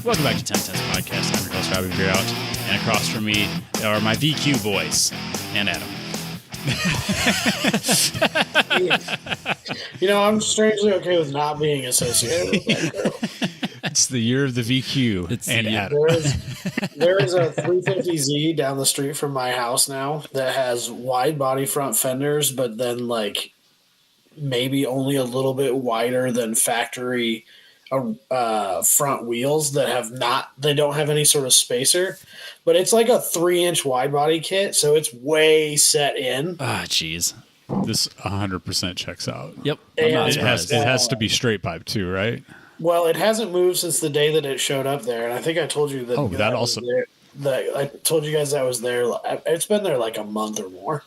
Welcome back to 1010's podcast. I'm your host, Robbie Beer out. And across from me are my VQ boys and Adam. You know, I'm strangely okay with not being associated with that girl. It's the year of the VQ. Adam. There is a 350Z down the street from my house now that has wide body front fenders, but then like maybe only a little bit wider than factory front wheels that they don't have any sort of spacer, but it's like a 3-inch wide body kit, so it's way set in. Jeez. This 100% checks out. Yep. It has to be straight pipe too, right? Well, it hasn't moved since the day that it showed up there, and I think I told you that. That also. I told you guys that was there. It's been there like a month or more,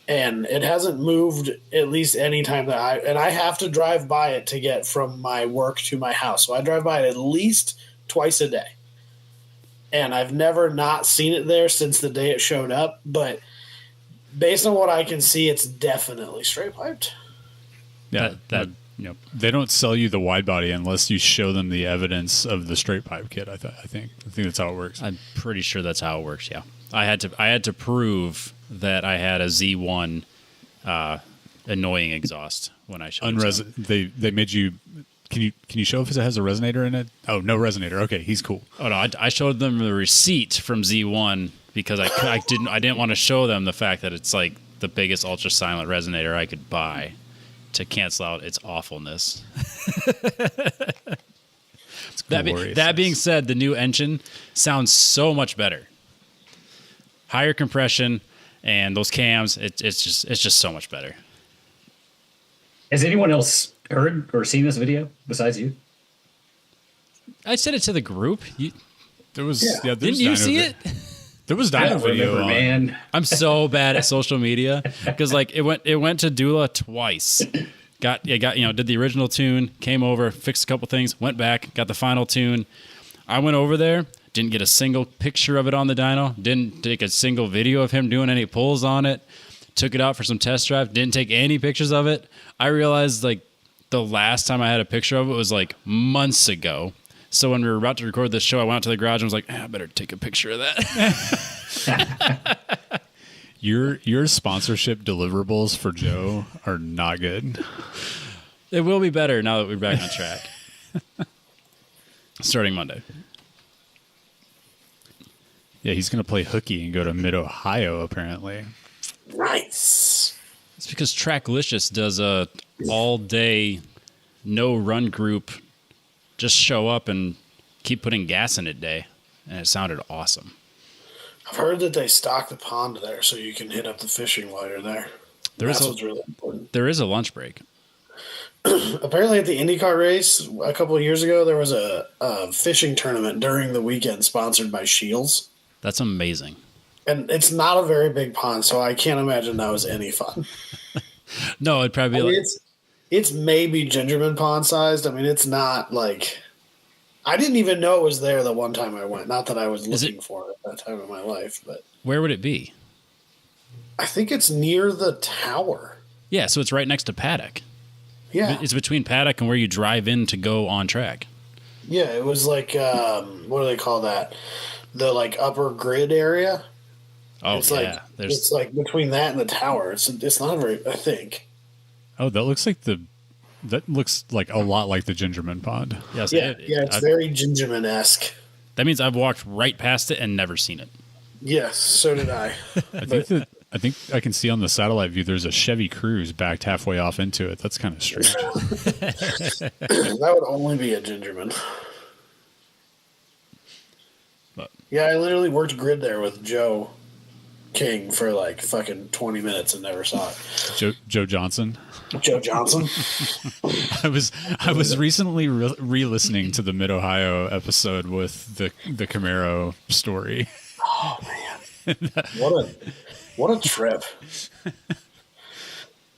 and it hasn't moved at least any time that I have to drive by it to get from my work to my house. So I drive by it at least twice a day, and I've never not seen it there since the day it showed up. But based on what I can see, it's definitely straight piped. Yeah, they don't sell you the wide body unless you show them the evidence of the straight pipe kit. I think that's how it works. I'm pretty sure that's how it works. Yeah, I had to prove that I had a Z1 annoying exhaust when I showed it. They made you. Can you show if it has a resonator in it? Oh, no resonator. Okay, he's cool. Oh no, I showed them the receipt from Z1 because I didn't want to show them the fact that it's like the biggest ultra silent resonator I could buy to cancel out its awfulness. That being said, the new engine sounds so much better. Higher compression and those cams, it's just so much better. Has anyone else heard or seen this video besides you? I sent it to the group. Didn't you see it? There was dyno video, man. I'm so bad at social media because like it went to Dula twice. Did the original tune, came over, fixed a couple things, went back, got the final tune. I went over there, didn't get a single picture of it on the dyno, didn't take a single video of him doing any pulls on it. Took it out for some test drive, didn't take any pictures of it. I realized like the last time I had a picture of it was like months ago. So when we were about to record this show, I went out to the garage and was like, I better take a picture of that. Your sponsorship deliverables for Joe are not good. It will be better now that we're back on track. Starting Monday. Yeah, he's going to play hooky and go to Mid-Ohio, apparently. Nice. It's because Tracklicious does a all-day, no-run group. Just show up and keep putting gas in it day. And it sounded awesome. I've heard that they stock the pond there so you can hit up the fishing while you're there. That's what's really important. There is a lunch break. Apparently at the IndyCar race a couple of years ago, there was a fishing tournament during the weekend sponsored by Shields. That's amazing. And it's not a very big pond, so I can't imagine that was any fun. No, it'd probably be it's maybe Gingerman pond sized. I mean, it's not like I didn't even know it was there the one time I went. Not that I was looking for it at that time in my life, but where would it be? I think it's near the tower. Yeah, so it's right next to Paddock. Yeah, it's between Paddock and where you drive in to go on track. Yeah, it was like what do they call that? The like upper grid area. Oh, it's yeah. It's like between that and the tower. It's not very. I think. Oh, that looks like a lot like the Gingerman Pond. Yes, it's very Gingerman-esque. That means I've walked right past it and never seen it. Yes, so did I. I think I can see on the satellite view there's a Chevy Cruze backed halfway off into it. That's kind of strange. That would only be a Gingerman. But yeah, I literally worked grid there with Joe King for like fucking 20 minutes and never saw it. Joe Johnson. Joe Johnson. I was recently re-listening to the Mid-Ohio episode with the Camaro story. Oh man, what a trip!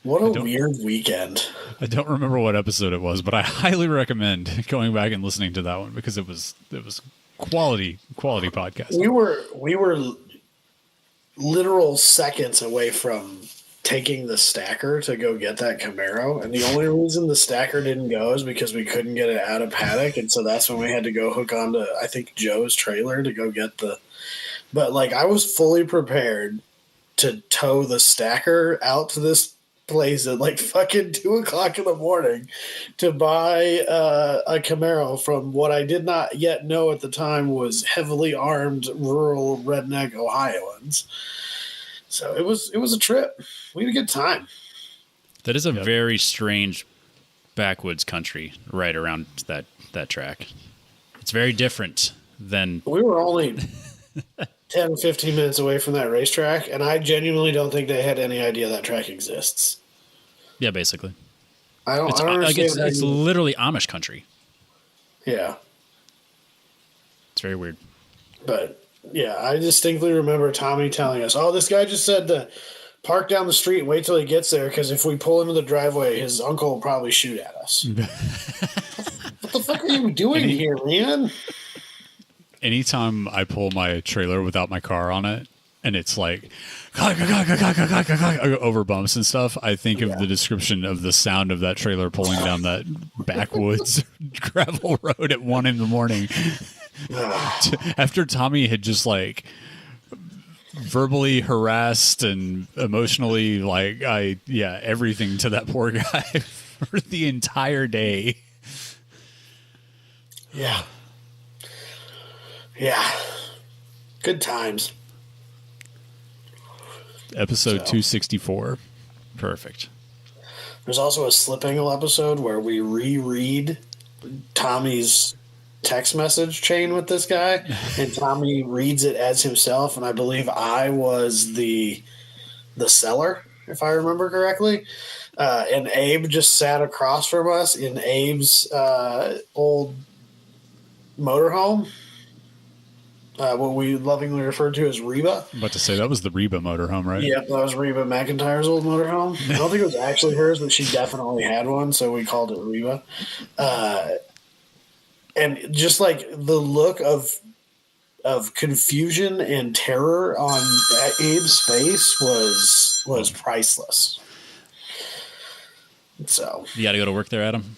What a weird weekend. I don't remember what episode it was, but I highly recommend going back and listening to that one because it was quality podcast. We were literal seconds away from taking the stacker to go get that Camaro, and the only reason the stacker didn't go is because we couldn't get it out of paddock, and so that's when we had to go hook onto, I think, Joe's trailer to go get the. But like, I was fully prepared to tow the stacker out to this place at like fucking 2:00 in the morning to buy a Camaro from what I did not yet know at the time was heavily armed rural redneck Ohioans. So it was a trip. We had a good time. That is a very strange backwoods country right around that track. It's very different than... We were only 10, 15 minutes away from that racetrack, and I genuinely don't think they had any idea that track exists. Yeah, basically. I don't understand. It's literally Amish country. Yeah. It's very weird. But, yeah, I distinctly remember Tommy telling us, oh, this guy just said to park down the street and wait till he gets there, because if we pull into the driveway, his uncle will probably shoot at us. What the fuck are you doing here, man? Anytime I pull my trailer without my car on it, and it's like over bumps and stuff, I think of the description of the sound of that trailer pulling down that backwoods gravel road at 1 a.m. After Tommy had just like verbally harassed and emotionally everything to that poor guy for the entire day. Yeah. Yeah. Good times. Episode 264. Perfect. There's also a Slip Angle episode where we reread Tommy's text message chain with this guy, and Tommy reads it as himself, and I believe I was the seller, if I remember correctly. And Abe just sat across from us in Abe's old motorhome. What we lovingly referred to as Reba. I'm about to say, that was the Reba motorhome, right? Yep, that was Reba McIntyre's old motorhome. I don't think it was actually hers, but she definitely had one, so we called it Reba. And just like the look of confusion and terror on Abe's face was priceless. So You got to go to work there, Adam?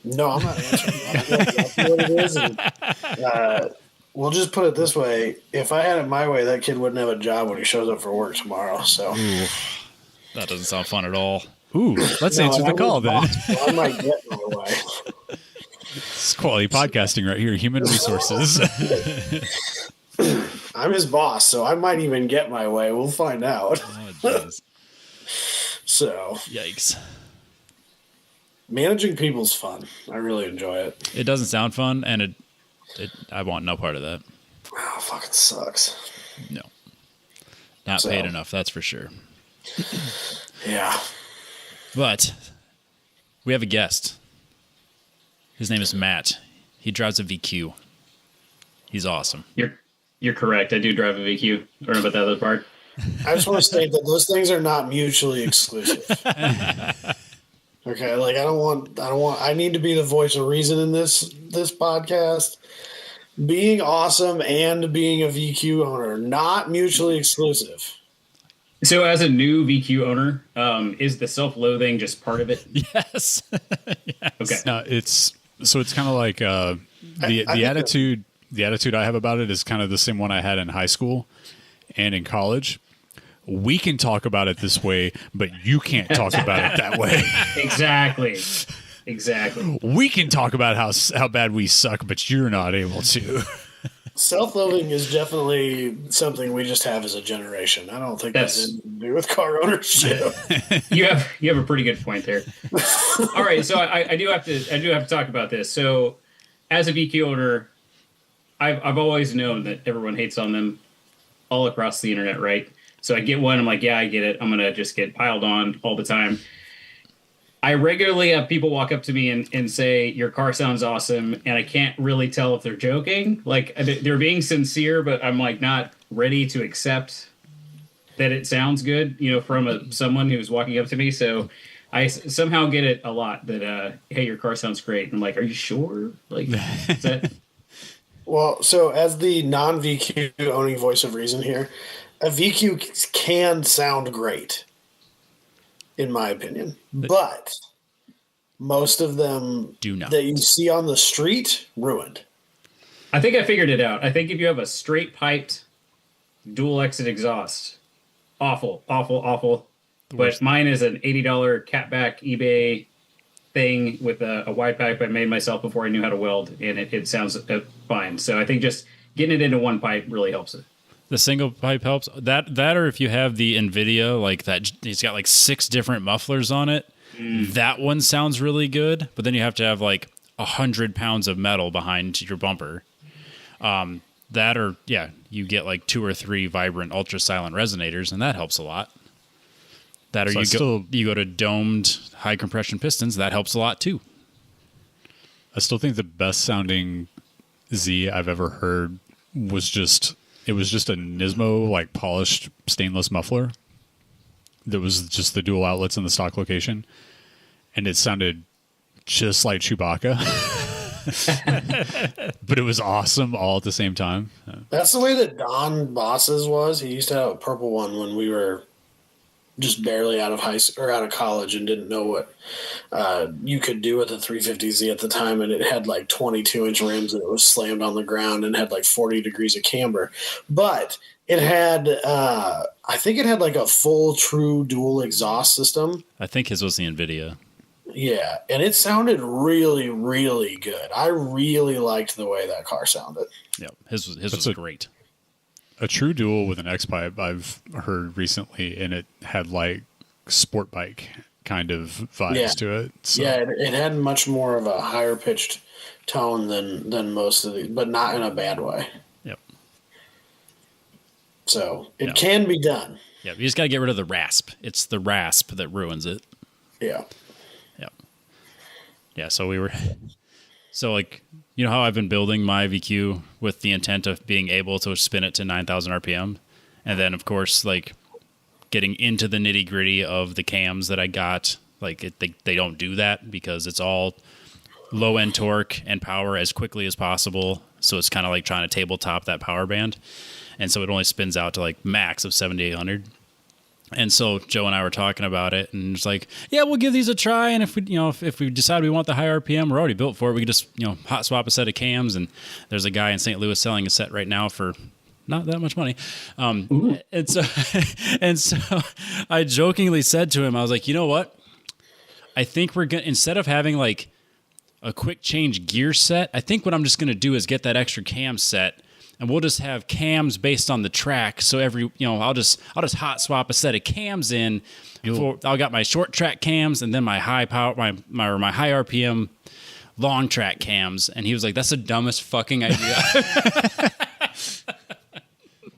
no, I'm not answering that. I know exactly what it is. And, we'll just put it this way. If I had it my way, that kid wouldn't have a job when he shows up for work tomorrow. So That doesn't sound fun at all. Ooh, let's answer the call then. I might get my way. It's quality podcasting right here. Human resources. I'm his boss, so I might even get my way. We'll find out. Oh, jeez. So, Yikes. managing people's fun. I really enjoy it. It doesn't sound fun, and I want no part of that. Oh, fucking sucks. No. Not paid enough, that's for sure. Yeah. But we have a guest. His name is Matt. He drives a VQ. He's awesome. You're correct. I do drive a VQ. I don't know about the other part. I just want to state that those things are not mutually exclusive. Okay, like I need to be the voice of reason in this podcast. Being awesome and being a VQ owner, not mutually exclusive. So as a new VQ owner, is the self-loathing just part of it? Yes. Yes. Okay. No, it's kind of like the attitude. The attitude I have about it is kind of the same one I had in high school and in college. We can talk about it this way, but you can't talk about it that way. Exactly. We can talk about how bad we suck, but you're not able to. Self-loathing is definitely something we just have as a generation. I don't think that's anything to do with car ownership. You have a pretty good point there. All right, so I do have to talk about this. So as a VQ owner, I've always known that everyone hates on them all across the internet, right? So I get one, I'm like, yeah, I get it. I'm going to just get piled on all the time. I regularly have people walk up to me and say, your car sounds awesome. And I can't really tell if they're joking. Like they're being sincere, but I'm like not ready to accept that it sounds good, from someone who's walking up to me. So I somehow get it a lot that, hey, your car sounds great. And I'm like, are you sure? Like, is that... Well, so as the non-VQ owning voice of reason here, a VQ can sound great. in my opinion. But most of them Do not. that you see on the street, ruined. I think I figured it out. I think if you have a straight piped dual exit exhaust, awful, awful, awful. But mine is an $80 catback eBay thing with a wide pipe I made myself before I knew how to weld, and it sounds fine. So I think just getting it into one pipe really helps it. The single pipe helps. That or if you have the NVIDIA, like that, it's got like 6 different mufflers on it. That one sounds really good, but then you have to have like 100 pounds of metal behind your bumper. That or, yeah, you get like 2 or 3 vibrant ultra silent resonators, and that helps a lot. That or So you go to domed high compression pistons, that helps a lot too. I still think the best sounding Z I've ever heard was just a Nismo like polished stainless muffler. That was just the dual outlets in the stock location, and it sounded just like Chewbacca. But it was awesome all at the same time. That's the way that Don Boss's was. He used to have a purple one when we were just barely out of high school or out of college and didn't know what you could do with the 350Z at the time. And it had like 22-inch rims and it was slammed on the ground and had like 40 degrees of camber. But it had, I think it had like a full true dual exhaust system. I think his was the NVIDIA. Yeah, and it sounded really, really good. I really liked the way that car sounded. Yeah, his was great. A true dual with an X pipe I've heard recently, and it had like sport bike kind of vibes to it. So. Yeah, it had much more of a higher pitched tone than most of these, but not in a bad way. Yep. So it can be done. Yeah, you just got to get rid of the rasp. It's the rasp that ruins it. Yeah. Yeah, so like, you know how I've been building my VQ with the intent of being able to spin it to 9,000 RPM? And then, of course, like, getting into the nitty-gritty of the cams that I got, like, they don't do that because it's all low-end torque and power as quickly as possible. So it's kind of like trying to tabletop that power band. And so it only spins out to, like, max of 7,800. And so Joe and I were talking about it, and it's like, yeah, we'll give these a try. And if we, if we decide we want the high RPM, we're already built for it. We could just, hot swap a set of cams. And there's a guy in St. Louis selling a set right now for not that much money. And so I jokingly said to him, I was like, you know what? I think we're going to, instead of having like a quick change gear set, I think what I'm just going to do is get that extra cam set. And we'll just have cams based on the track. So every, I'll just hot swap a set of cams in. I'll got my short track cams and then my high power, my high RPM long track cams. And he was like, "That's the dumbest fucking idea."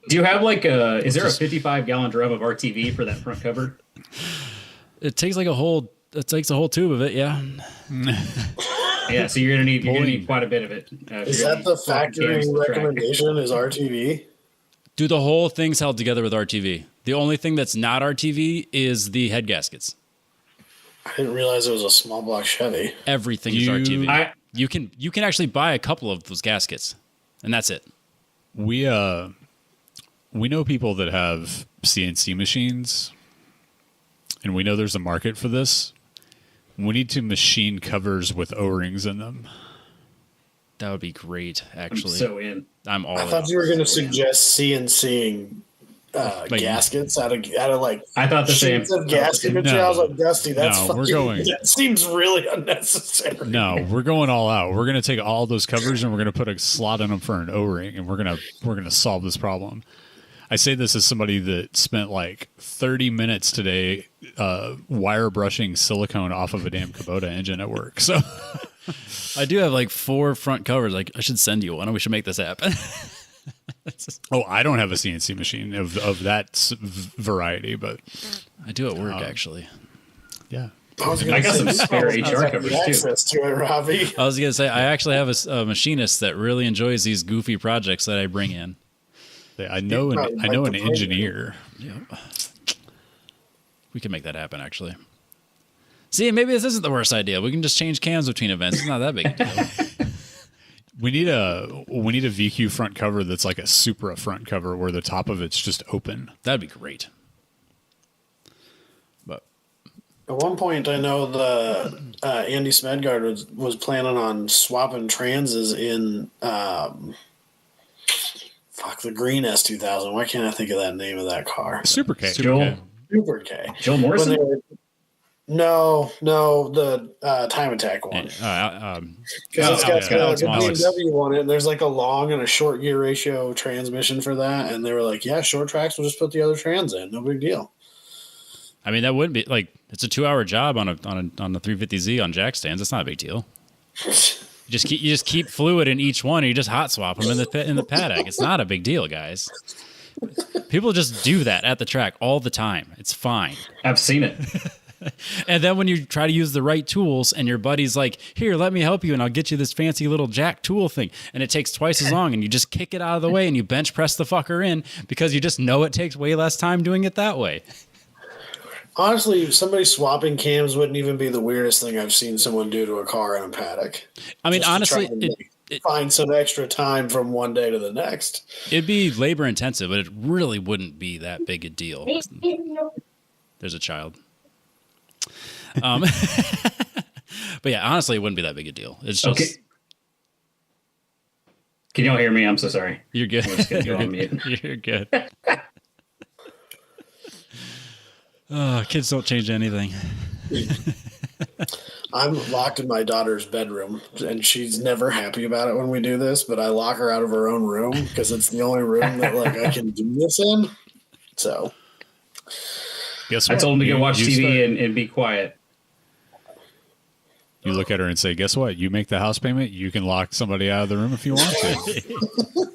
Do you have like is there a 55-gallon drum of RTV for that front cover? It takes a whole tube of it. Yeah. Yeah, so you're gonna need quite a bit of it. Is that the factory recommendation? Is RTV? Dude, the whole thing's held together with RTV. The only thing that's not RTV is the head gaskets. I didn't realize it was a small block Chevy. Everything is RTV. You can actually buy a couple of those gaskets, and that's it. We know people that have CNC machines, and we know there's a market for this. We need to machine covers with O-rings in them. That would be great, actually. I'm so in. I'm all in. I thought you were going to suggest CNCing gaskets out of like I thought the same of gasket material. I was like, Dusty, that's that seems really unnecessary. No, we're going all out. We're going to take all those covers and we're going to put a slot in them for an O-ring, and we're going to solve this problem. I say this as somebody that spent like 30 minutes today wire brushing silicone off of a damn Kubota engine at work. So I do have like 4 front covers. Like, I should send you one, and we should make this happen. Oh, I don't have a CNC machine of that variety, but I do at work actually. Yeah. I got some spare HR covers too. Access to it, Robbie. I was going to say, I actually have a machinist that really enjoys these goofy projects that I bring in. I know an engineer. Yeah. We can make that happen, actually. See, maybe this isn't the worst idea. We can just change cams between events. It's not that big a deal. We need a VQ front cover that's like a Supra front cover where the top of it's just open. That'd be great. But At one point, I know the Andy Smedgard was planning on swapping transes in the green S2000. Why can't I think of that name of that car? Super K. Joel, Super K. Joel Morrison? No, the Time Attack one. Because it's got the BMW on it, and there's like a long and a short gear ratio transmission for that. And they were like, yeah, short tracks, we'll just put the other trans in. No big deal. I mean, that wouldn't be like, it's a 2-hour job on the 350Z on jack stands. It's not a big deal. You just keep fluid in each one, and you just hot swap them in the paddock. It's not a big deal, guys. People just do that at the track all the time. It's fine. I've seen it. And then when you try to use the right tools, and your buddy's like, "Here, let me help you, and I'll get you this fancy little jack tool thing," and it takes twice as long, and you just kick it out of the way, and you bench press the fucker in because you just know it takes way less time doing it that way. Honestly, somebody swapping cams wouldn't even be the weirdest thing I've seen someone do to a car in a paddock. I mean, honestly, find some extra time from one day to the next. It'd be labor intensive, but it really wouldn't be that big a deal. There's a child. But yeah, honestly, it wouldn't be that big a deal. It's just. Okay. Can y'all hear me? I'm so sorry. You're good. I'm just gonna go on mute. You're good. Oh, kids don't change anything. I'm locked in my daughter's bedroom, and she's never happy about it when we do this, but I lock her out of her own room because it's the only room that I can do this in. So Guess what? I told him to go watch TV and be quiet. You look at her and say, guess what? You make the house payment, you can lock somebody out of the room if you want to.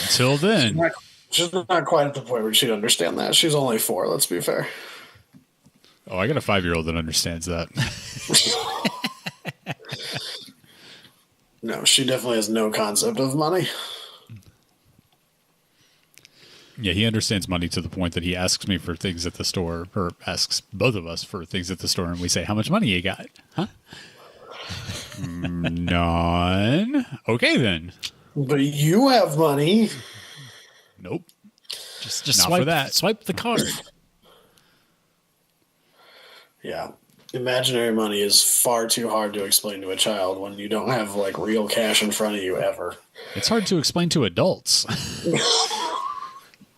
Until then. She's not quite at the point where she'd understand that. She's only 4, let's be fair. Oh, I got a 5-year-old that understands that. No, she definitely has no concept of money. Yeah, he understands money to the point that he asks me for things at the store, or asks both of us for things at the store, and we say, how much money you got? Huh? None. Okay, then. But you have money. Nope. Just Not swipe for that. Swipe the card. Yeah. Imaginary money is far too hard to explain to a child when you don't have real cash in front of you ever. It's hard to explain to adults.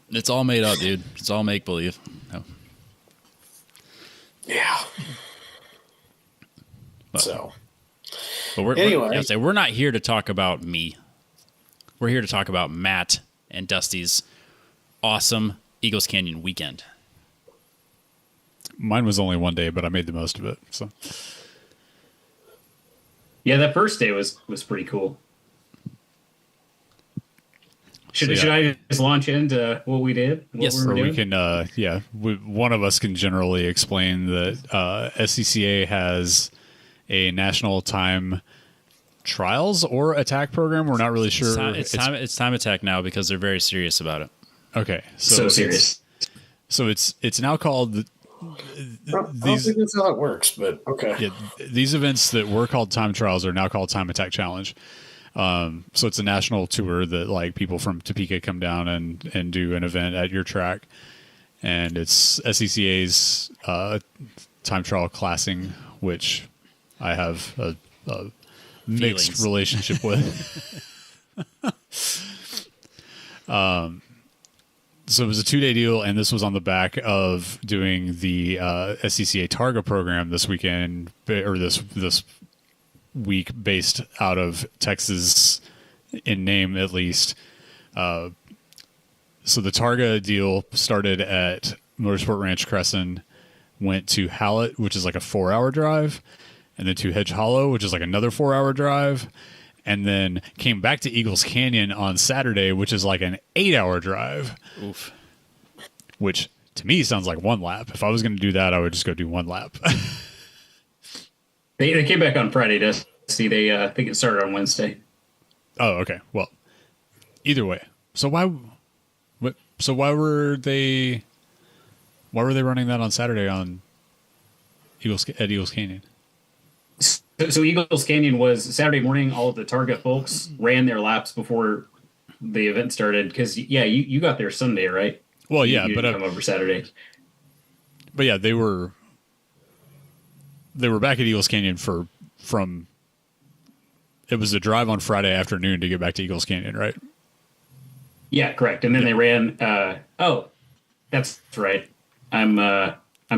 It's all made up, dude. It's all make believe. No. Yeah. But we're not here to talk about me. We're here to talk about Matt and Dusty's awesome Eagles Canyon weekend. Mine was only one day, but I made the most of it. So, yeah, that first day was pretty cool. Should I just launch into what we did? Yes, we were doing? we can. One of us can generally explain that SCCA has a national time trials or attack program. We're not really sure. It's time attack now because they're very serious about it. Okay, so serious. So it's now called. I don't think that's how it works, but okay. Yeah, these events that were called time trials are now called Time Attack Challenge. So it's a national tour that people from Topeka come down and do an event at your track, and it's SCCA's time trial classing, which I have a mixed relationship with. So it was a 2-day deal, and this was on the back of doing the SCCA Targa program this weekend, or this week, based out of Texas in name at least. So the Targa deal started at Motorsport Ranch Crescent, went to Hallett, which is like a 4-hour drive, and then to Hedge Hollow, which is like another 4-hour drive, and then came back to Eagles Canyon on Saturday, which is like an 8-hour drive. Oof. Which to me sounds like one lap. If I was going to do that, I would just go do one lap. They came back on Friday to see. They think it started on Wednesday. Oh, okay. Well, either way. So why were they running that on Saturday on Eagles Canyon? So Eagles Canyon was Saturday morning. All of the Target folks ran their laps before the event started because you got there Sunday, right? Well, yeah, you but come over Saturday. But yeah, they were they were back at Eagles Canyon from. It was a drive on Friday afternoon to get back to Eagles Canyon, right? Yeah, correct. And then they ran. Oh, that's right. I'm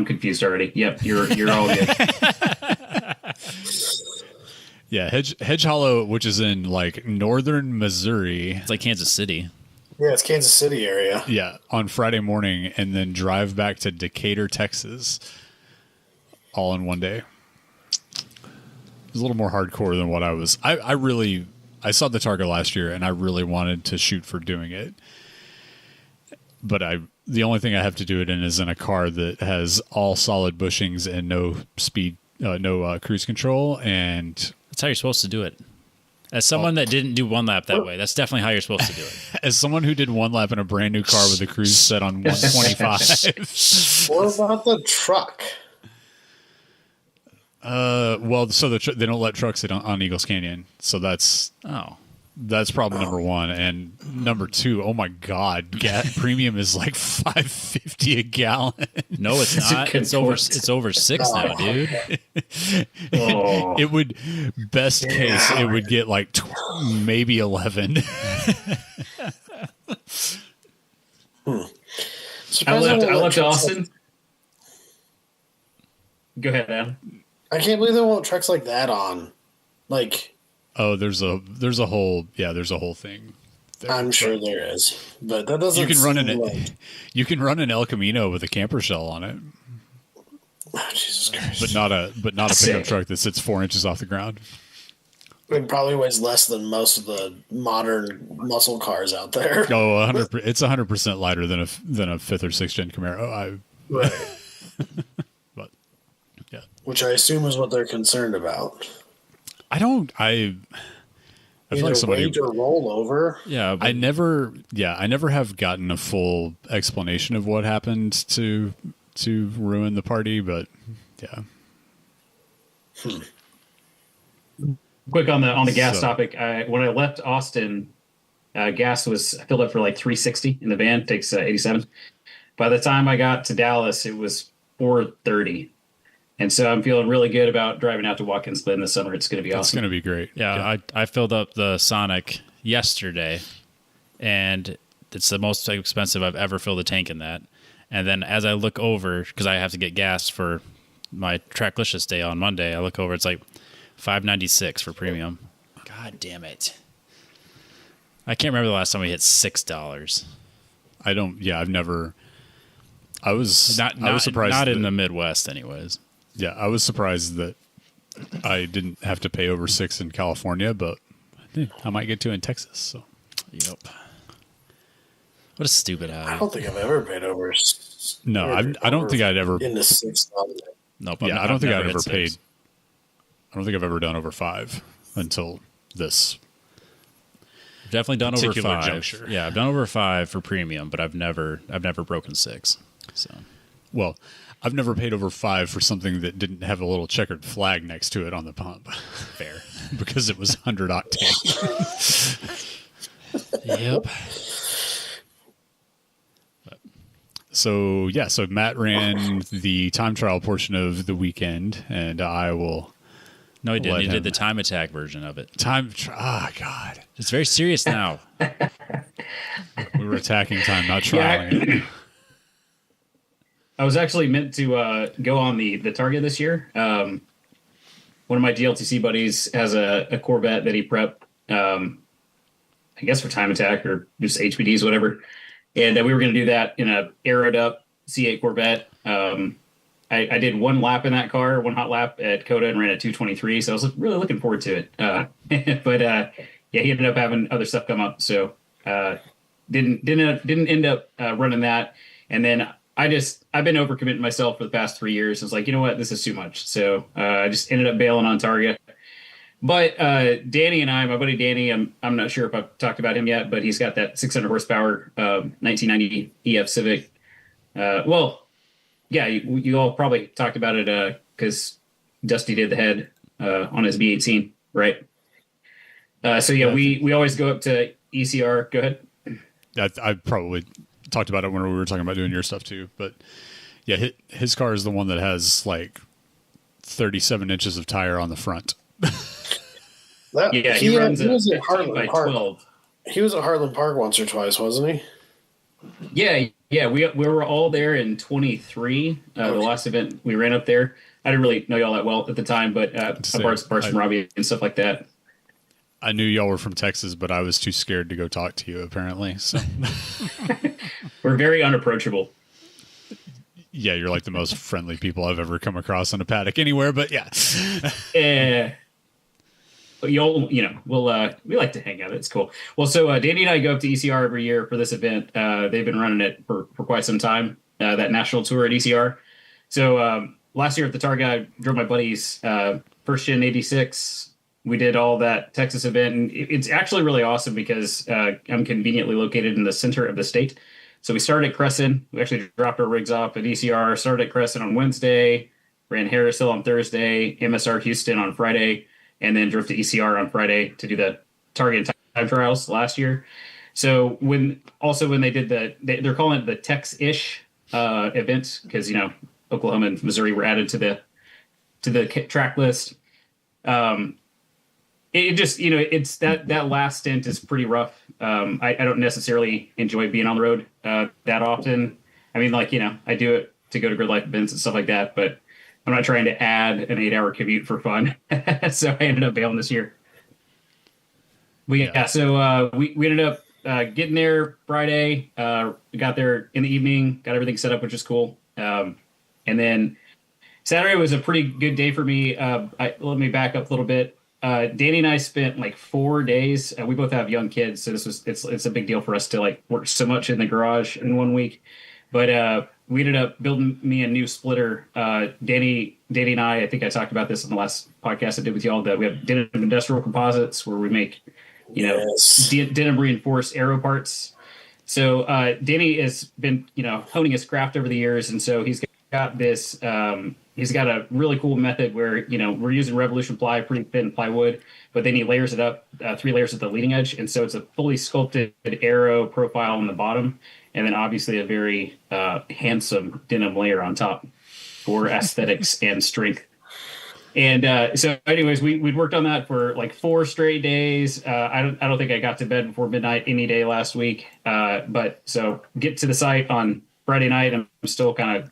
confused already. Yep, you're all good. Yeah, Hedge Hollow, which is in like northern Missouri. It's like Kansas City. Yeah, it's Kansas City area. Yeah, on Friday morning, and then drive back to Decatur, Texas, all in one day. It was a little more hardcore than what I was. I saw the Targa last year, and I really wanted to shoot for doing it. But the only thing I have to do it in is in a car that has all solid bushings and no speed, no cruise control, and That's how you're supposed to do it. As someone that didn't do one lap that way, that's definitely how you're supposed to do it. as someone who did one lap in a brand new car with a cruise set on 125. What about the truck? Well, so they don't let trucks in on Eagles Canyon, so that's problem number one. And number two, oh my God, premium is like $5.50 a gallon. No, it's not. It's over $6 now, dude. It would, best case, it would get like maybe 11. I left Austin. Go ahead, Adam. I can't believe they won't trucks like that on. Like, oh, there's a whole thing. I'm sure there is, but that doesn't. You can run an El Camino with a camper shell on it. Oh, Jesus Christ! But not a pickup truck that sits 4 inches off the ground. It probably weighs less than most of the modern muscle cars out there. Oh, 100%. It's 100% lighter than a 5th or 6th gen Camaro. Right. But yeah, which I assume is what they're concerned about. I feel like somebody weight or roll over. Yeah, I never have gotten a full explanation of what happened to ruin the party, but yeah. Quick on the gas topic. When I left Austin, gas was filled up for like $3.60 in the van. Takes 87. By the time I got to Dallas, it was $4.30. And so I'm feeling really good about driving out to Watkins Glen this summer. It's going to be awesome. It's going to be great. Yeah, I filled up the Sonic yesterday, and it's the most expensive I've ever filled a tank in that. And then as I look over, because I have to get gas for my Tracklicious day on Monday, I look over, it's like $5.96 for premium. God damn it. I can't remember the last time we hit $6. I was surprised. Not in the Midwest anyways. Yeah, I was surprised that I didn't have to pay over $6 in California, but I might get to in Texas. So, yep. What a stupid high. I don't think I've ever paid over. No, I don't think I'd ever into $6. Nope. Yeah, I don't think I'd ever paid. I don't think I've ever done over $5 until this. I've definitely done over particular $5. juncture. Yeah, I've done over $5 for premium, but I've never broken $6. So, well, I've never paid over $5 for something that didn't have a little checkered flag next to it on the pump. fair. Because it was 100 octane. Yep. So Matt ran the time trial portion of the weekend, and I will. No, he didn't. He did the time attack version of it. God. It's very serious now. We were attacking time, not trialing it. I was actually meant to go on the Targa this year. One of my GLTC buddies has a Corvette that he prepped, I guess for time attack or just HPDs, whatever. And we were going to do that in a aeroed up C8 Corvette. I did one lap in that car, one hot lap at Coda, and ran at 223. So I was really looking forward to it. But he ended up having other stuff come up, so didn't end up running that. And then I've been overcommitting myself for the past 3 years. I was like, you know what, this is too much. So I just ended up bailing on Targa. But Danny and my buddy Danny, I'm not sure if I've talked about him yet, but he's got that 600 horsepower 1990 EF Civic. Yeah, you all probably talked about it because Dusty did the head on his B18, right? So yeah, we always go up to ECR. Go ahead. I probably talked about it when we were talking about doing your stuff too, but yeah, his car is the one that has like 37 inches of tire on the front. He runs he was a at 15 by Heartland Park. 12. He was at Heartland Park once or twice, wasn't he? Yeah. We were all there in 23. The last event we ran up there. I didn't really know y'all that well at the time, but Bart's from Robbie and stuff like that. I knew y'all were from Texas, but I was too scared to go talk to you, apparently. So we're very unapproachable. Yeah, you're like the most friendly people I've ever come across in a paddock anywhere, but yeah. Y'all, we like to hang out. It's cool. Well, so Danny and I go up to ECR every year for this event. They've been running it for quite some time, that national tour at ECR. So last year at the Targa, I drove my buddy's first gen 86. We did all that Texas event, and it's actually really awesome because I'm conveniently located in the center of the state. So we started at Crescent. We actually dropped our rigs off at ECR, started at Crescent on Wednesday, ran Harris Hill on Thursday, MSR Houston on Friday, and then drove to ECR on Friday to do the Target time trials last year. So when they did they're calling it the Tex-ish event because, Oklahoma and Missouri were added to the track list. It just, it's that last stint is pretty rough. I don't necessarily enjoy being on the road that often. I mean, I do it to go to grid life events and stuff like that, but I'm not trying to add an 8-hour commute for fun. So I ended up bailing this year. So we ended up getting there Friday. We got there in the evening, got everything set up, which is cool. And then Saturday was a pretty good day for me. Let me back up a little bit. Danny and I spent 4 days. We both have young kids, so it's a big deal for us to work so much in the garage in 1 week. But we ended up building me a new splitter. Danny and I think I talked about this in the last podcast I did with y'all, that we have Denim Industrial Composites where we make, denim reinforced aero parts. So Danny has been, honing his craft over the years, and so he's got this. He's got a really cool method where, we're using Revolution ply, pretty thin plywood, but then he layers it up, 3 layers at the leading edge. And so it's a fully sculpted aero profile on the bottom, and then obviously a very handsome denim layer on top for aesthetics and strength. And so anyways, we'd worked on that for 4 straight days. I don't think I got to bed before midnight any day last week. But so get to the site on Friday night. I'm still kind of,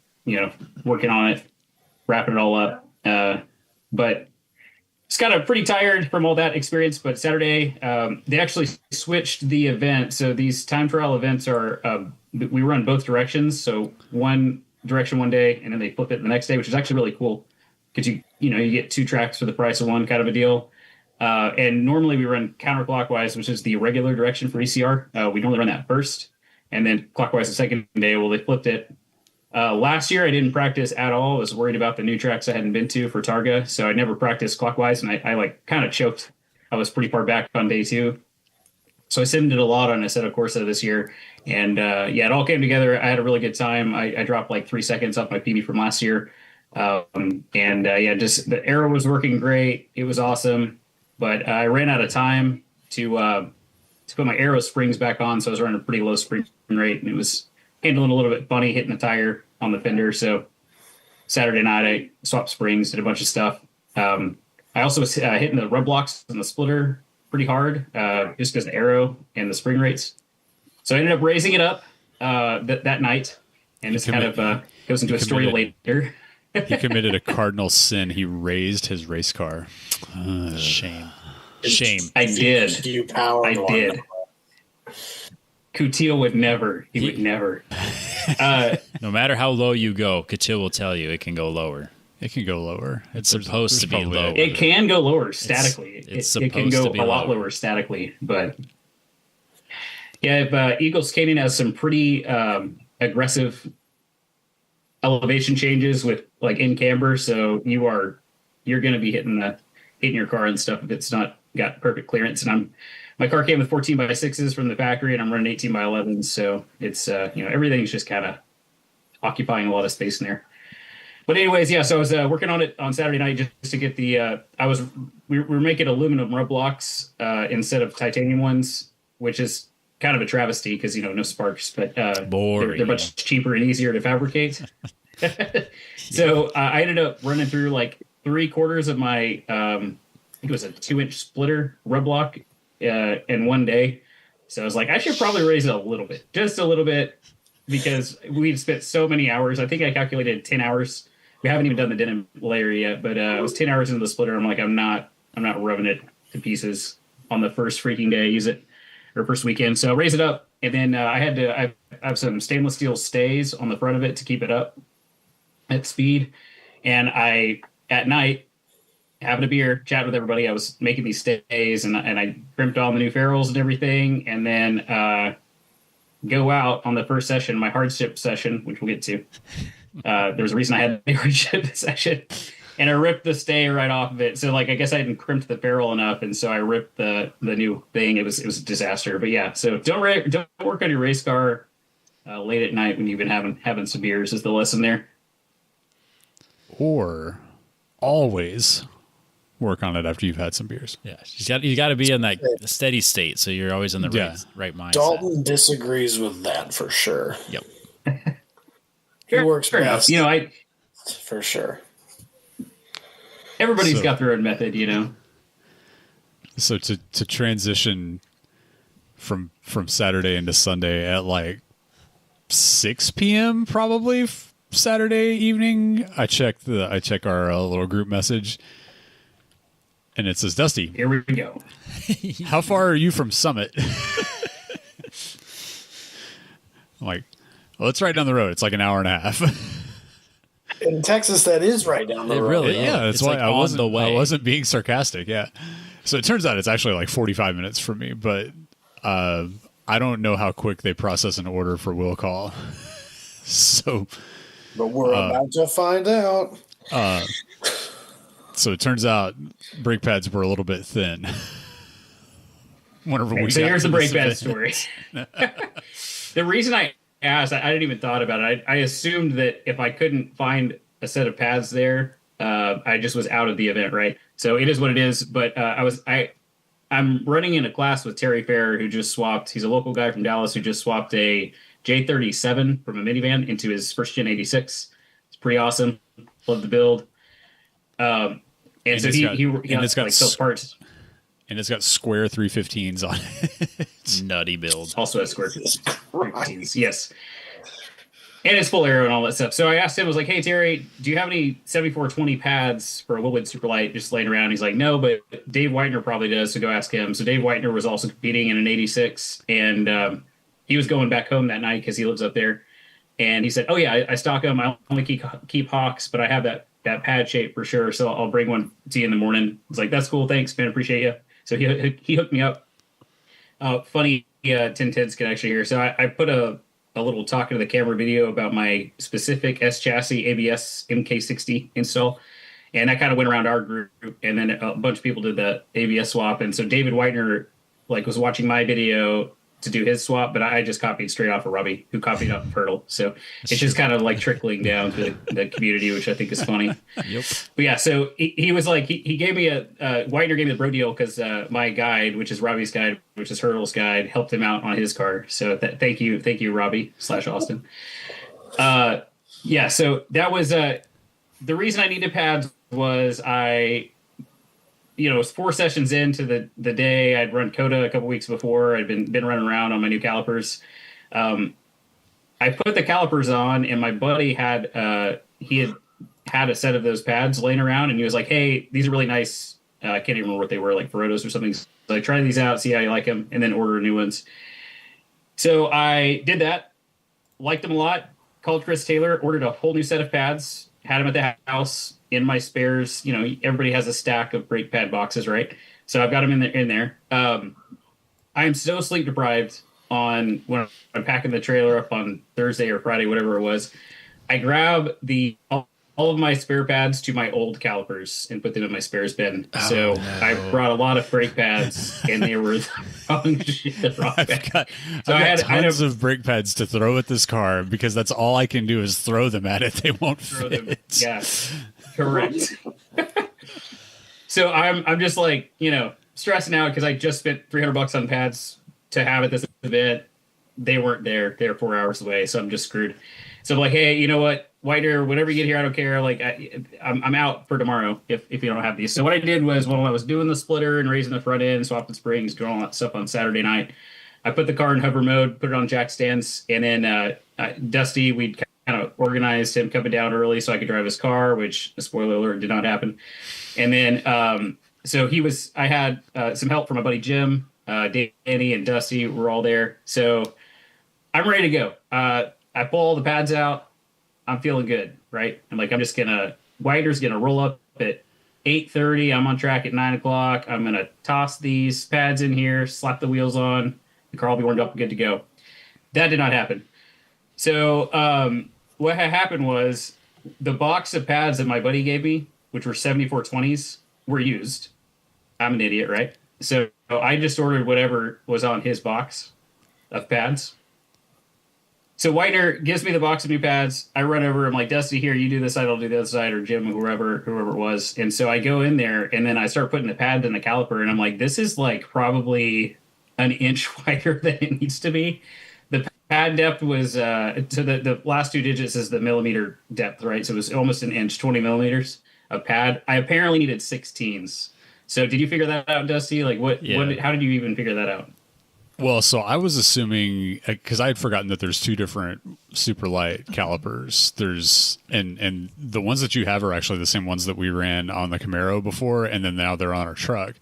working on it, wrapping it all up. But it's kind of pretty tired from all that experience. But Saturday, they actually switched the event. So these time trial events are, we run both directions. So one direction one day, and then they flip it the next day, which is actually really cool because you get 2 tracks for the price of one, kind of a deal. And normally we run counterclockwise, which is the regular direction for ECR. We normally run that first, and then clockwise the second day. Well, they flipped it. Last year, I didn't practice at all. I was worried about the new tracks I hadn't been to for Targa, so I never practiced clockwise, and I kind of choked. I was pretty far back on day 2. So I simmed a lot on Assetto Corsa this year, and it all came together. I had a really good time. I dropped 3 seconds off my PB from last year. Just the aero was working great. It was awesome, but I ran out of time to put my aero springs back on, so I was running a pretty low spring rate, and it was handling a little bit funny, hitting the tire on the fender. So Saturday night, I swapped springs, did a bunch of stuff. I also was hitting the rub blocks in the splitter pretty hard, just because the aero and the spring rates. So I ended up raising it up that night, and this kind of goes into a story later. He committed a cardinal sin. He raised his race car. Shame. I did. I did. Coutil would never. He would never. No matter how low you go, Coutil will tell you it can go lower. It can go lower. It's supposed to be lower. It can go lower statically. It can go a lot lower statically. But if Eagles Canyon has some pretty aggressive elevation changes with in camber, so you're going to be hitting your car and stuff if it's not got perfect clearance. And my car came with 14x6s from the factory, and I'm running 18x11s, so it's everything's just kind of occupying a lot of space in there. But anyways, so I was working on it on Saturday night just to get the we were making aluminum rub blocks instead of titanium ones, which is kind of a travesty because no sparks, but they're much cheaper and easier to fabricate. So I ended up running through 3/4 of my, I think it was a 2-inch splitter rub block in one day. So I was like, I should probably raise it a little bit, just a little bit, because we'd spent so many hours. I think I calculated 10 hours. We haven't even done the denim layer yet, but it was 10 hours into the splitter. I'm like, I'm not rubbing it to pieces on the first freaking day I use it, or first weekend. So I raise it up, and then I have some stainless steel stays on the front of it to keep it up at speed. And at night, having a beer, chatting with everybody, I was making these stays, and I crimped all the new ferrules and everything, and then go out on the first session, my hardship session, which we'll get to. There's a reason I had the hardship session, and I ripped the stay right off of it. So like, I guess I hadn't crimped the ferrule enough, and so I ripped the new thing. It was a disaster. But yeah, so don't work on your race car late at night when you've been having some beers is the lesson there. Or always work on it after you've had some beers. Yeah, you got to be in that steady state, so you're always in the right mindset. Dalton disagrees with that for sure. Yep. He works best. You know, for sure. Everybody's got their own method, you know. So to transition from Saturday into Sunday at like 6 p.m. probably Saturday evening, I check our little group message, and it says, Dusty, here we go. How far are you from Summit? I'm like, well, it's right down the road. It's like an hour and a half. In Texas, that is right down the road. Really, yeah, that's why like I wasn't on the way. I wasn't being sarcastic. Yeah. So it turns out it's actually like 45 minutes for me, but I don't know how quick they process an order for will call. So, but we're about to find out. So it turns out brake pads were a little bit thin. Whenever so here's the brake pad story. The reason I asked, I didn't even thought about it. I assumed that if I couldn't find a set of pads there, I just was out of the event, right? So it is what it is. But I'm running in a class with Terry Fair, who just swapped. He's a local guy from Dallas who just swapped a J37 from a minivan into his first gen 86. It's pretty awesome. Love the build. And so it's got like parts. And it's got square 315s on it. Nutty build. Also has square 315s. Yes. And it's full aero and all that stuff. So I asked him, I was like, hey, Terry, do you have any 7420 pads for a Willwood Superlight just laying around? He's like, no, but Dave Whitener probably does, so go ask him. So Dave Whitener was also competing in an 86, and he was going back home that night because he lives up there. And he said, oh, yeah, I stock them. I only keep Hawks, but I have that pad shape for sure, so I'll bring one to you in the morning. I was like, that's cool, thanks, man, appreciate you. So he hooked me up. Funny 1010s connection here. So I put a little talking to the camera video about my specific S chassis ABS MK60 install, and that kind of went around our group. And then a bunch of people did the ABS swap. And so David Whitener was watching my video to do his swap, but I just copied straight off of Robbie, who copied off of Hurdle. So it's just kind of like trickling down to the community, which I think is funny. Yep. But yeah, so he was like, he gave me Whitener gave me the bro deal because my guide, which is Robbie's guide, which is Hurdle's guide, helped him out on his car. So thank you, Robbie /Austin. Yeah, so that was the reason I needed pads was it was 4 sessions into the day. I'd run COTA a couple weeks before. I'd been running around on my new calipers. I put the calipers on, and my buddy had a set of those pads laying around, and he was like, hey, these are really nice. I can't even remember what they were, like Ferodos or something. So I try these out, see how you like them, and then order new ones. So I did that, liked them a lot, called Chris Taylor, ordered a whole new set of pads, had them at the house. In my spares, everybody has a stack of brake pad boxes, right? So I've got them in there. I am so sleep deprived when I'm packing the trailer up on Thursday or Friday, whatever it was. I grab all of my spare pads to my old calipers and put them in my spares bin. So no. I brought a lot of brake pads, and they were wrong shit. I've got tons of brake pads to throw at this car because that's all I can do is throw them at it. They won't fit. Yeah, correct. So I'm just like, stressing out because I just spent $300 on pads to have at this event. They weren't there. They're 4 hours away, so I'm just screwed. So I'm like, hey, you know what? Wider, whenever you get here, I don't care. Like I'm out for tomorrow if you don't have these. So what I did was while I was doing the splitter and raising the front end, swapping springs, doing all that stuff on Saturday night, I put the car in hover mode, put it on jack stands, and then Dusty, we'd kind of organized him coming down early so I could drive his car, which, spoiler alert, did not happen. And then so I had some help from my buddy Jim, Danny, and Dusty were all there. So I'm ready to go. I pull all the pads out. I'm feeling good, right? I'm like, Wider's gonna roll up at 8:30. I'm on track at 9 o'clock. I'm gonna toss these pads in here, slap the wheels on. The car will be warmed up and good to go. That did not happen. So what had happened was the box of pads that my buddy gave me, which were 7420s, were used. I'm an idiot, right? So I just ordered whatever was on his box of pads. So Widener gives me the box of new pads. I run over. I'm like, Dusty, here, you do this side, I'll do the other side, or Jim, whoever it was. And so I go in there, and then I start putting the pad in the caliper, and I'm like, this is like probably an inch wider than it needs to be. The pad depth was to the last two digits is the millimeter depth, right? So it was almost an inch, 20 millimeters of pad. I apparently needed 16s. So did you figure that out, Dusty? Like how did you even figure that out? Well, so I was assuming, because I had forgotten that there's two different super light calipers. And the ones that you have are actually the same ones that we ran on the Camaro before, and then now they're on our truck.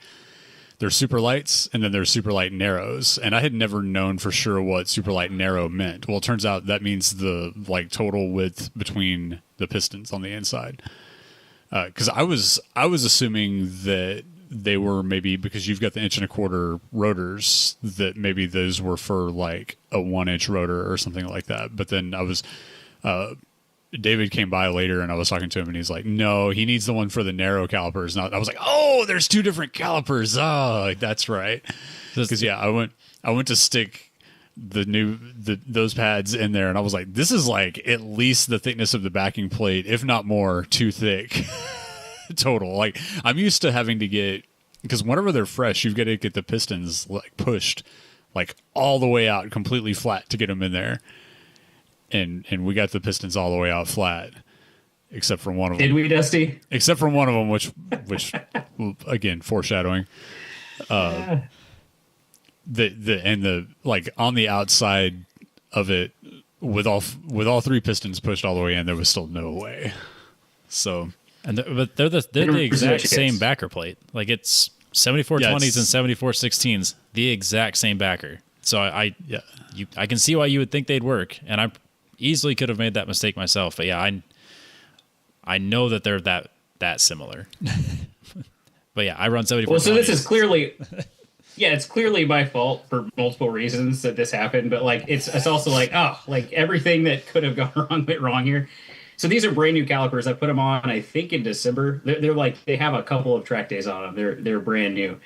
There's super lights, and then there's super light narrows. And I had never known for sure what super light narrow meant. Well, it turns out that means the like total width between the pistons on the inside. Because I was assuming that they were maybe, because you've got the 1.25" rotors, that maybe those were for like a 1-inch rotor or something like that. But then David came by later and I was talking to him and he's like, no, he needs the one for the narrow calipers. I was like, oh, there's two different calipers. Oh, like, that's right. Because I went to stick those pads in there and I was like, this is like at least the thickness of the backing plate, if not more, too thick. Total. Like, I'm used to having to get, because whenever they're fresh, you've got to get the pistons like pushed like all the way out completely flat to get them in there, and we got the pistons all the way out flat except for one of them. Did we, Dusty? Except for one of them, which again, foreshadowing. The like on the outside of it with all three pistons pushed all the way in, there was still no way. So. But they're the exact same backer plate. Like it's 7420s and 7416s, the exact same backer. So I can see why you would think they'd work, and I easily could have made that mistake myself. But yeah, I know that they're that similar. But yeah, I run 7420s. Well, so this is clearly, it's clearly my fault for multiple reasons that this happened. But like it's also like everything that could have gone wrong went wrong here. So these are brand new calipers. I put them on, I think, in December. They're like, they have a couple of track days on them. They're brand new.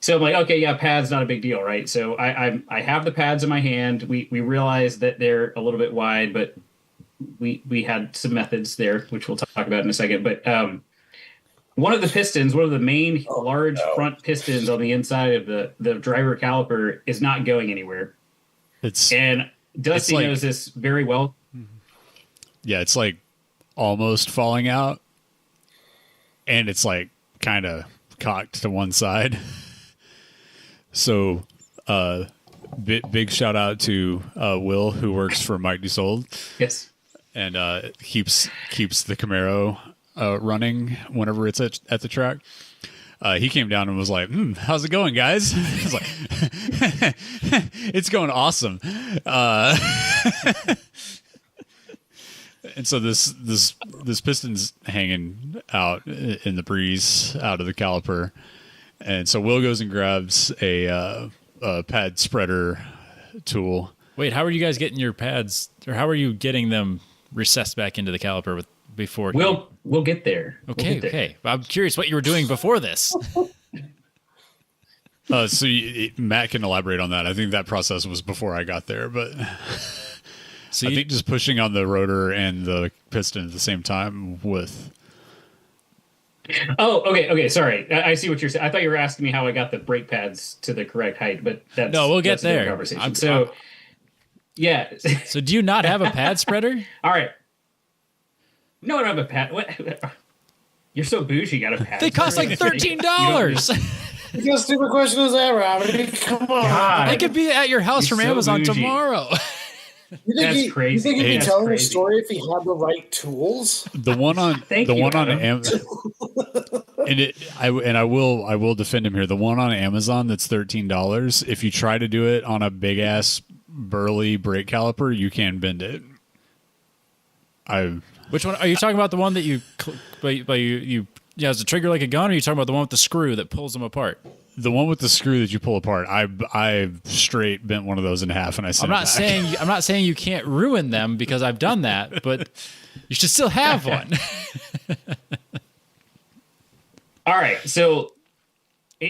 So I'm like, okay, yeah, pads, not a big deal, right? So I have the pads in my hand. We realized that they're a little bit wide, but we had some methods there, which we'll talk about in a second. But one of the main front pistons on the inside of the driver caliper is not going anywhere. And Dusty knows this very well. Yeah, it's like almost falling out, and it's like kind of cocked to one side. So, big shout out to Will, who works for Mike Dusold. Yes, and keeps the Camaro running whenever it's at the track. He came down and was like, how's it going, guys? I was like, it's going awesome. And so this piston's hanging out in the breeze out of the caliper, and so Will goes and grabs a pad spreader tool. Wait, how are you guys getting your pads, or how are you getting them recessed back into the caliper before? We'll get there. Okay. I'm curious what you were doing before this. So Matt can elaborate on that. I think that process was before I got there, but. So I think just pushing on the rotor and the piston at the same time with. Oh, okay. Sorry, I see what you're saying. I thought you were asking me how I got the brake pads to the correct height, but we'll get there. Conversation. Yeah. So do you not have a pad spreader? All right. No, I don't have a pad. What? You're so bougie. You got a pad. They cost like $13. What kind of stupid question is that, Robbie? Come on. God. They could be at your house You're from so Amazon bougie. tomorrow. That's crazy. You think he'd be That's telling crazy. a story if he had the right tools? The one on Thank the you, one on Adam. I will defend him here. The one on Amazon that's $13. If you try to do it on a big ass burly brake caliper, you can bend it. Which one are you talking about? The one that you has a trigger like a gun, or are you talking about the one with the screw that pulls them apart? The one with the screw that you pull apart. I straight bent one of those in half, and I sent I'm not saying you can't ruin them because I've done that, but you should still have one. All right, so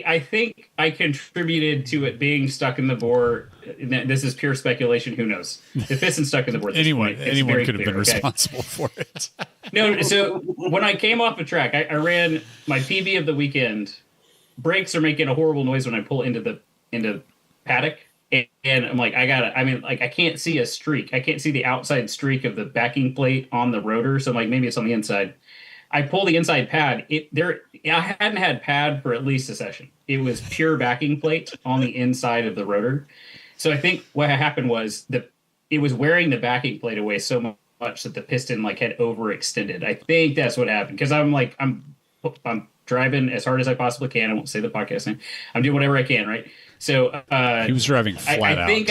I think I contributed to it being stuck in the bore. This is pure speculation. Who knows? The piston stuck in the bore. anyone could have clear, been okay? responsible for it. No, so when I came off the track, I ran my PB of the weekend. Brakes are making a horrible noise when I pull into the paddock, and I'm like, I can't see a streak. I can't see the outside streak of the backing plate on the rotor. So I'm like, maybe it's on the inside. I pull the inside pad. I hadn't had pad for at least a session. It was pure backing plate on the inside of the rotor. So I think what happened was it was wearing the backing plate away so much that the piston had overextended. I think that's what happened, because I'm driving as hard as I possibly can. I won't say the podcast name. I'm doing whatever I can, right? So He was driving flat out. I think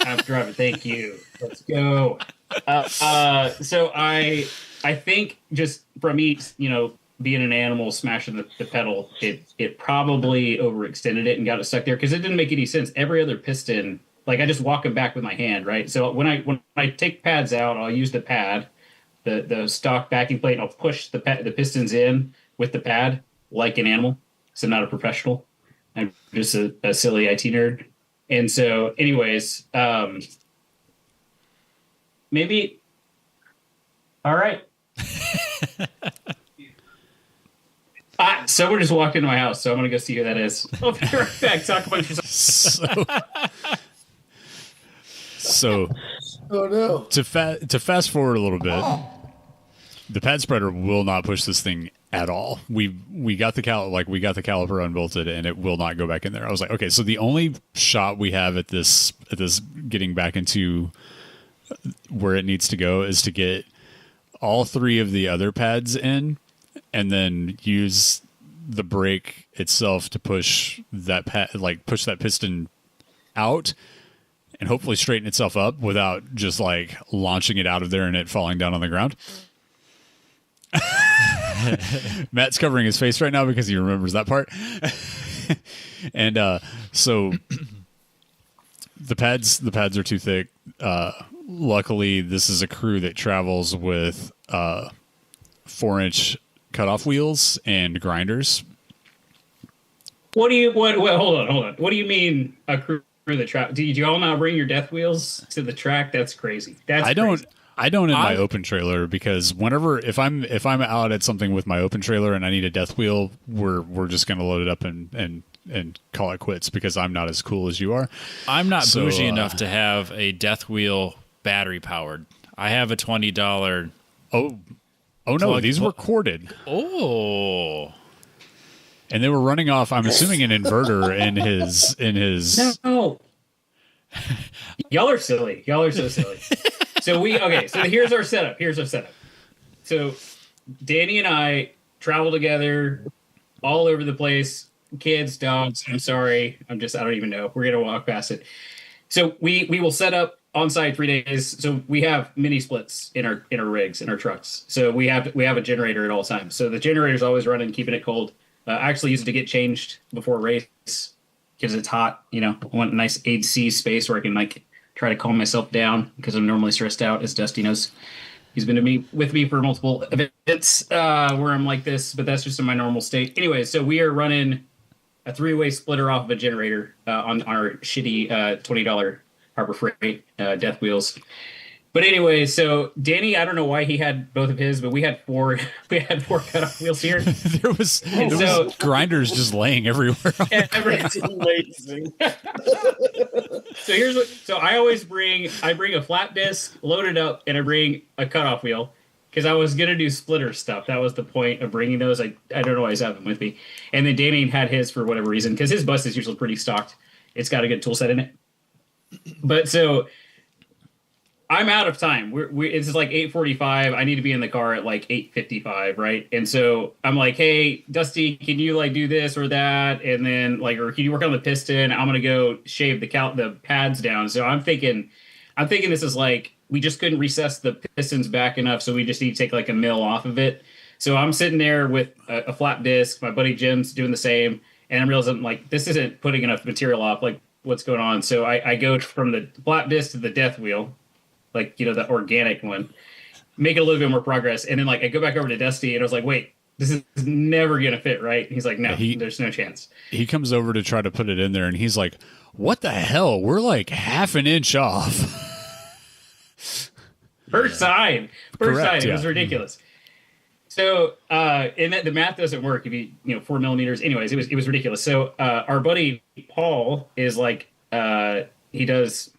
I'm driving. Thank you. Let's go. So I think just from me, being an animal smashing the pedal, it probably overextended it and got it stuck there, because it didn't make any sense. Every other piston, I just walk them back with my hand, right? So when I take pads out, I'll use the pad, the stock backing plate, and I'll push the pistons in with the pad like an animal. So I'm not a professional. I'm just a silly IT nerd. And so, anyways, maybe. All right. Someone just walked into my house, so I'm going to go see who that is. I'll be right back. Talk about yourself. So Oh no! to fast forward a little bit, the pad spreader will not push this thing at all. We got the caliper unbolted, and it will not go back in there. I was like, okay, so the only shot we have at this getting back into where it needs to go is to get all three of the other pads in, and then use the brake itself to push that push that piston out, and hopefully straighten itself up without just launching it out of there and it falling down on the ground. Matt's covering his face right now because he remembers that part. And so the pads are too thick. Luckily, this is a crew that travels with 4-inch cutoff wheels and grinders. Hold on. What do you mean a crew that track? Do you all not bring your death wheels to the track? That's crazy. I don't in my open trailer, because if I'm out at something with my open trailer and I need a death wheel, we're just gonna load it up and call it quits, because I'm not as cool as you are. I'm not bougie enough to have a death wheel battery powered. I have a $20. Oh no, these were corded. Oh. And they were running off, I'm assuming, an inverter in his No. Y'all are silly. Y'all are so silly. So here's our setup. So Danny and I travel together all over the place. Kids, dogs. I'm sorry. I don't even know. We're gonna walk past it. So we will set up on site 3 days. So we have mini splits in our rigs, in our trucks. So we have a generator at all times. So the generator's always running, keeping it cold. I actually use it to get changed before a race because it's hot. I want a nice AC space where I can try to calm myself down, because I'm normally stressed out, as Dusty knows. He's been with me for multiple events where I'm like this, but that's just in my normal state. Anyway, so we are running a 3-way splitter off of a generator on our shitty $20 Harbor Freight death wheels. But anyway, so Danny, I don't know why he had both of his, but we had four cutoff wheels here. there was grinders just laying everywhere. It's amazing. So I bring a flat disc, load it up, and I bring a cutoff wheel, because I was gonna do splitter stuff. That was the point of bringing those. I don't always have them with me. And then Danny had his for whatever reason, because his bus is usually pretty stocked. It's got a good tool set in it. But so I'm out of time. It's like 8:45. I need to be in the car at like 8:55, right? And so I'm like, hey, Dusty, can you like do this or that? And then like, or can you work on the piston? I'm gonna go shave the pads down. So I'm thinking this is like, we just couldn't recess the pistons back enough, so we just need to take like a mil off of it. So I'm sitting there with a flat disc. My buddy Jim's doing the same, and I'm realizing like this isn't putting enough material off. Like, what's going on? So I go from the flat disc to the death wheel, like, you know, the organic one, make it a little bit more progress, and then like I go back over to Dusty, and I was like, wait, this is never gonna fit, right? And he's like, no, there's no chance. He comes over to try to put it in there, and he's like, what the hell? We're like half an inch off. First side. Correct, It was ridiculous. So, and the math doesn't work if you 4 millimeters. Anyways, it was ridiculous. So, our buddy Paul is like, he does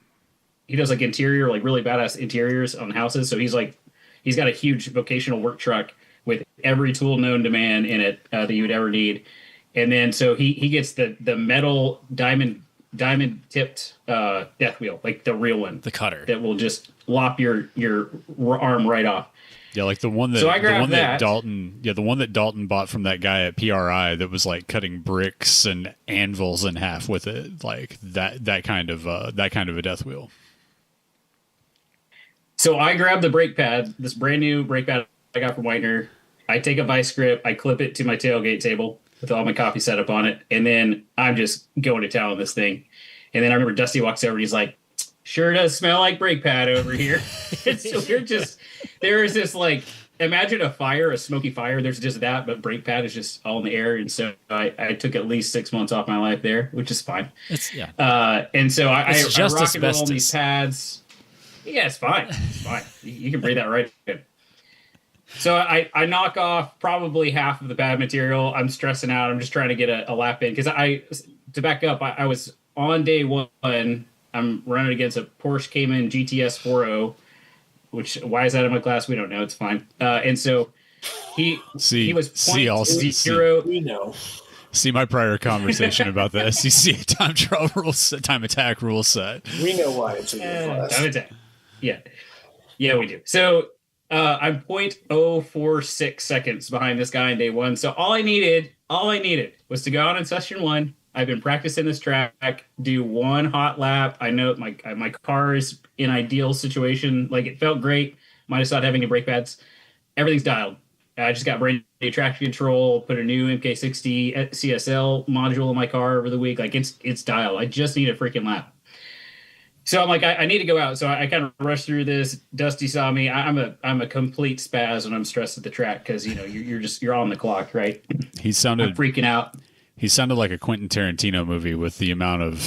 like interior, like really badass interiors on houses. So he's got a huge vocational work truck with every tool known to man in it that you would ever need. And then so he gets the metal diamond tipped death wheel, like the real one, The cutter. that will just lop your arm right off. Yeah, like the one that So I grabbed that. the one that Dalton bought from that guy at PRI that was like cutting bricks and anvils in half with it, like that kind of a death wheel. So I grab the brake pad, this brand new brake pad I got from Whitener. I take a vice grip, I clip it to my tailgate table with all my coffee set up on it, and then I'm just going to town on this thing. And then I remember Dusty walks over and he's like, sure does smell like brake pad over here. And so there is this like, imagine a smoky fire. There's just that, but brake pad is just all in the air. And so I took at least 6 months off my life there, which is fine. And so I rock and roll on these pads. Yeah, it's fine. It's fine. You can breathe that right in. So I knock off probably half of the pad material. I'm stressing out. I'm just trying to get a lap in. Because to back up, I was on day one. I'm running against a Porsche Cayman GTS 4.0, which, why is that in my class? We don't know. It's fine. And so he was 0.0. We know. See my prior conversation about the SEC time attack rule set. We know why it's in your class. Time attack. Yeah, we do. So I'm 0.046 seconds behind this guy in day one. So all I needed was to go out in session one. I've been practicing this track, do one hot lap. I know my car is in ideal situation. Like, it felt great. Minus not having any brake pads. Everything's dialed. I just got brand new traction control, put a new MK60 CSL module in my car over the week. Like, it's dialed. I just need a freaking lap. So I'm like, I need to go out. So I kind of rushed through this. Dusty saw me. I'm a complete spaz when I'm stressed at the track because you're on the clock, right? I'm freaking out. He sounded like a Quentin Tarantino movie with the amount of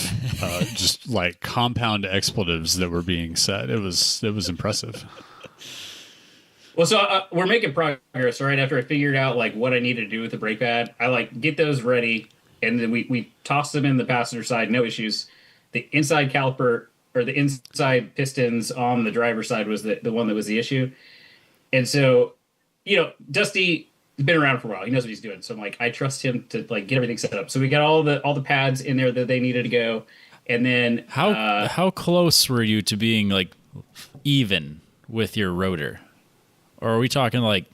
just like compound expletives that were being said. It was impressive. Well, so we're making progress, right? After I figured out like what I needed to do with the brake pad, I like get those ready, and then we toss them in the passenger side, no issues. The inside caliper or the inside pistons on the driver's side was the one that was the issue. And so, Dusty has been around for a while. He knows what he's doing. So I'm like, I trust him to like get everything set up. So we got all the pads in there that they needed to go. And then how close were you to being like even with your rotor? Or are we talking like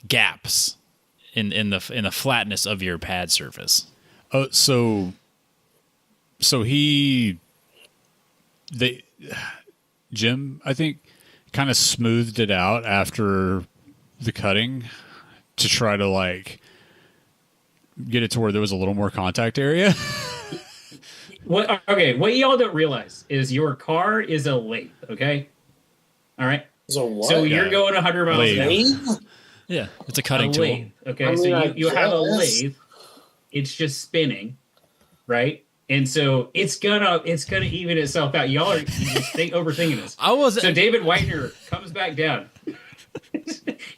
gaps in the flatness of your pad surface? Oh, so Jim, I think, kind of smoothed it out after the cutting to try to like get it to where there was a little more contact area. What y'all don't realize is your car is a lathe, okay? All right. So you're going 100 miles an hour. Yeah, it's a cutting tool. Lathe, okay, so you have a lathe. It's just spinning, right? And so it's gonna even itself out. Y'all are overthinking this. So David Whitener comes back down.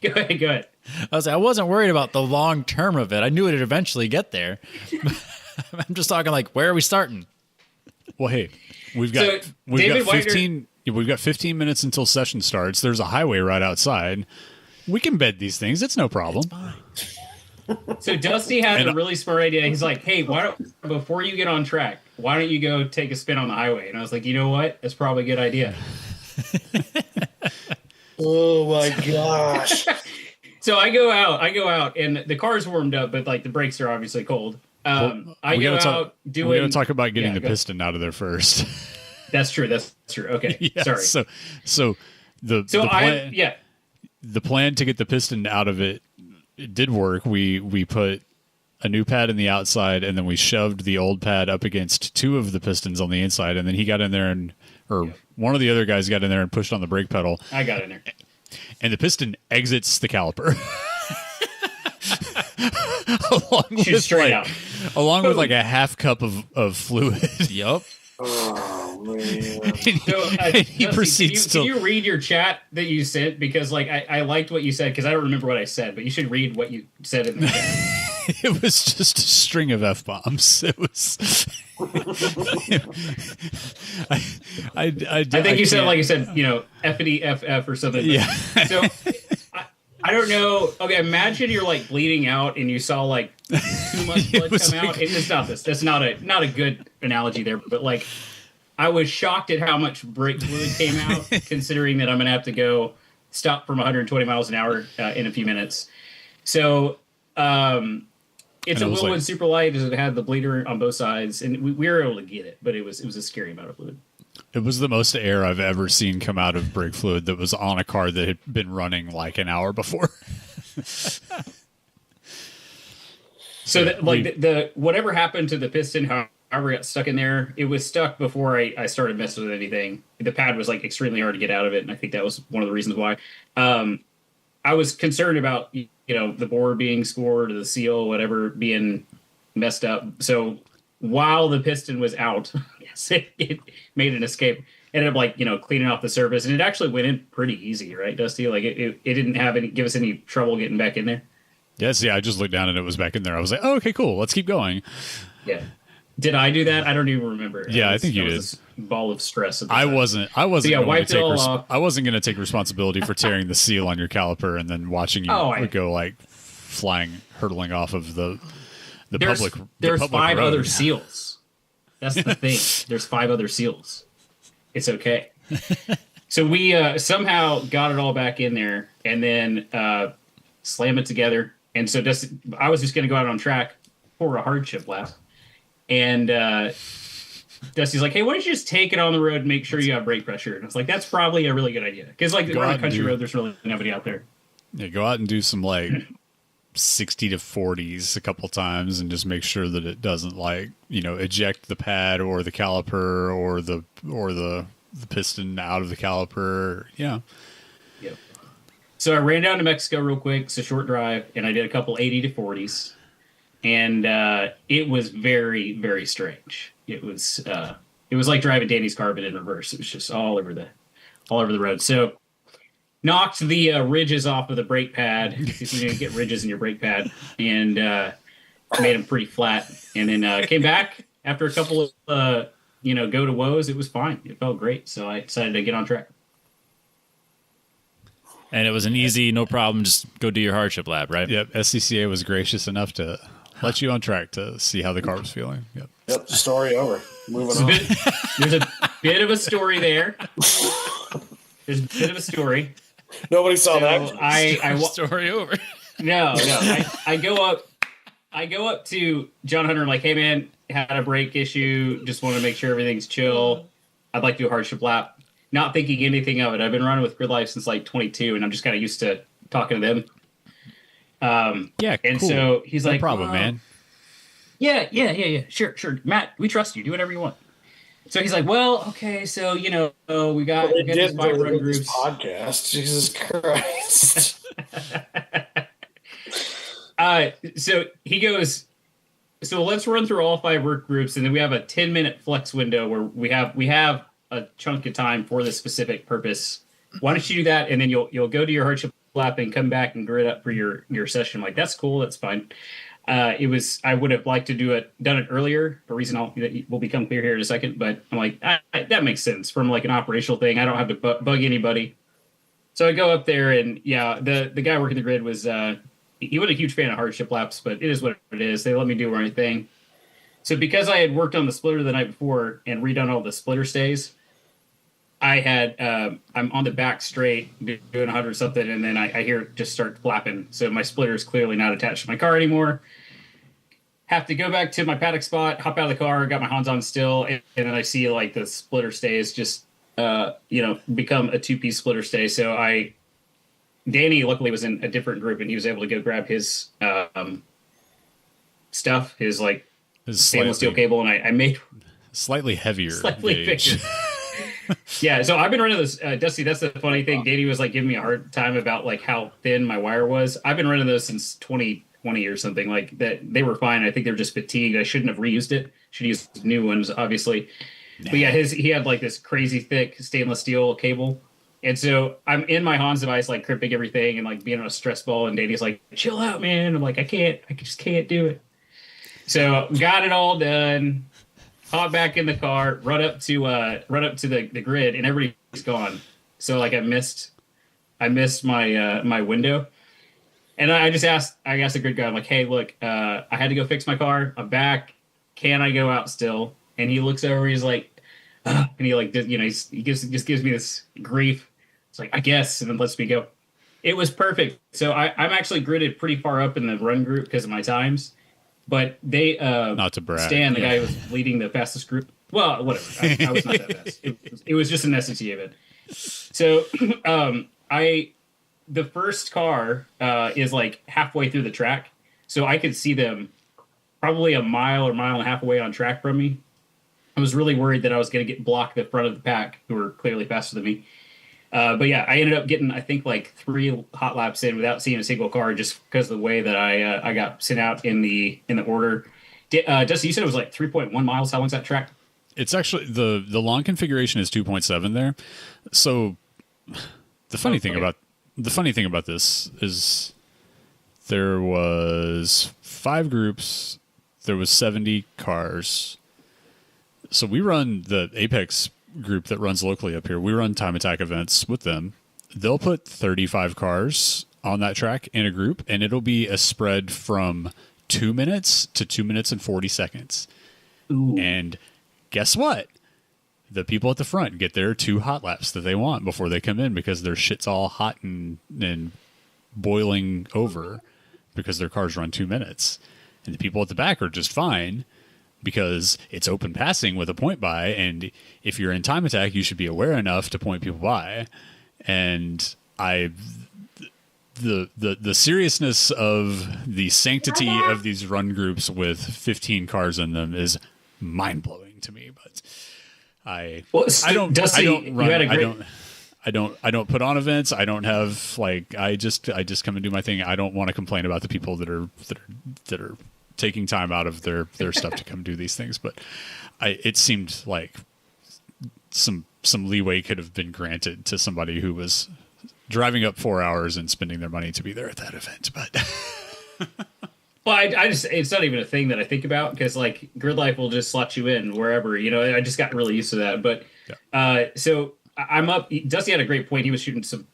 Go ahead. I wasn't worried about the long term of it. I knew it'd eventually get there. I'm just talking like, where are we starting? Well, hey, we've got 15. we've got 15 minutes until session starts. There's a highway right outside. We can bed these things. It's no problem. So Dusty had a really smart idea. He's like, hey, why don't, before you get on track, why don't you go take a spin on the highway? And I was like, you know what? That's probably a good idea. Oh my gosh. So I go out, and the car's warmed up, but like the brakes are obviously cold. I go out doing. We're going to talk about getting the piston out of there first. That's true. Okay. Yeah, Sorry. So the plan to get the piston out of it did work. We put a new pad in the outside, and then we shoved the old pad up against two of the pistons on the inside, and then he got in there one of the other guys got in there and pushed on the brake pedal. I got in there. And the piston exits the caliper. Along with like a half cup of fluid. Yup. Oh man! He proceeds to. Can you read your chat that you sent? Because like I liked what you said, because I don't remember what I said, but you should read what you said in the chat. It was just a string of F-bombs. It was. I think you said, like you said, F-E, F-F or something. Yeah. So I don't know. Okay, imagine you're like bleeding out and you saw like too much blood come out. It's not this. That's not a good analogy there. But like, I was shocked at how much brake fluid came out, considering that I'm gonna have to go stop from 120 miles an hour in a few minutes. So it's a Willwood super light. It had the bleeder on both sides, and we were able to get it, but it was a scary amount of fluid. It was the most air I've ever seen come out of brake fluid that was on a car that had been running like an hour before. So the whatever happened to the piston, however it got stuck in there, it was stuck before I started messing with anything. The pad was like extremely hard to get out of it, and I think that was one of the reasons why. I was concerned about the board being scored, or the seal, whatever, being messed up. So while the piston was out, yes, it made an escape. Ended up cleaning off the surface, and it actually went in pretty easy, right, Dusty? Like it didn't give us any trouble getting back in there. Yes, yeah. I just looked down and it was back in there. I was like, oh, okay, cool. Let's keep going. Yeah. Did I do that? I don't even remember. Yeah, I think you did. Ball of stress. I wasn't. I wasn't going to take responsibility for tearing the seal on your caliper and then watching you go like flying, hurtling off of the public. There's public 5 road. other seals. That's the thing. There's 5 other seals. It's okay. So we somehow got it all back in there, and then slam it together. And so I was just going to go out on track for a hardship lap. And Dusty's like, hey, why don't you just take it on the road and make sure you have brake pressure? And I was like, that's probably a really good idea. Because we're on a country road, there's really nobody out there. Yeah, go out and do some 60 to 40s a couple times and just make sure that it doesn't eject the pad or the caliper or the piston out of the caliper. Yeah. Yep. So I ran down to Mexico real quick. It's a short drive, and I did a couple 80 to 40s. And it was very, very strange. It was like driving Danny's car, but in reverse. It was just all over the road. So knocked the ridges off of the brake pad. You get ridges in your brake pad, and made them pretty flat. And then came back after a couple of go to woes. It was fine. It felt great. So I decided to get on track. And it was an easy, no problem, just go do your hardship lap, right? Yep. SCCA was gracious enough to let you on track to see how the car was feeling. Yep. Story over. Moving on. There's a bit of a story there. There's a bit of a story. Nobody saw that. Story over. No. I go up to John Hunter and like, hey man, had a brake issue. Just want to make sure everything's chill. I'd like to do a hardship lap. Not thinking anything of it. I've been running with Grid Life since 22, and I'm just kind of used to talking to them. And cool. so he's like, no problem, man. Yeah. Sure. Matt, we trust you. Do whatever you want. So he's like, well, okay. So, we got these 5 run groups. Podcast. Jesus Christ. So he goes, so let's run through all 5 work groups. And then we have a 10-minute flex window where we have a chunk of time for this specific purpose. Why don't you do that? And then you'll go to your hardship lap and come back and grid up for your session. I'm like, that's cool. That's fine. I would have liked to done it earlier. For a reason will become clear here in a second. But I'm like, that makes sense from like an operational thing. I don't have to bug anybody. So I go up there, and yeah, the guy working the grid was he wasn't a huge fan of hardship laps, but it is what it is. They let me do my thing. So because I had worked on the splitter the night before and redone all the splitter stays, I had I'm on the back straight doing 100 something, and then I hear it just start flapping. So my splitter is clearly not attached to my car anymore. Have to go back to my paddock spot, hop out of the car, got my Hans on still, and then I see like the splitter stays just become a 2-piece splitter stay. So Danny luckily was in a different group, and he was able to go grab his stuff, his stainless steel cable, and I made slightly heavier slightly gauge. bigger. Yeah, so I've been running those, Dusty. That's the funny thing. Danny was like giving me a hard time about like how thin my wire was. I've been running those since 2020 or something like that. They were fine. I think they were just fatigued. I shouldn't have reused it. Should use new ones, obviously. Nah. But yeah, he had like this crazy thick stainless steel cable. And so I'm in my Hans device, like crimping everything and like being on a stress ball. And Danny's like, chill out, man. I'm like, I just can't do it. So got it all done. Hop back in the car, run up to the grid, and everybody's gone. So like I missed my my window, and I asked the grid guy, I'm like, hey, look, I had to go fix my car. I'm back. Can I go out still? And he looks over. He's like, and he like he gives me this grief. It's like, I guess, and then lets me go. It was perfect. So I'm actually gridded pretty far up in the run group because of my times. But they not to brag. Stan, the guy who was leading the fastest group. Well, whatever. I was not that fast. It was just an SCT event. So the first car is like halfway through the track, so I could see them probably a mile or mile and a half away on track from me. I was really worried that I was going to block the front of the pack, who were clearly faster than me. But yeah, I ended up getting, I think, like 3 hot laps in without seeing a single car, just because of the way that I got sent out in the order. Dusty, you said it was like 3.1 miles. How long's that track? It's actually the long configuration is 2.7 there. So the funny thing about this is there was 5 groups. There was 70 cars. So we run the Apex group that runs locally up here. We run time attack events with them. They'll put 35 cars on that track in a group, and it'll be a spread from 2 minutes to 2 minutes and 40 seconds. Ooh. And guess what? The people at the front get their 2 hot laps that they want before they come in, because their shit's all hot and boiling over because their cars run 2 minutes. And the people at the back are just fine, because it's open passing with a point by, and if you're in time attack, you should be aware enough to point people by. And the seriousness of the sanctity of these run groups with 15 cars in them is mind blowing to me. But I don't put on events. I don't have like, I just come and do my thing. I don't want to complain about the people that are taking time out of their stuff to come do these things, but it seemed like some leeway could have been granted to somebody who was driving up 4 hours and spending their money to be there at that event. But well, I just, it's not even a thing that I think about, because like Grid Life will just slot you in wherever, I just got really used to that. But yeah. So I'm up. Dusty had a great point. He was shooting some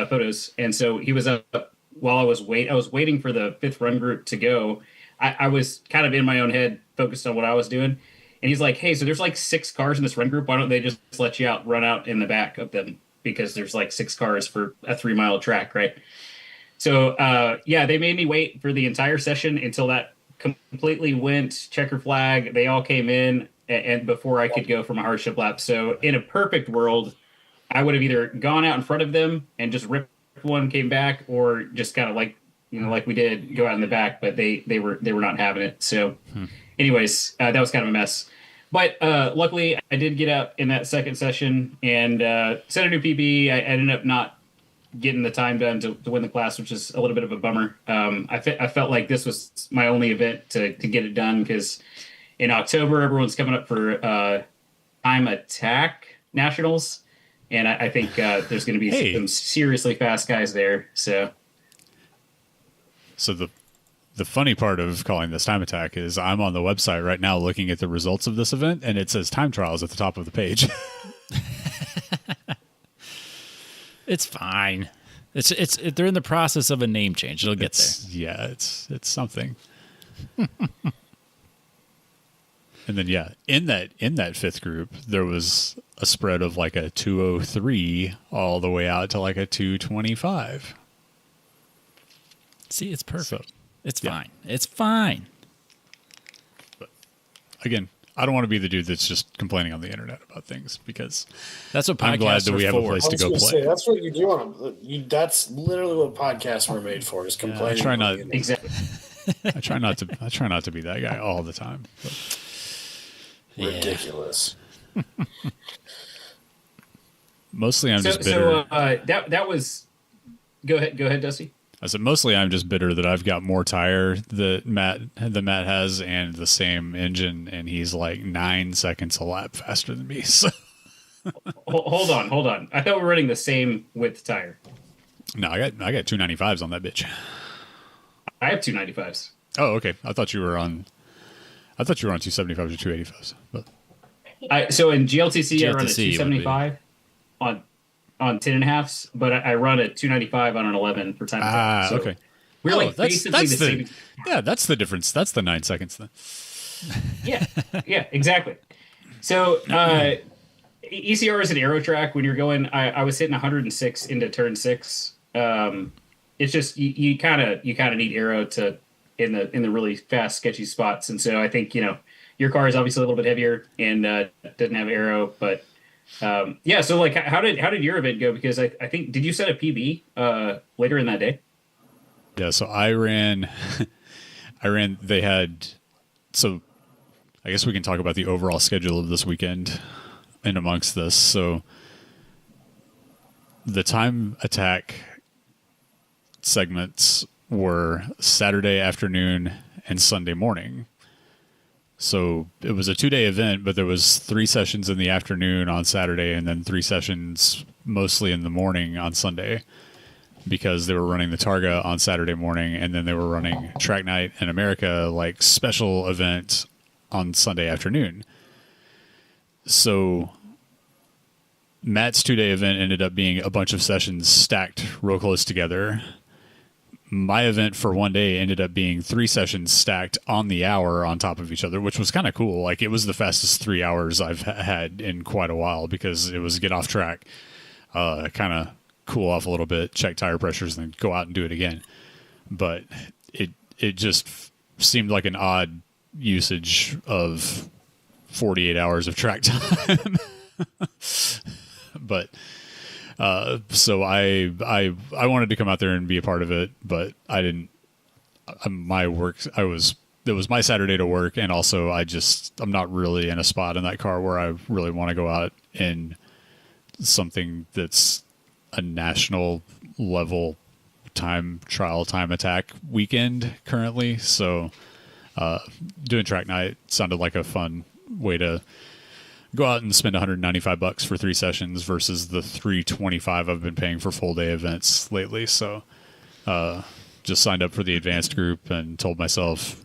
photos, and so he was up while I was waiting for the 5th run group to go. I was kind of in my own head, focused on what I was doing. And he's like, hey, so there's like 6 cars in this run group. Why don't they just let you run out in the back of them? Because there's like 6 cars for a 3-mile track, right? So, they made me wait for the entire session until that completely went checker flag. They all came in, and before I could go for my hardship lap. So in a perfect world, I would have either gone out in front of them and just ripped one, came back, or just kind of like we did, go out in the back, but they were not having it. So anyways, that was kind of a mess. But luckily, I did get out in that second session and set a new PB. I ended up not getting the time done to win the class, which is a little bit of a bummer. I felt like this was my only event to get it done, because in October, everyone's coming up for time attack nationals. And I think there's going to be some seriously fast guys there. So the The funny part of calling this time attack is I'm on the website right now looking at the results of this event, and it says time trials at the top of the page. It's fine. They're in the process of a name change. It'll get there. Yeah, it's something. And then in that fifth group, there was a spread of like a 203 all the way out to like a 225. See, it's perfect. So, it's yeah. fine. It's fine. But again, I don't want to be the dude that's just complaining on the internet about things, because That's what podcasts I'm glad that we have a for. place I to was go gonna play. say, that's what you do on them. That's literally what podcasts were made for, is complaining. I try not- on the internet. Exactly. I try not to be that guy all the time. But Ridiculous. mostly I'm just So bitter. that was. Go ahead, Dusty. I said mostly I'm just bitter that I've got more tire that Matt has and the same engine, and he's like 9 seconds a lap faster than me. So Hold on. I thought we were running the same width tire. no, I got 295s on that bitch. I have 295s. Oh, okay. I thought you were on 275s or 285s. But So in GLTC, I run a GLTC would be- 275 on 10 and a halves, but I run a 295 on an 11 for time attack. So okay. we're like that's basically the same. Yeah, that's the difference. That's the 9 seconds then. Yeah, exactly. So ECR is an aero track. When you're going, I was hitting 106 into turn 6. It's just you kind of need aero to in the really fast sketchy spots, and so I think your car is obviously a little bit heavier and doesn't have aero, but yeah. So like, how did your event go? Because I think, did you set a PB later in that day? Yeah, so I ran they had, so I guess we can talk about the overall schedule of this weekend in amongst this. So the time attack segments were Saturday afternoon and Sunday morning. So it was a 2-day event, but there was 3 sessions in the afternoon on Saturday and then 3 sessions mostly in the morning on Sunday, because they were running the Targa on Saturday morning, and then they were running Track Night in America, like special event on Sunday afternoon. So Matt's 2-day event ended up being a bunch of sessions stacked real close together. My event for 1 day ended up being 3 sessions stacked on the hour on top of each other, which was kind of cool. Like, it was the fastest 3 hours I've had in quite a while, because it was get off track, kind of cool off a little bit, check tire pressures, and then go out and do it again. But it just seemed like an odd usage of 48 hours of track time. But so I wanted to come out there and be a part of it, but I didn't. It was my Saturday to work, and also I'm not really in a spot in that car where I really want to go out in something that's a national level time attack weekend currently. So doing track night sounded like a fun way to go out and spend $195 for 3 sessions versus the $325 I've been paying for full day events lately. So just signed up for the advanced group and told myself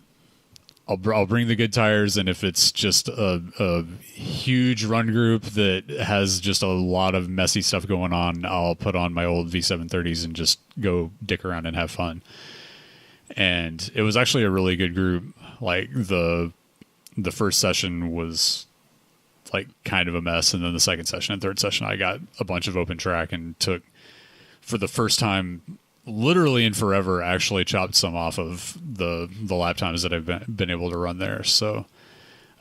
I'll bring the good tires, and if it's just a huge run group that has just a lot of messy stuff going on, I'll put on my old V730s and just go dick around and have fun. And it was actually a really good group. Like, the first session was like kind of a mess, and then the second session and third session I got a bunch of open track and took, for the first time literally in forever, actually chopped some off of the lap times that I've been able to run there. So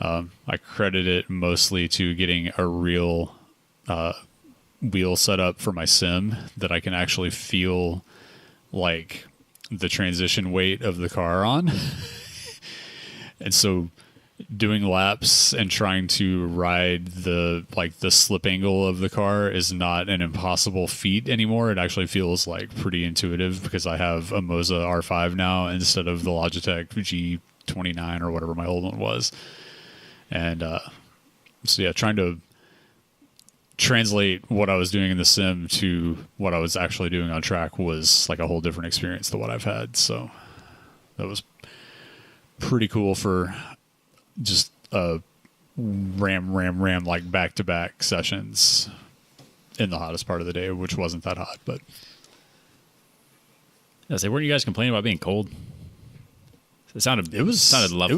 I credit it mostly to getting a real wheel set up for my sim that I can actually feel like the transition weight of the car on. And so doing laps and trying to ride the slip angle of the car is not an impossible feat anymore. It actually feels like pretty intuitive, because I have a Moza R5 now instead of the Logitech G29 or whatever my old one was. And so yeah, trying to translate what I was doing in the sim to what I was actually doing on track was like a whole different experience than what I've had. So that was pretty cool for just ram like back-to-back sessions in the hottest part of the day, which wasn't that hot, but I say, weren't you guys complaining about being cold? It sounded lovely.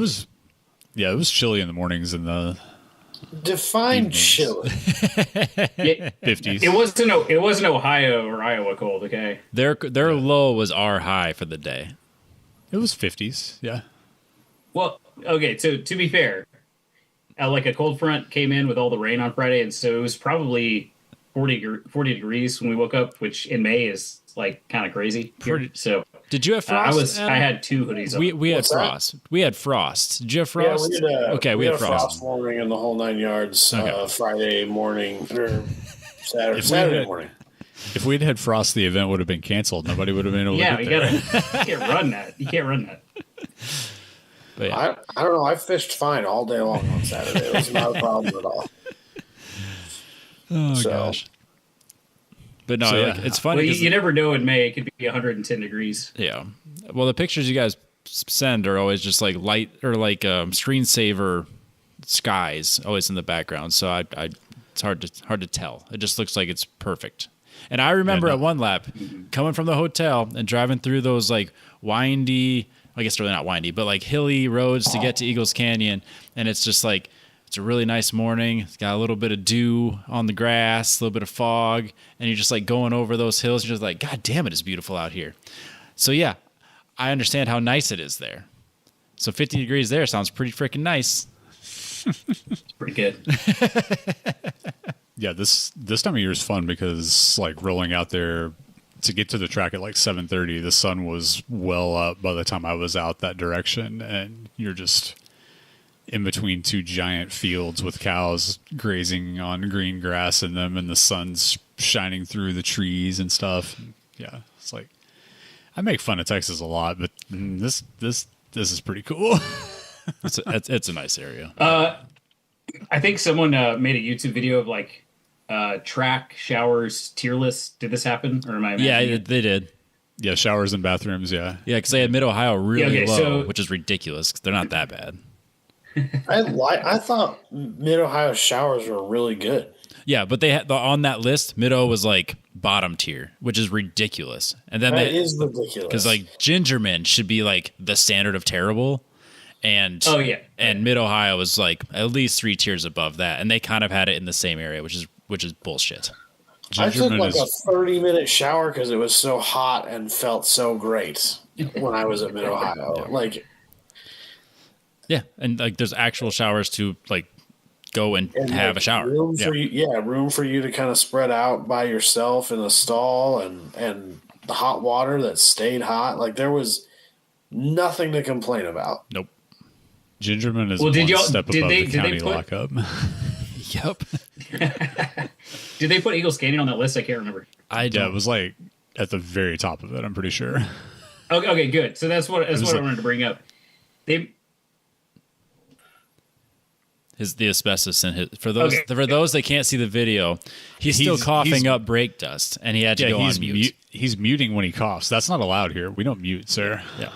It was chilly in the mornings and the Define chilly. 50s. It wasn't Ohio or Iowa cold, okay? Their low was our high for the day. It was 50s, yeah. Well, okay, so to be fair, like a cold front came in with all the rain on Friday, and so it was probably 40 degrees when we woke up, which in May is like kind of crazy. So did you have frost? I had 2 hoodies on. We had frost. We had frost. Did you have frost? Yeah, we had frost. warning in the whole 9 yards. Okay. Friday morning or Saturday morning. If we'd had frost, the event would have been canceled. Nobody would have been able to get there. You can't run that. You can't run that. But yeah. I don't know. I fished fine all day long on Saturday. It was not a problem at all. Oh, gosh. But no, it's funny. Well, you never know in May. It could be 110 degrees. Yeah. Well, the pictures you guys send are always just like light or like screensaver skies always in the background. So it's hard to tell. It just looks like it's perfect. And I remember at one lap coming from the hotel and driving through those like windy, I guess really not windy, but like hilly roads to get to Eagles Canyon. And it's just like, it's a really nice morning. It's got a little bit of dew on the grass, a little bit of fog. And you're just like going over those hills. You're just like, God damn, it is beautiful out here. So yeah, I understand how nice it is there. So 50 degrees there sounds pretty freaking nice. It's pretty good. Yeah, this time of year is fun because like rolling out there to get to the track at like 7:30, the sun was well up by the time I was out that direction, and you're just in between 2 giant fields with cows grazing on green grass in them, and the sun's shining through the trees and stuff. Yeah, it's like I make fun of Texas a lot, but this is pretty cool. It's a nice area. I think someone made a YouTube video of like track showers tier list. Did this happen, or am I? Yeah, they did. Yeah, showers and bathrooms. Yeah, because they had Mid Ohio really low, which is ridiculous. Cause they're not that bad. I thought Mid Ohio showers were really good. Yeah, but they had on that list. Mid-O was like bottom tier, which is ridiculous. And then that is ridiculous because like Gingerman should be like the standard of terrible. And Mid Ohio was like at least 3 tiers above that, and they kind of had it in the same area, which is bullshit. I took like a 30-minute shower because it was so hot and felt so great when I was at Mid Ohio. And like there's actual showers to like go and have a shower. Room for you to kind of spread out by yourself in the stall, and the hot water that stayed hot. Like there was nothing to complain about. Nope. Gingerman is one step above the county lockup. Yep. Did they put Eagles Canyon on that list? I can't remember. Yeah, it was like at the very top of it. I'm pretty sure. Okay, good. So that's what I wanted to bring up. The asbestos in his for those that can't see the video, he's still coughing up brake dust, and he had to go on mute. He's muting when he coughs. That's not allowed here. We don't mute, sir. Yeah.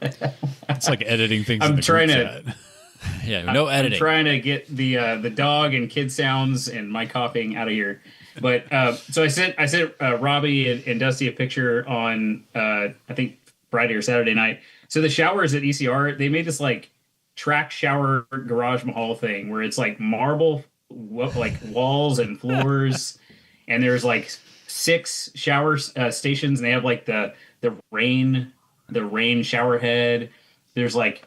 It's like editing things. I'm in the trying group to. Yeah, no editing. I'm trying to get the dog and kid sounds and my coughing out of here. But so I sent Robbie and Dusty a picture on I think Friday or Saturday night. So the showers at ECR, they made this like track shower garage mahal thing where it's like marble like walls and floors, and there's like 6 shower stations, and they have like the rain shower head. There's like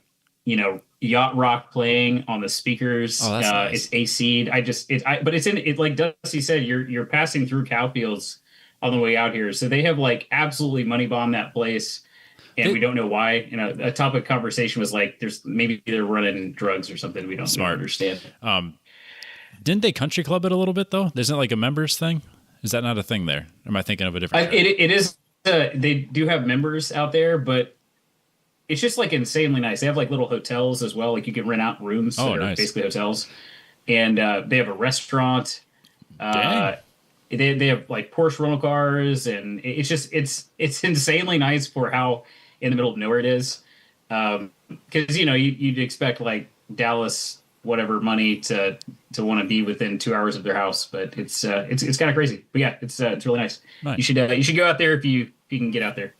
yacht rock playing on the speakers. Oh, that's nice. It's AC'd. But it's in it, like Dusty said, you're passing through cow fields on the way out here, so they have like absolutely money bombed that place, and we don't know why. A topic of conversation was like, maybe they're running drugs or something. We don't understand. Didn't they country club it a little bit though? Isn't it like a members thing? Is that not a thing there? Am I thinking of a different? It is. They do have members out there, but it's just like insanely nice. They have like little hotels as well. Like you can rent out rooms that are basically hotels, and they have a restaurant. They have like Porsche rental cars, and it's insanely nice for how in the middle of nowhere it is. Because you'd expect like Dallas whatever money to want to be within 2 hours of their house, but it's kind of crazy. But yeah, it's really nice. Nice. You should go out there if you can get out there.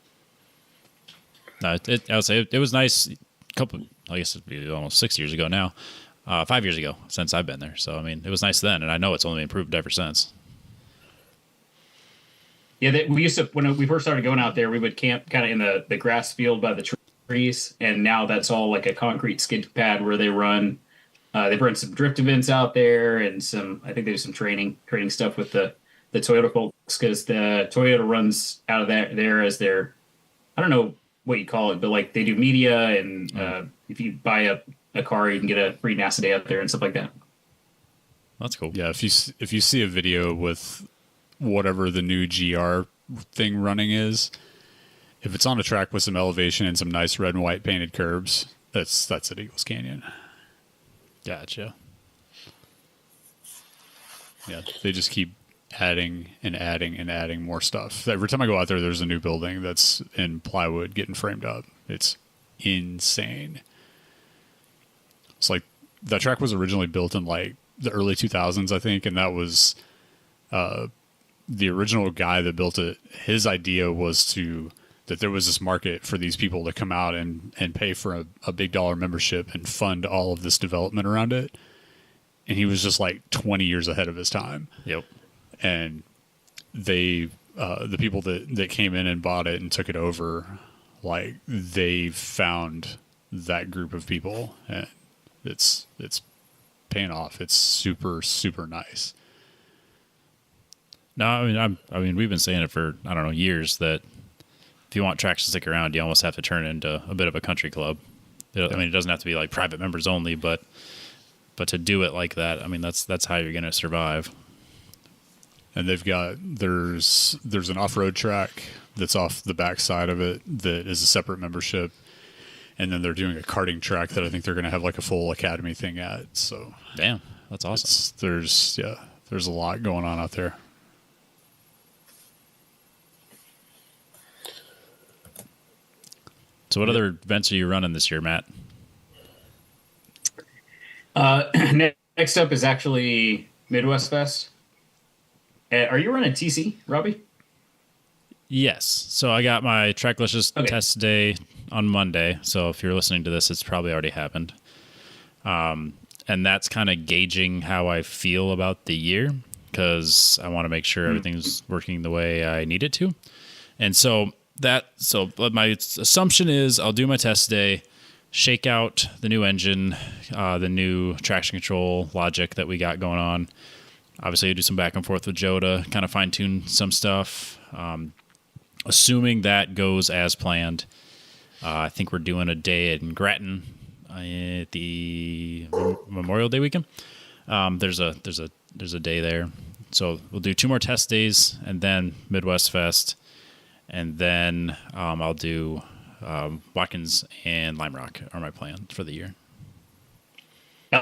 No, I would say it was nice. I guess it'd be almost 6 years ago now, 5 years ago since I've been there. So I mean, it was nice then, and I know it's only improved ever since. Yeah, we used to when we first started going out there, we would camp kind of in the grass field by the trees, and now that's all like a concrete skid pad where they run. They've run some drift events out there, and I think there's some training stuff with the Toyota folks, because the Toyota runs out of there as their, I don't know what you call it, but like they do media, and if you buy a car, you can get a free NASA day out there and stuff like that. That's cool. Yeah, if you see a video with whatever the new GR thing running is, if it's on a track with some elevation and some nice red and white painted curbs, that's at Eagles Canyon. Gotcha. Yeah, they just keep adding and adding and adding more stuff. Every time I go out there, there's a new building that's in plywood getting framed up. It's insane. It's like that track was originally built in like the early 2000s, I think, and that was the original guy that built it. His idea was that there was this market for these people to come out and pay for a big dollar membership and fund all of this development around it. And he was just like 20 years ahead of his time. Yep. And the people that came in and bought it and took it over, like they found that group of people, and it's paying off. It's super, super nice. No, I mean, we've been saying it for, I don't know, years, that if you want tracks to stick around, you almost have to turn it into a bit of a country club. I mean, it doesn't have to be like private members only, but to do it like that, I mean, that's how you're going to survive. And there's an off-road track that's off the back side of it that is a separate membership. And then they're doing a karting track that I think they're going to have like a full academy thing at. So Damn, that's awesome. There's a lot going on out there. So what other events are you running this year, Matt? Next up is actually Midwest Fest. Are you running TC, Robbie? Yes. So I got my Tracklicious test day on Monday. So if you're listening to this, it's probably already happened. And that's kind of gauging how I feel about the year, because I want to make sure everything's working the way I need it to. And so my assumption is I'll do my test day, shake out the new engine, the new traction control logic that we got going on. Obviously, I do some back and forth with Joe to kind of fine tune some stuff. Assuming that goes as planned, I think we're doing a day in Grattan at the Memorial Day weekend. There's a day there, so we'll do 2 more test days and then Midwest Fest, and then I'll do Watkins and Lime Rock are my plan for the year.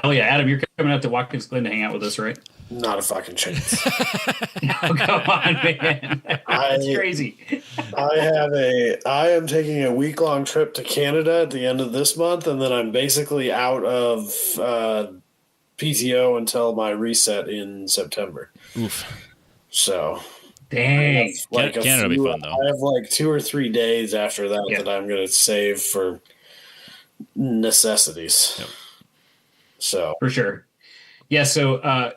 Oh yeah, Adam, you're coming up to Watkins Glen to hang out with us, right? Not a fucking chance. Oh, come on, man. That's crazy. I am taking a week-long trip to Canada at the end of this month, and then I'm basically out of PTO until my reset in September. Oof. So, dang. Canada will be fun, though. I have like 2 or 3 days after that that I'm going to save for necessities. Yep. So for sure. Yeah, so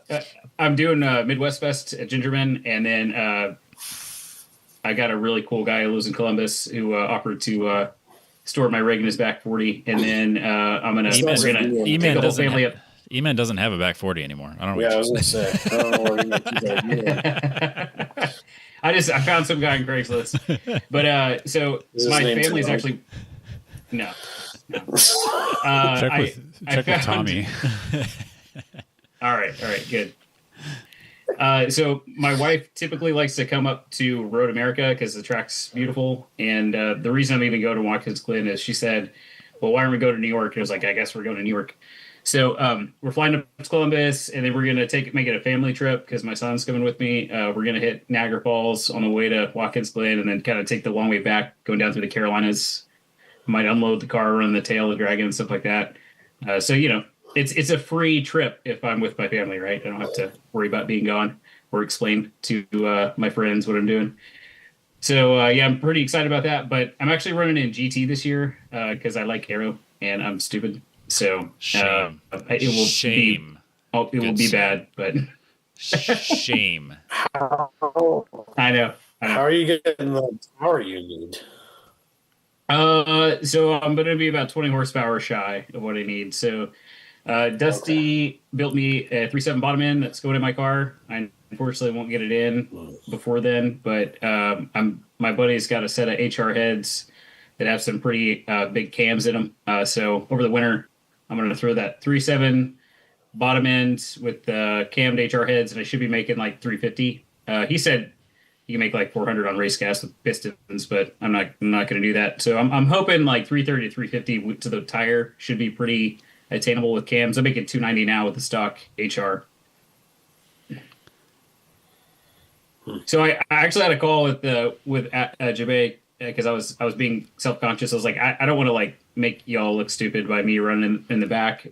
I'm doing Midwest Fest at Gingerman, and then I got a really cool guy who lives in Columbus who offered to store my rig in his back 40, and then we're gonna take the whole family up. E-Man doesn't have a back 40 anymore. I don't know. Yeah, I was gonna say. I don't know where he got that. I found some guy on Craigslist, but so my family's actually no. Check with Tommy. All right, good. So my wife typically likes to come up to Road America because the track's beautiful, and the reason I'm even going to Watkins Glen is she said, "Well, why don't we go to New York?" And I was like, "I guess we're going to New York." So we're flying up to Columbus, and then we're going to make it a family trip because my son's coming with me. We're going to hit Niagara Falls on the way to Watkins Glen, and then kind of take the long way back, going down through the Carolinas. might unload the car, run the tail, the dragon, and stuff like that. So it's a free trip if I'm with my family, right? I don't have to worry about being gone or explain to my friends what I'm doing. So yeah, I'm pretty excited about that. But I'm actually running in GT this year because I like Aero and I'm stupid. So Shame. it will Shame. it will be bad, but Shame. I know. How are you getting the power you need? So I'm going to be about 20 horsepower shy of what I need. So Dusty built me a 3.7 bottom end that's going in my car. I unfortunately won't get it in before then, but my buddy's got a set of HR heads that have some pretty big cams in them. So over the winter, I'm going to throw that 3.7 bottom end with cammed HR heads, and I should be making like 350. He said you can make like 400 on race gas with pistons, but I'm not going to do that. So I'm hoping like 330 to 350 to the tire should be pretty attainable with cams. I'm making 290 now with the stock HR. So I actually had a call with Jabe because I was being self-conscious. I was like, I don't want to like make y'all look stupid by me running in the back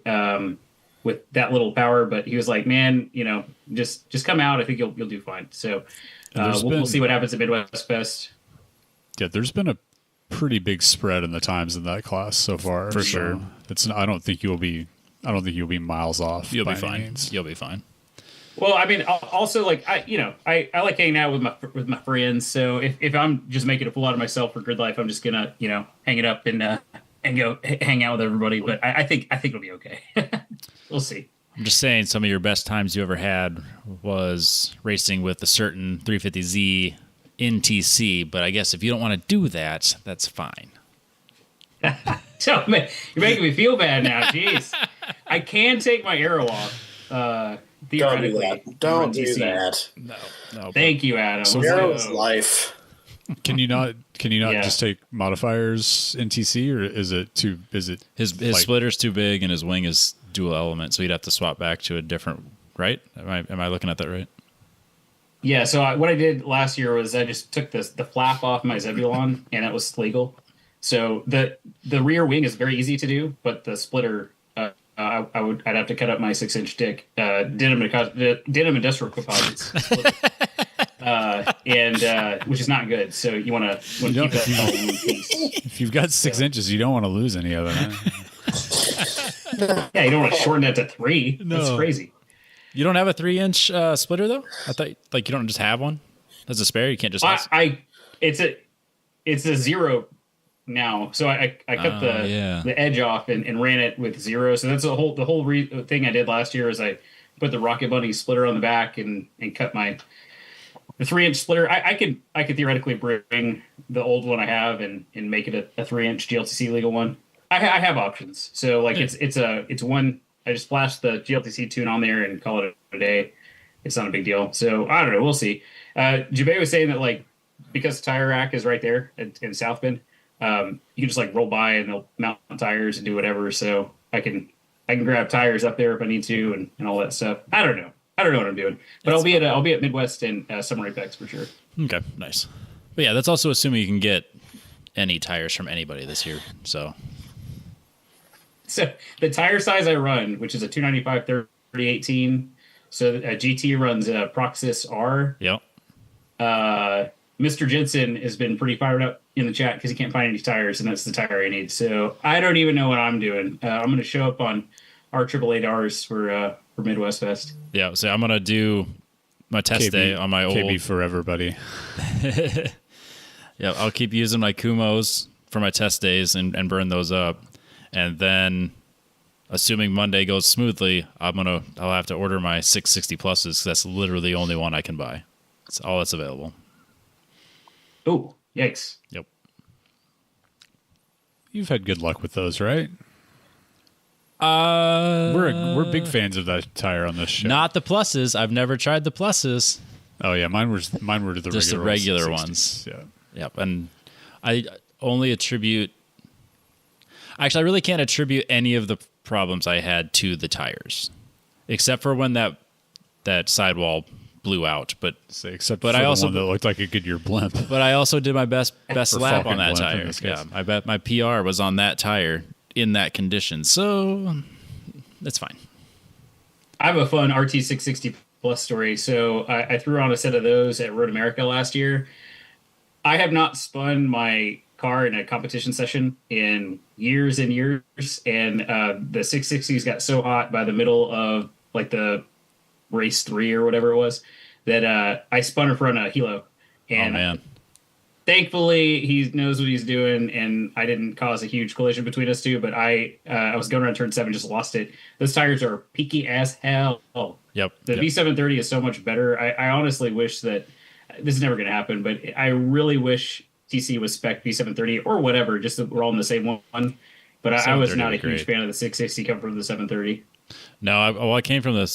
with that little power. But he was like, man, just come out. I think you'll do fine. So we'll see what happens at Midwest Fest. Yeah, there's been a pretty big spread in the times in that class so far. For sure. I don't think you'll be miles off. You'll be fine. You'll be fine. Well, I mean, also like I like hanging out with my friends. So if I'm just making a fool out of myself for grid life, I'm just gonna hang it up and go hang out with everybody. But I think it'll be okay. We'll see. I'm just saying, some of your best times you ever had was racing with a certain 350Z in TC. But I guess if you don't want to do that, that's fine. So man, you're making me feel bad now. Jeez, I can take my arrow off. Don't do that. Don't do that. No. Thank you, Adam. So Arrow's life. Can you not just take modifiers in TC, or is it His splitter's too big and his wing is dual element, so you'd have to swap back to a different, right? Am I looking at that right? Yeah, so what I did last year was I just took the flap off my Zebulon, and that was legal. So the rear wing is very easy to do, but the splitter, I'd have to cut up my 6-inch dick, denim industrial composites, and which is not good. So you want to keep that all in one piece. if you've got 6 inches, you don't want to lose any of it. Huh? Yeah, you don't want to shorten that to 3. No. That's crazy. You don't have a 3-inch splitter though? I thought like you don't just have one. That's a spare. You can't just. It's a 0 now. So I cut the edge off and ran it with 0. So that's the whole thing I did last year is I put the Rocket Bunny splitter on the back and cut the 3-inch splitter. I could theoretically bring the old one I have and make it a 3-inch GLTC legal one. I have options. So like it's one. I just flash the GLTC tune on there and call it a day. It's not a big deal. So I don't know. We'll see. Jabe was saying that like because the tire rack is right there in South Bend, you can just like roll by and they'll mount tires and do whatever. So I can grab tires up there if I need to and all that stuff. I don't know what I'm doing, but I'll be at Midwest and Summer Apex for sure. Okay, nice. But yeah, that's also assuming you can get any tires from anybody this year. So the tire size I run, which is a 295 3018. So GT runs a Proxys R. Yep. Mr. Jensen has been pretty fired up in the chat because he can't find any tires, and that's the tire I need. So I don't even know what I'm doing. I'm going to show up on our 888Rs for Midwest Fest. Yeah, so I'm going to do my test day on my old. KB forever, buddy. Yeah, I'll keep using my Kumos for my test days and burn those up. And then, assuming Monday goes smoothly, I'll have to order my 660 pluses because that's literally the only one I can buy. It's all that's available. Oh, yikes! Yep. You've had good luck with those, right? We're big fans of that tire on this show. Not the pluses. I've never tried the pluses. Oh yeah, mine were the Just regular the regular 60s. ones. Yeah. Yep. And I only attribute. Actually, I really can't attribute any of the problems I had to the tires, except for when that sidewall blew out. But But I also one that looked like a Goodyear blimp. But I also did my best lap on that tire. Yeah, I bet my PR was on that tire in that condition, so that's fine. I have a fun RT660 Plus story. So I threw on a set of those at Road America last year. I have not spun my car in a competition session in years and years, and the 660s got so hot by the middle of like the race 3 or whatever it was that I spun in front of Hilo. And oh man! Thankfully, he knows what he's doing, and I didn't cause a huge collision between us two. But I was going around turn 7, just lost it. Those tires are peaky as hell. Yep. The V730 is so much better. I honestly wish that this is never going to happen, but I really wish TC was spec V730 or whatever, just that we're all in the same one. But I was not a huge fan of the 660 coming from the 730. No, I came from the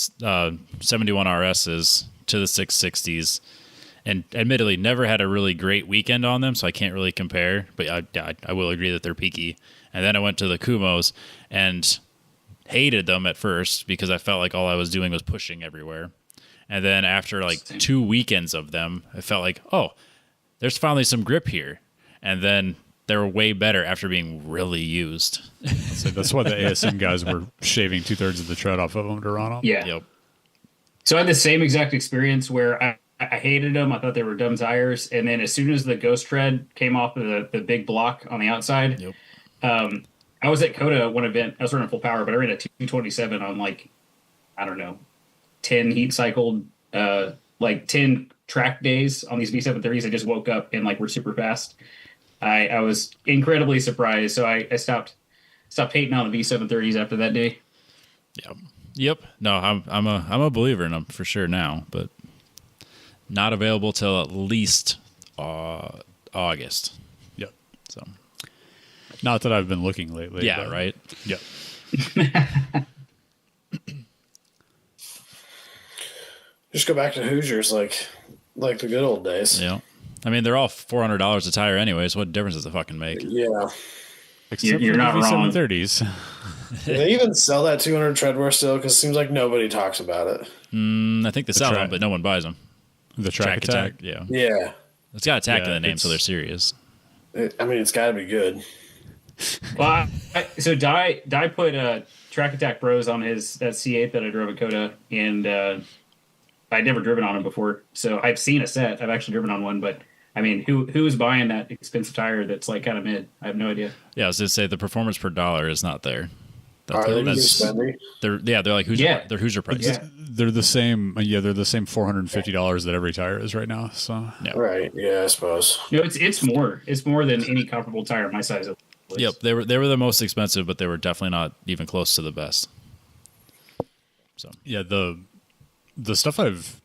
71 RSs to the 660s, and admittedly never had a really great weekend on them, so I can't really compare. But I will agree that they're peaky. And then I went to the Kumos and hated them at first because I felt like all I was doing was pushing everywhere. And then after like 2 weekends of them, I felt like, oh, there's finally some grip here. And then they were way better after being really used. So that's why the ASM guys were shaving 2/3 of the tread off of them to run on. Yeah. Yep. So I had the same exact experience where I hated them. I thought they were dumb tires. And then as soon as the Ghost Tread came off of the big block on the outside, Yep. I was at Coda one event. I was running full power, but I ran a 227 on like, I don't know, 10 heat cycled, like 10 track days on these V730s. I just woke up and like were super fast. I was incredibly surprised. So I stopped hating on the V730s after that day. Yep. No, I'm a believer in them for sure now, but not available till at least August. Yep. So not that I've been looking lately. Yeah, but, right. Yep. Just go back to Hoosiers like the good old days. Yeah. I mean, they're all $400 a tire anyways. What difference does it fucking make? Yeah. Except You're for not the wrong. V730s. Do they even sell that 200 treadwear still? Because it seems like nobody talks about it. I think they sell them, but no one buys them. The track attack. Yeah. Yeah. It's got attack in Yeah, the name, so it's- they're serious. I mean, it's got to be good. Well, so Di put Track Attack Bros on that C8 that I drove at Coda, and I'd never driven on them before. So I've seen a set. I've actually driven on one, but I mean, who is buying that expensive tire that's like kind of mid? I have no idea. Yeah, I was going to say the performance per dollar is not there. Are they really spendy? They're like Hoosier. Yeah. They're Hoosier price. Yeah. They're the same. Yeah, they're the same $450 that every tire is right now. So Yeah. Right. Yeah, I suppose. No, it's more. It's more than any comparable tire my size. At least. Yep, they were the most expensive, but they were definitely not even close to the best. So yeah, the stuff I've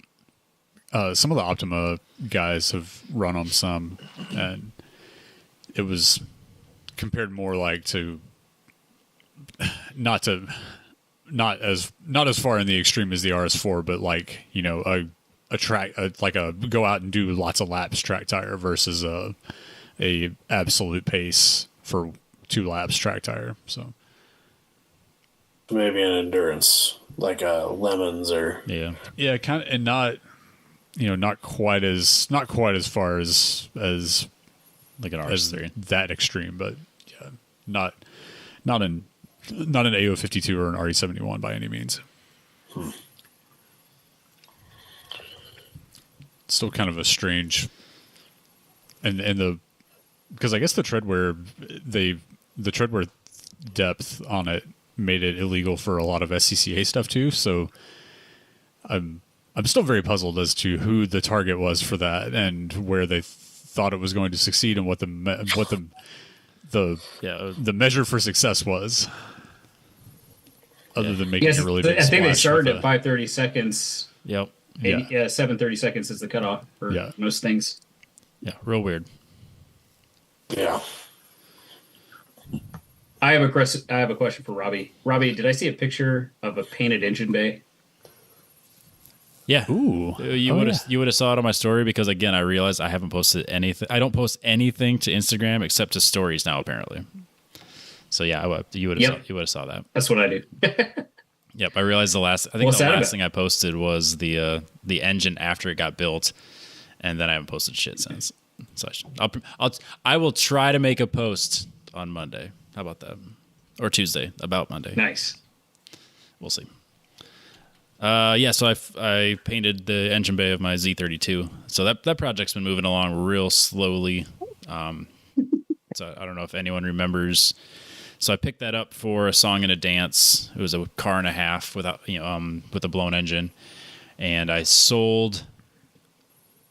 some of the Optima guys have run them some, and it was compared more like to not as far in the extreme as the RS4, but like, you know, a track like a go out and do lots of laps track tire versus a absolute pace for 2 laps track tire. So Maybe an endurance, like a Lemons or. yeah, kind of, and not, you know, not quite as far as like an as RS3. that extreme, but yeah, not an AO52 or an RE71 by any means. Still kind of a strange, and because I guess the treadwear depth on it made it illegal for a lot of SCCA stuff too. So I'm still very puzzled as to who the target was for that and where they thought it was going to succeed and what the measure for success was. Other than making Yes, a really big I think they splash started with at 5:30 seconds. Yep. Yeah. 7:30 seconds is the cutoff for most things. Yeah, real weird. Yeah. I have a question for Robbie. Robbie, did I see a picture of a painted engine bay? Yeah. Ooh. You would have saw it on my story because again I realized I haven't posted anything. I don't post anything to Instagram except to stories now apparently. So yeah, you would have saw that. That's what I do. Yep, I realized the last What's that last about? thing I posted was the engine after it got built, and then I haven't posted shit since. So I will try to make a post on Monday. How about that? Or Tuesday about Monday. Nice. We'll see. Yeah, so I painted the engine bay of my Z32. So that project's been moving along real slowly. So I don't know if anyone remembers. So I picked that up for a song and a dance. It was a car and a half with a blown engine, and I sold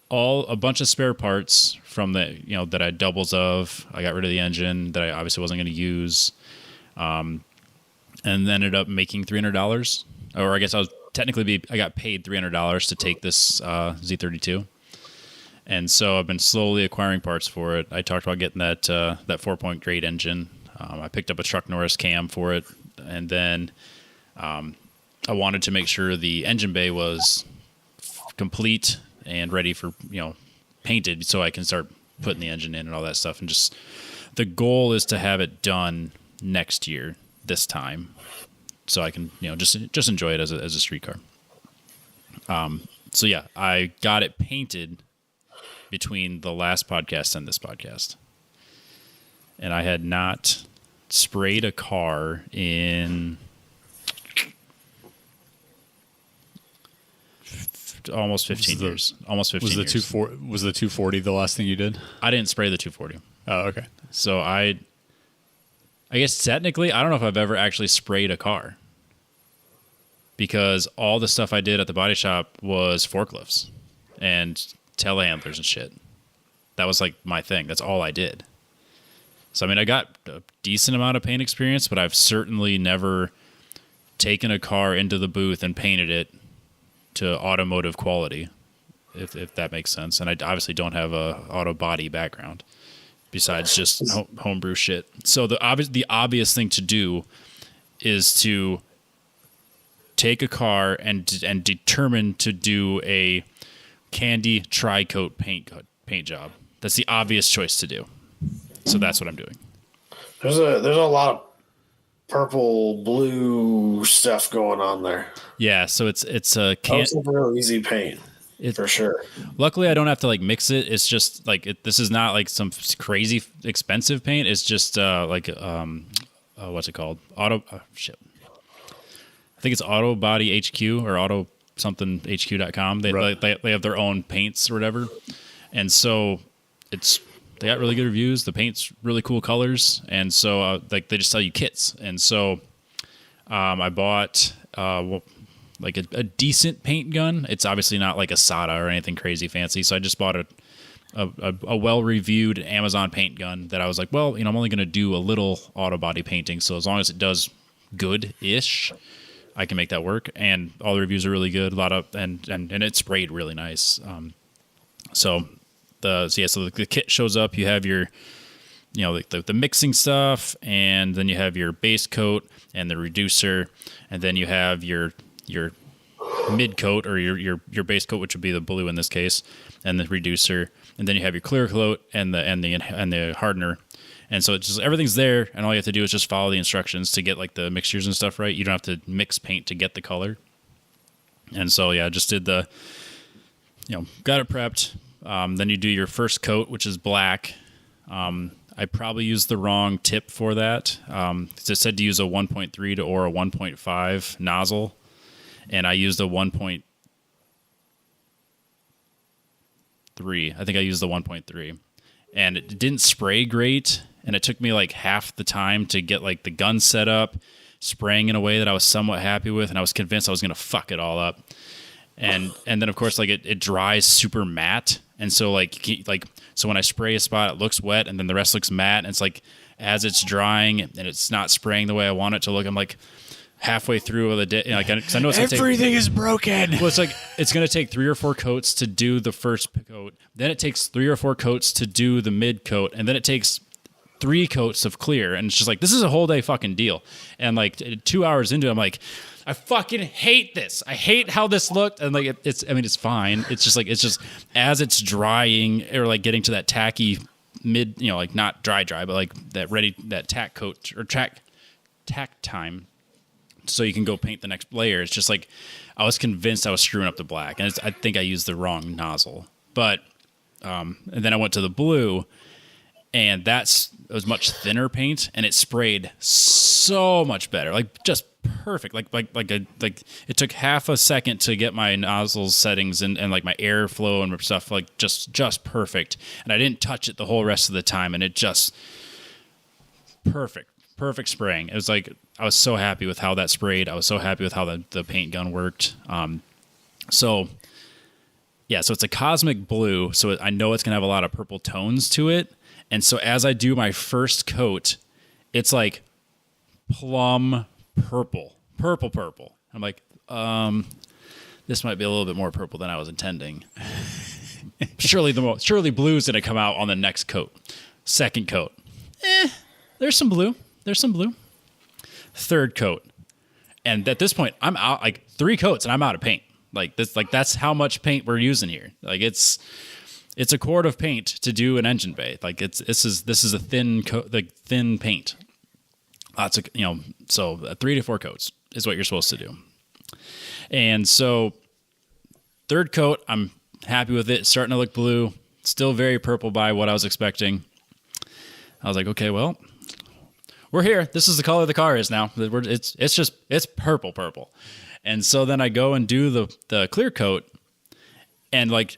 a bunch of spare parts from that I had doubles of. I got rid of the engine that I obviously wasn't going to use, and ended up making $300. Or I guess I got paid $300 to take this Z32. And so I've been slowly acquiring parts for it. I talked about getting that 4-point grade engine. I picked up a Chuck Norris cam for it, and then I wanted to make sure the engine bay was complete and ready for painted, so I can start putting the engine in and all that stuff. And just the goal is to have it done next year, this time, so I can just enjoy it as a street car. So yeah, I got it painted between the last podcast and this podcast, and I had not sprayed a car in almost 15 years. Almost 15 years. Was the 240 the last thing you did? I didn't spray the 240. Oh, okay. So I guess technically, I don't know if I've ever actually sprayed a car, because all the stuff I did at the body shop was forklifts and telehandlers and shit. That was like my thing. That's all I did. So, I mean, I got a decent amount of paint experience, but I've certainly never taken a car into the booth and painted it to automotive quality, if that makes sense. And I obviously don't have a auto body background besides just homebrew shit. So the obvious thing to do is to take a car and determine to do a candy tri-coat paint job. That's the obvious choice to do. So that's what I'm doing. There's a lot of purple blue stuff going on there. Yeah, so it's a It's a real easy paint for sure. Luckily, I don't have to like mix it. It's just like this is not like some crazy expensive paint. It's just what's it called? Shit. I think it's Auto Body HQ or Auto something HQ.com. They have their own paints or whatever, and so they got really good reviews. The paint's really cool colors, and so they just sell you kits. And so I bought like a decent paint gun. It's obviously not like a Sada or anything crazy fancy. So I just bought a well-reviewed Amazon paint gun that I was like, well, I'm only going to do a little auto body painting. So as long as it does good-ish, I can make that work. And all the reviews are really good. And it sprayed really nice. So the kit shows up. You have your, the mixing stuff, and then you have your base coat and the reducer, and then you have your mid coat or your base coat, which would be the blue in this case, and the reducer, and then you have your clear coat and the hardener. And so it's just everything's there, and all you have to do is just follow the instructions to get like the mixtures and stuff right. You don't have to mix paint to get the color. And so yeah, just did got it prepped. Then you do your first coat, which is black. I probably used the wrong tip for that. It said to use a 1.3 or a 1.5 nozzle, and I used a 1.3. I think I used the 1.3, and it didn't spray great, and it took me like half the time to get like the gun set up, spraying in a way that I was somewhat happy with, and I was convinced I was going to fuck it all up. And then of course like it dries super matte, and so so when I spray a spot it looks wet and then the rest looks matte, and it's like as it's drying and it's not spraying the way I want it to look, I'm like halfway through the day, because I know it's everything is broken. Well, it's going to take 3 or 4 coats to do the first coat, then it takes 3 or 4 coats to do the mid coat, and then it takes 3 coats of clear, and it's just like this is a whole day fucking deal. And like 2 hours into it, I'm like, I fucking hate this. I hate how this looked. And like it's fine. It's just as it's drying or like getting to that tacky mid, like not dry, but like that tack coat or tack time. so you can go paint the next layer. It's just like I was convinced I was screwing up the black, and I think I used the wrong nozzle. But and then I went to the blue, and it was much thinner paint, and it sprayed so much better, like just perfect. Like it took half a second to get my nozzle settings and like my airflow and stuff like just perfect, and I didn't touch it the whole rest of the time, and it just perfect spraying. It was like I was so happy with how that sprayed. I was so happy with how the paint gun worked. So it's a cosmic blue, so I know it's gonna have a lot of purple tones to it. And so as I do my first coat, it's like plum purple. I'm like, this might be a little bit more purple than I was intending. Surely blue's gonna come out on the next coat. Second coat, there's some blue. Third coat, and at this point, I'm out like 3 coats, and I'm out of paint. Like this, like that's how much paint we're using here. Like it's a quart of paint to do an engine bay. Like this is a thin thin paint. Lots of so 3 to 4 coats is what you're supposed to do. And so third coat, I'm happy with it. It's starting to look blue. Still very purple by what I was expecting. I was like, okay, well, we're here. This is the color the car is now. It's purple. And so then I go and do the clear coat, and like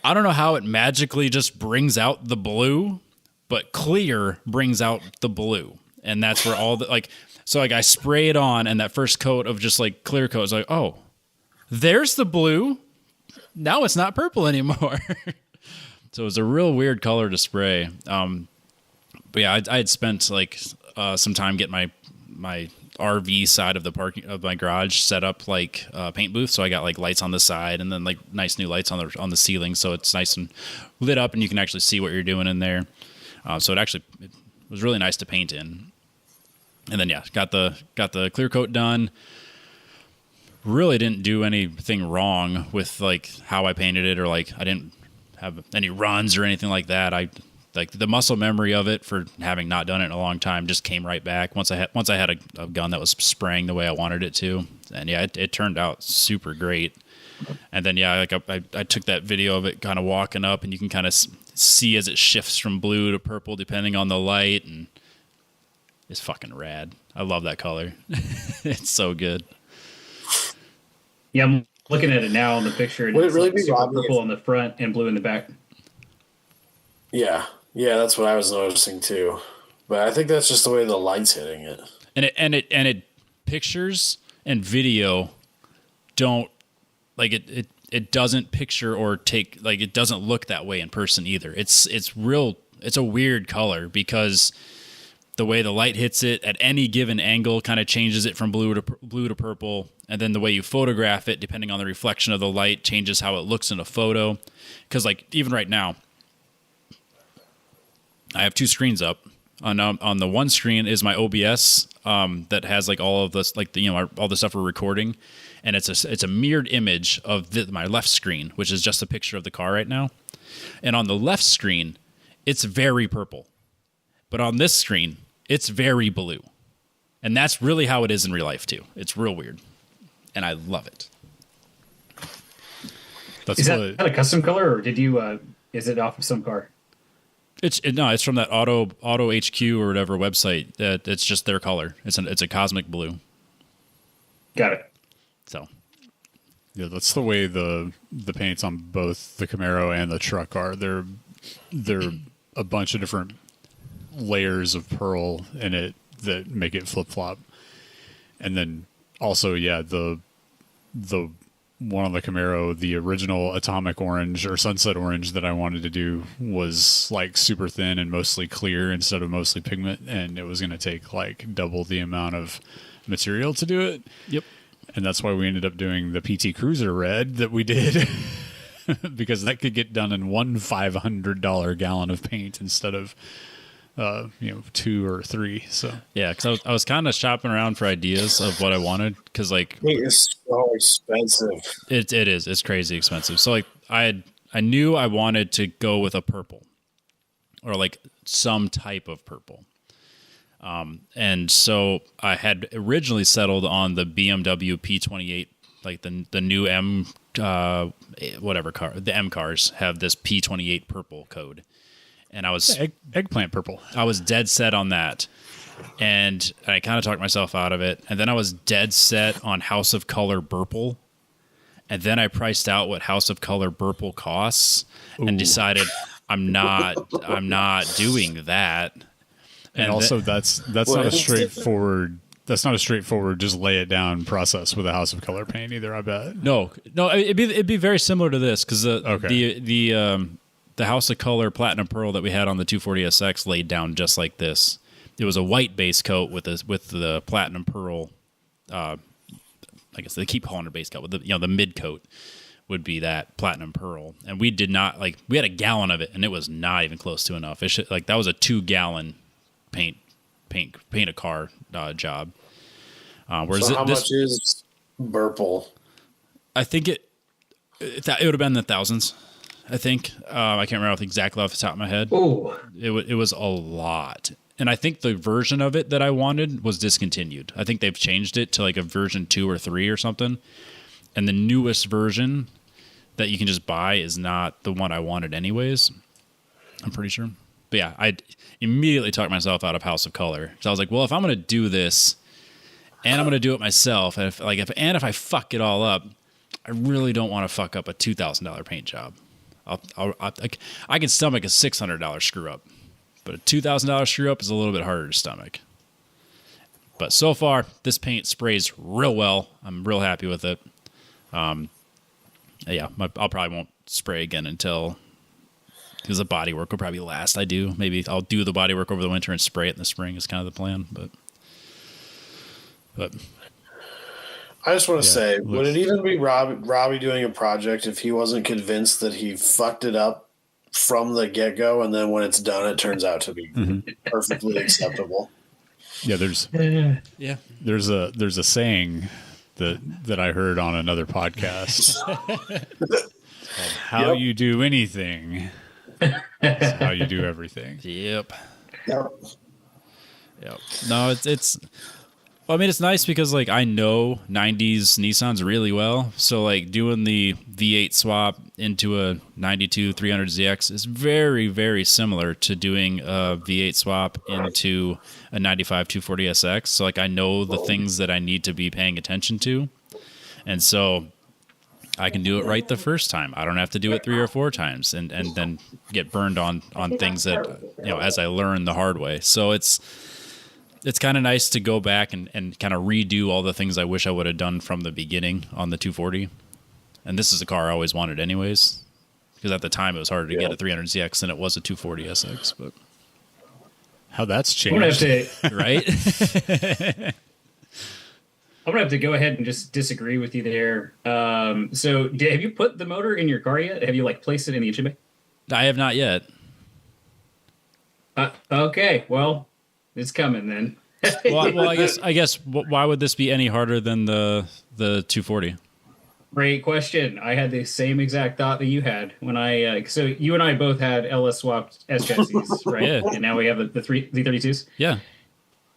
I don't know how it magically just brings out the blue, but clear brings out the blue. And that's where all the I spray it on, and that first coat of just like clear coat is like, oh, there's the blue. Now it's not purple anymore. So it was a real weird color to spray. But yeah, I had spent like some time getting my RV side of the parking of my garage set up like paint booth. So I got like lights on the side, and then like nice new lights on the ceiling, so it's nice and lit up, and you can actually see what you're doing in there. So it was really nice to paint in. And then got the clear coat done. Really didn't do anything wrong with like how I painted it, or like I didn't have any runs or anything like that. I like the muscle memory of it for having not done it in a long time just came right back once I had a gun that was spraying the way I wanted it to. And it turned out super great. And then I took that video of it kind of walking up, and you can kind of see as it shifts from blue to purple depending on the light, and it's fucking rad. I love that color. It's so good. Yeah, I'm looking at it now in the picture. Would it really be super obvious? purple on the front and blue in the back? Yeah, that's what I was noticing too. But I think that's just the way the light's hitting it. And it pictures and video don't like it. It doesn't picture or take like it doesn't look that way in person either. It's a weird color because the way the light hits it at any given angle kind of changes it from blue to purple, and then the way you photograph it, depending on the reflection of the light, changes how it looks in a photo. Because like even right now, I have 2 screens up. On the one screen is my OBS that has like all of this, like all the stuff we're recording, and it's a mirrored image of my left screen, which is just a picture of the car right now. And on the left screen, it's very purple, but on this screen, it's very blue. And that's really how it is in real life too. It's real weird, and I love it. Is that a custom color, or did you? Is it off of some car? It's from that Auto HQ or whatever website. It's just their color. It's a cosmic blue. Got it. So, yeah, that's the way the paints on both the Camaro and the truck are. They're a bunch of different layers of pearl in it that make it flip flop, and then also the one on the Camaro, the original atomic orange or sunset orange that I wanted to do was like super thin and mostly clear instead of mostly pigment, and it was going to take like double the amount of material to do it. Yep. And that's why we ended up doing the PT Cruiser red that we did because that could get done in one $500 gallon of paint instead of 2 or 3. So yeah, because I was kind of shopping around for ideas of what I wanted, because like It's so expensive. it is, it's crazy expensive. So like I knew I wanted to go with a purple, or like some type of purple. And so I had originally settled on the BMW P28, like the new whatever car, the M cars have this P28 purple code. And I was eggplant purple. I was dead set on that. And I kind of talked myself out of it. And then I was dead set on House of Color Purple. And then I priced out what House of Color Purple costs and decided I'm not doing that. And also that's not a straightforward just lay it down process with a House of Color paint either, I bet. No, it'd be very similar to this because the House of Color Platinum Pearl that we had on the 240SX laid down just like this. It was a white base coat with the Platinum Pearl. I guess they keep calling it base coat. With the mid coat would be that Platinum Pearl, and we did not we had a gallon of it, and it was not even close to enough. That was a 2-gallon paint a car job. Whereas so how much is Burple? I think it would have been in the thousands. I think I can't remember exactly off the top of my head. Oh, it was a lot. And I think the version of it that I wanted was discontinued. I think they've changed it to like a version 2 or 3 or something. And the newest version that you can just buy is not the one I wanted anyways. I'm pretty sure. But yeah, I immediately talked myself out of House of Color. So I was like, well, if I'm going to do this and I'm going to do it myself, and if I fuck it all up, I really don't want to fuck up a $2,000 paint job. I can stomach a $600 screw up. But a $2,000 screw up is a little bit harder to stomach. But so far, this paint sprays real well. I'm real happy with it. Yeah, I'll probably won't spray again until, because the body work will probably last. I do. Maybe I'll do the body work over the winter and spray it in the spring is kind of the plan. But I just want to say, would it even be Robbie doing a project if he wasn't convinced that he fucked it up from the get-go, and then when it's done, it turns out to be perfectly acceptable? Yeah, there's a saying that I heard on another podcast. How you do anything is how you do everything. Yep. No, it's. Well, I mean, it's nice because like I know '90s Nissans really well, so like doing the V8 swap into a '92 300ZX is very, very similar to doing a V8 swap into a '95 240SX. So like I know the things that I need to be paying attention to, and so I can do it right the first time. I don't have to do it 3 or 4 times and then get burned on things that as I learn the hard way. So it's kind of nice to go back and kind of redo all the things I wish I would have done from the beginning on the 240. And this is a car I always wanted anyways, because at the time it was harder to get a 300ZX than it was a 240SX. But how that's changed, right? I'm going to have to go ahead and just disagree with you there. So have you put the motor in your car yet? Have you placed it in the engine bay? I have not yet. Okay, well, it's coming then. well, I guess why would this be any harder than the 240? Great question. I had the same exact thought that you had when so you and I both had LS swapped S chassis, right? Yeah. And now we have the Z32s. Yeah.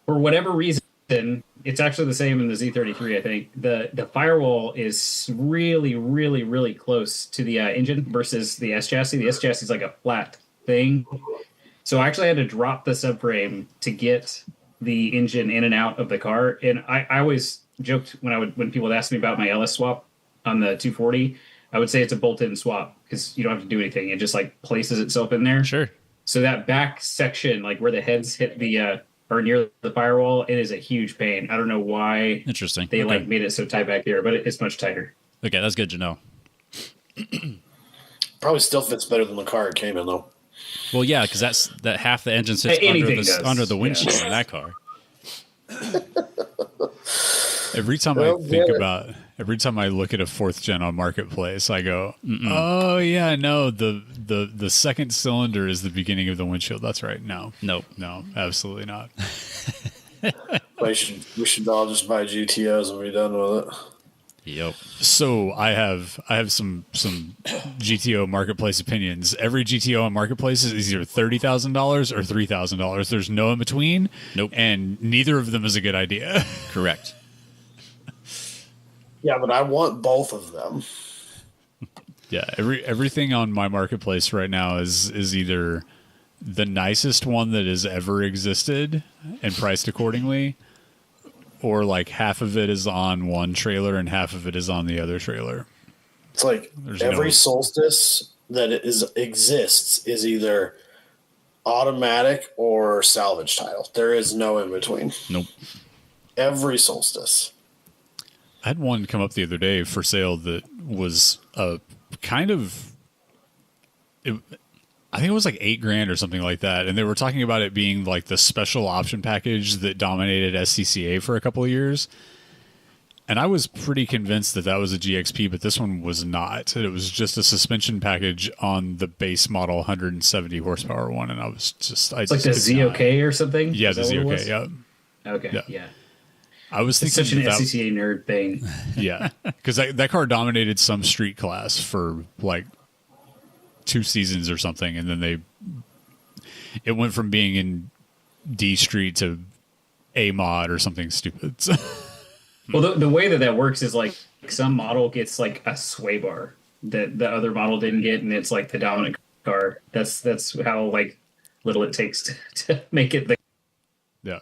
For whatever reason, it's actually the same in the Z33. I think the firewall is really, really, really close to the engine versus the S chassis. The S chassis is like a flat thing. So I actually had to drop the subframe to get the engine in and out of the car. And I always joked when people would ask me about my LS swap on the 240, I would say it's a bolt-in swap because you don't have to do anything. It just places itself in there. Sure. So that back section, where the heads hit the or near the firewall, it is a huge pain. I don't know why. Interesting. They made it so tight back here, but it's much tighter. Okay, that's good to know. Probably still fits better than the car it came in, though. Well, yeah, because that half the engine sits under the windshield in that car. Every time I look at a 4th gen on Marketplace, I go, "Oh yeah, no, the second cylinder is the beginning of the windshield." That's right. No, absolutely not. We should all just buy GTOs and be done with it. Yep. So I have some GTO marketplace opinions. Every GTO on marketplace is either $30,000 or $3,000. There's no in between. Nope. And neither of them is a good idea. Correct. Yeah, but I want both of them. Yeah, everything on my marketplace right now is either the nicest one that has ever existed and priced accordingly, or like half of it is on one trailer and half of it is on the other trailer. It's like every Solstice that exists is either automatic or salvage title. There is no in between. Nope. Every Solstice. I had one come up the other day for sale that was a kind of, I think it was like $8,000 or something like that. And they were talking about it being like the special option package that dominated SCCA for a couple of years. And I was pretty convinced that was a GXP, but this one was not. It was just a suspension package on the base model 170 horsepower one. And I was just, it's like the ZOK or something? Yeah, the ZOK, yeah. Okay, yeah. I was thinking such an SCCA nerd thing. Yeah, because that car dominated some street class for like 2 seasons or something, and then it went from being in D Street to A mod or something stupid. Well, the way that works is like some model gets like a sway bar that the other model didn't get, and it's like the dominant car. That's how like little it takes to make it. Yeah.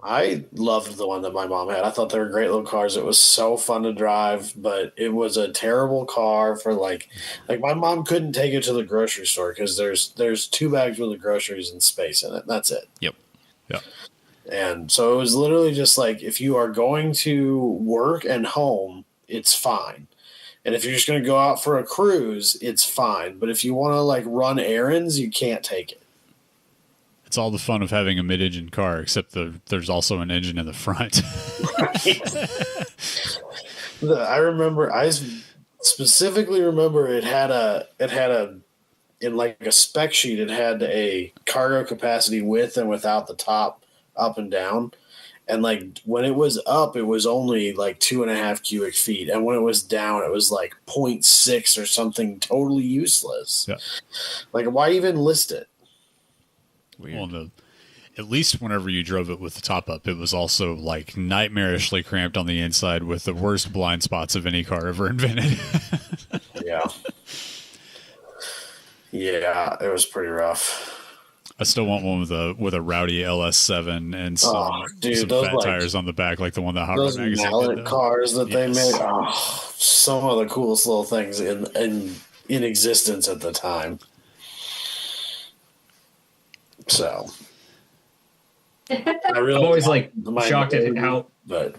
I loved the one that my mom had. I thought they were great little cars. It was so fun to drive, but it was a terrible car for like my mom couldn't take it to the grocery store because there's 2 bags worth of groceries and space in it. That's it. Yep. Yeah. And so it was literally just like, if you are going to work and home, it's fine. And if you're just going to go out for a cruise, it's fine. But if you want to like run errands, you can't take it. It's all the fun of having a mid-engine car, except there's also an engine in the front. I specifically remember it had in like a spec sheet, it had a cargo capacity with and without the top up and down. And like when it was up, it was only like 2.5 cubic feet. And when it was down, it was like 0.6 or something totally useless. Yeah. Like, why even list it? Weird. Well, at least whenever you drove it with the top up, it was also like nightmarishly cramped on the inside with the worst blind spots of any car ever invented. Yeah. Yeah, it was pretty rough. I still want one with a rowdy LS7 and some fat tires on the back, like the one that Hot Rod Magazine mallet did. cars that they made. Oh, some of the coolest little things in existence at the time. So, I'm always like shocked at how, but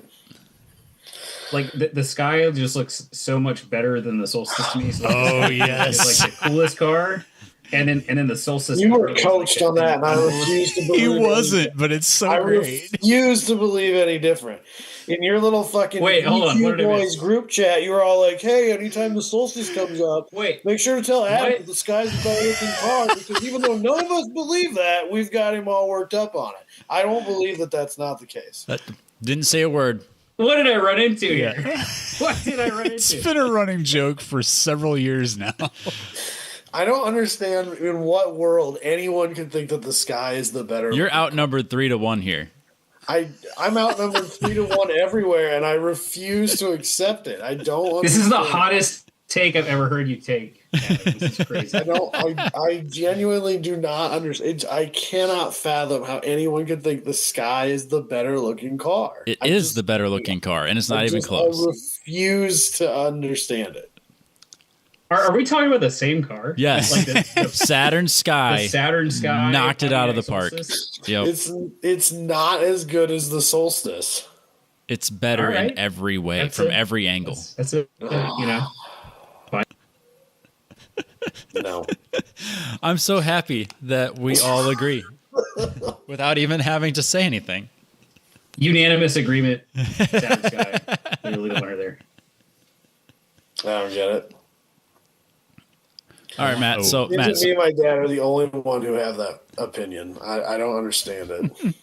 like the Sky just looks so much better than the Solstice to me. So oh yes, it's like the coolest car. And then the Solstice. You were coached on that, and I refuse to believe he wasn't, but it's so great. I refuse to believe any different. In your little fucking boys group chat, you were all like, "Hey, anytime the Solstice comes up, make sure to tell Adam that the Sky's a better looking car." Because even though none of us believe that, we've got him all worked up on it. I don't believe that that's not the case. Didn't say a word. What did I run into here? What did I run into? It's been a running joke for several years now. I don't understand in what world anyone can think that the Sky is the better. You're outnumbered 3-1 here. I'm outnumbered 3-1 everywhere, and I refuse to accept it. I don't. This is the hottest take I've ever heard you take. This is crazy. I genuinely do not understand. I cannot fathom how anyone could think the Sky is the better looking car. It is the better looking car, and it's not even close. I refuse to understand it. Are we talking about the same car? Yes. Like the Saturn Sky. The Saturn Sky knocked it out of the park. Yep. It's not as good as the Solstice. It's better in every way, from every angle. That's it. No. I'm so happy that we all agree without even having to say anything. Unanimous agreement. Saturn Sky. Literally the winner there. I don't get it. All right, Matt. So, me and my dad are the only one who have that opinion. I don't understand it.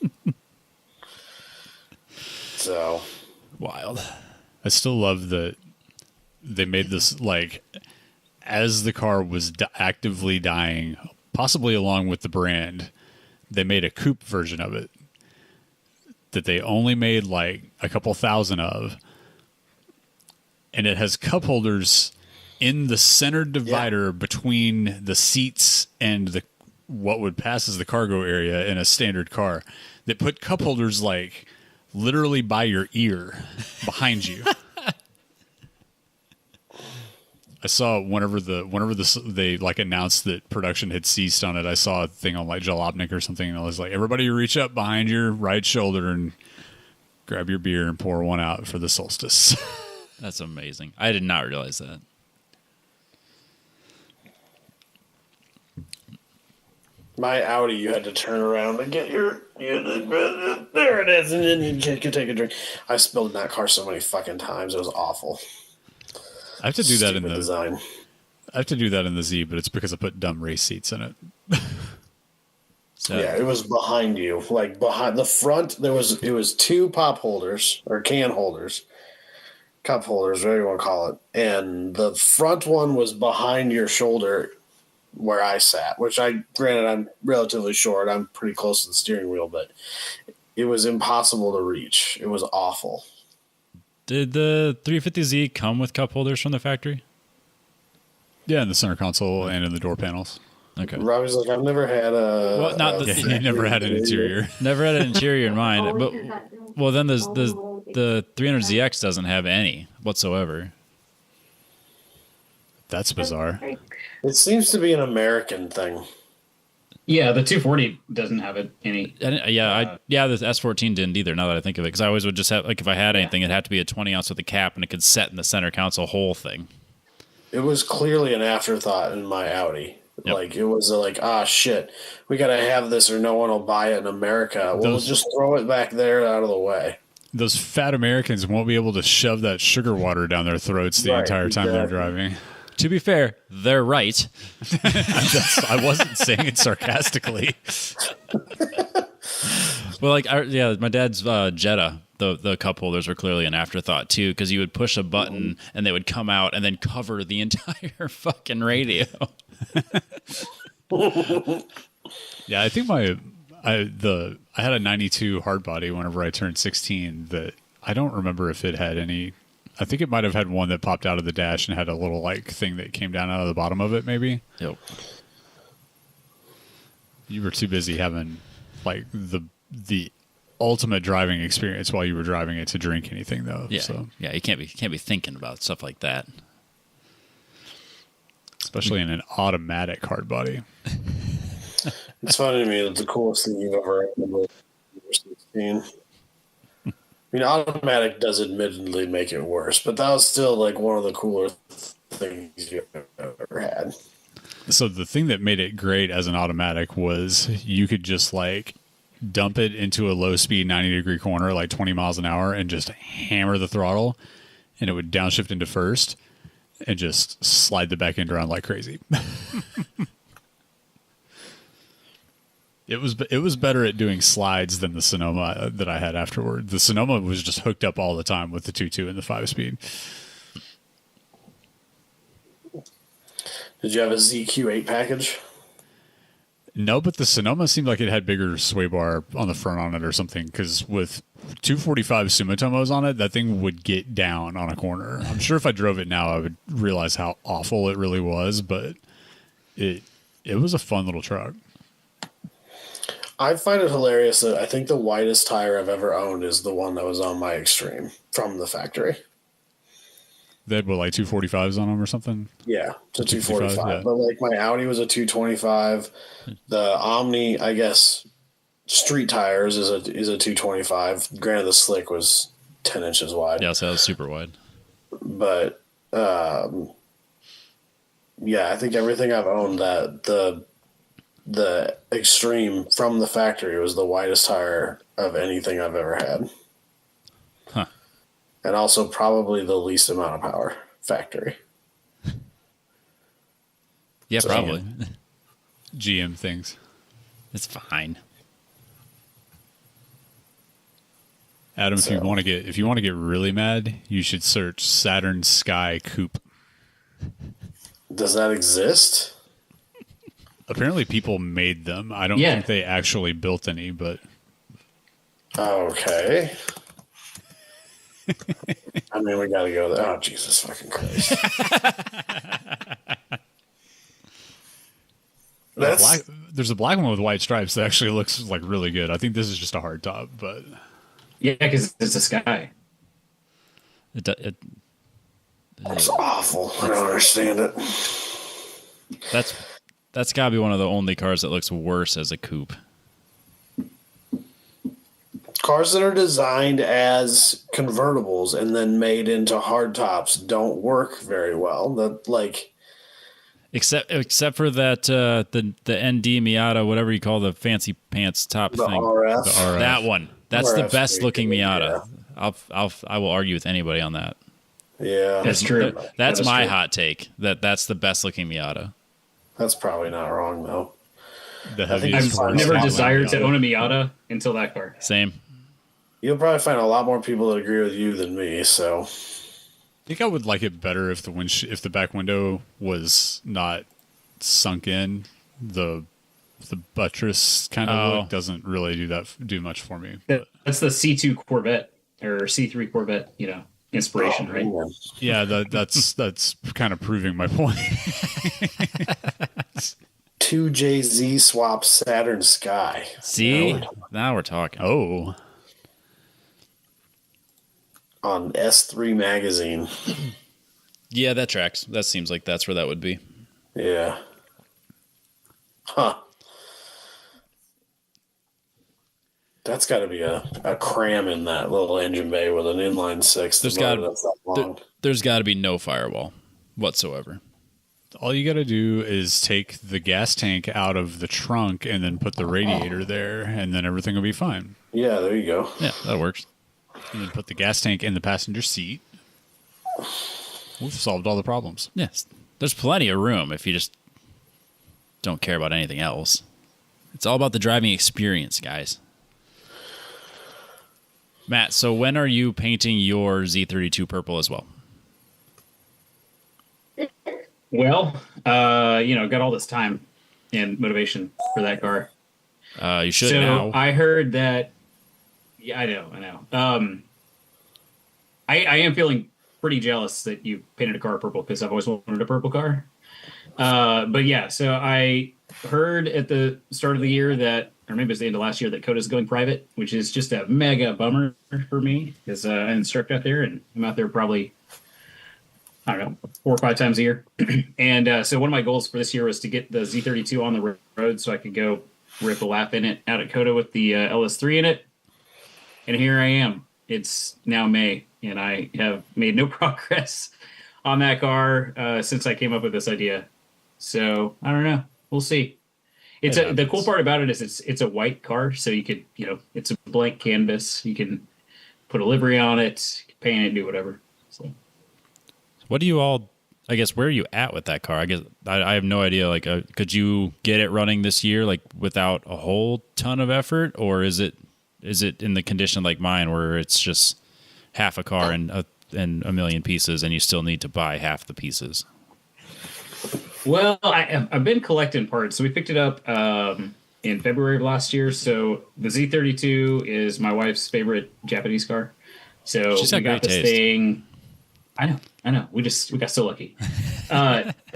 So, Wild. I still love that they made this, like, as the car was actively dying, possibly along with the brand, they made a coupe version of it that they only made like a couple thousand of. And it has cup holders in the center divider between the seats and the what would pass as the cargo area in a standard car, that put cup holders like literally by your ear behind you. I saw whenever they like announced that production had ceased on it, I saw a thing on like Jalopnik or something, and I was like, everybody reach up behind your right shoulder and grab your beer and pour one out for the solstice. That's amazing. I did not realize that. My Audi, you had to turn around and get your there it is, and then you can take a drink. I spilled in that car so many fucking times. It was awful. I have to do that in the design. I have to do that in the Z, but it's because I put dumb race seats in it. So, Yeah, it was behind you, like behind the front. It was two pop holders or can holders, cup holders, whatever you want to call it, and the front one was behind your shoulder where I sat. Which granted, I'm relatively short. I'm pretty close to the steering wheel, but it was impossible to reach. It was awful. Did the 350Z come with cup holders from the factory? Yeah, in the center console and in the door panels. Okay. Robbie's like, I've never had a. Well, not the- Yeah, he never had an interior. Never had an interior in mind, but well, then there's the 300ZX doesn't have any whatsoever. That's bizarre. It seems to be an American thing. Yeah, the 240 doesn't have it any. The S14 didn't either. Now that I think of it, because I always would just have, like, if I had anything, it'd have to be a 20 ounce with a cap, and it could set in the center console whole thing. It was clearly an afterthought in my Audi. Yep. Like, it was like, shit, we got to have this or no one will buy it in America. We'll just throw it back there out of the way. Those fat Americans won't be able to shove that sugar water down their throats the entire time they're driving. To be fair, they're right. I wasn't saying it sarcastically. Well, like, my dad's Jetta, the cup holders were clearly an afterthought too, because you would push a button and they would come out and then cover the entire fucking radio. Yeah, I think I had a 92 hard body whenever I turned 16 that I don't remember if it had any. I think it might have had one that popped out of the dash and had a little like thing that came down out of the bottom of it, maybe. Yep. You were too busy having like the ultimate driving experience while you were driving it to drink anything, though. Yeah. So. Yeah, you can't be thinking about stuff like that. Especially in an automatic hard body. It's funny to me that the coolest thing you've ever had was 16. I mean, automatic does admittedly make it worse, but that was still like one of the cooler things you've ever had. So the thing that made it great as an automatic was you could just like dump it into a low speed 90-degree corner, like 20 miles an hour, and just hammer the throttle, and it would downshift into first and just slide the back end around like crazy. It was better at doing slides than the Sonoma that I had afterward. The Sonoma was just hooked up all the time with the 2.2 and the 5-speed. Did you have a ZQ8 package? No, but the Sonoma seemed like it had bigger sway bar on the front on it or something, because with 245 Sumitomos on it, that thing would get down on a corner. I'm sure if I drove it now, I would realize how awful it really was, but it was a fun little truck. I find it hilarious that I think the widest tire I've ever owned is the one that was on my Extreme from the factory. They had, what, like 245s on them or something? Yeah, it's a 245. Yeah. But like my Audi was a 225. The Omni, I guess, street tires is a 225. Granted, the slick was 10 inches wide. Yeah, so that was super wide. But yeah, I think everything I've owned that the Extreme from the factory was the widest tire of anything I've ever had. Huh. And also probably the least amount of power factory. Yeah, So- probably. GM things. It's fine. Adam, So- if you want to get really mad, you should search Saturn Sky Coupe. Does that exist? Apparently, people made them. I don't Yeah. think they actually built any, but Okay. I mean, we got to go there. Oh, Jesus fucking Christ. there's a black one with white stripes that actually looks like really good. I think this is just a hard top, but Yeah, because it's a Sky. It, It's awful. I don't understand it. that's got to be one of the only cars that looks worse as a coupe. Cars that are designed as convertibles and then made into hardtops don't work very well. That Except for that the ND Miata, whatever you call the fancy pants top the thing. RF. the RF. That one. That's the RF's best looking pretty good, Miata. I will argue with anybody on that. Yeah, That's true. That's That is my true. hot take. That's the best looking Miata. that's probably not wrong though. the think heaviest. I've I've force never slot desired Miata. to own a Miata until that car. Same. You'll probably find a lot more people that agree with you than me. So I think I would like it better if if the back window was not sunk in. The buttress kind of look doesn't really do much for me. But That's the C2 Corvette or C3 Corvette, inspiration, right? man. yeah, that's kind of proving my point. 2JZ swap Saturn Sky. See? Now we're talking. Oh, On S3 magazine. Yeah, that tracks. That seems like that's where that would be. Yeah. Huh. That's got to be a cram in that little engine bay with an inline six. There's motor gotta- that's that long. There's got to be no firewall whatsoever. all you got to do is take the gas tank out of the trunk and then put the radiator there, and then everything will be fine. Yeah, there you go. Yeah, that works. And then put the gas tank in the passenger seat. We've solved all the problems. Yes. There's plenty of room if you just don't care about anything else. It's all about the driving experience, guys. Matt, so when are you painting your Z32 purple as well? Well, got all this time and motivation for that car. You should So now. I heard that. Yeah, I know. I am feeling pretty jealous that you painted a car purple because I've always wanted a purple car. But yeah, so I heard at the start of the year that, or maybe it's the end of last year, that Coda's going private, which is just a mega bummer for me because I instruct out there and I'm out there probably, I don't know, 4 or 5 times a year. And so one of my goals for this year was to get the Z32 on the road so I could go rip a lap in it out at Coda with the LS3 in it. And here I am. It's now May, and I have made no progress on that car since I came up with this idea. So I don't know. We'll see. It's the cool part about it is it's a white car, so you could it's a blank canvas. You can put a livery on it, paint it, do whatever. So What do you all? I guess where are you at with that car? I guess I have no idea. Like, could you get it running this year, like without a whole ton of effort, or is it in the condition like mine where it's just half a car and a million pieces, and you still need to buy half the pieces? well, I've been collecting parts. So we picked it up in February of last year. So the Z32 is my wife's favorite Japanese car. So She's got we got great this taste. thing. I know. We got so lucky.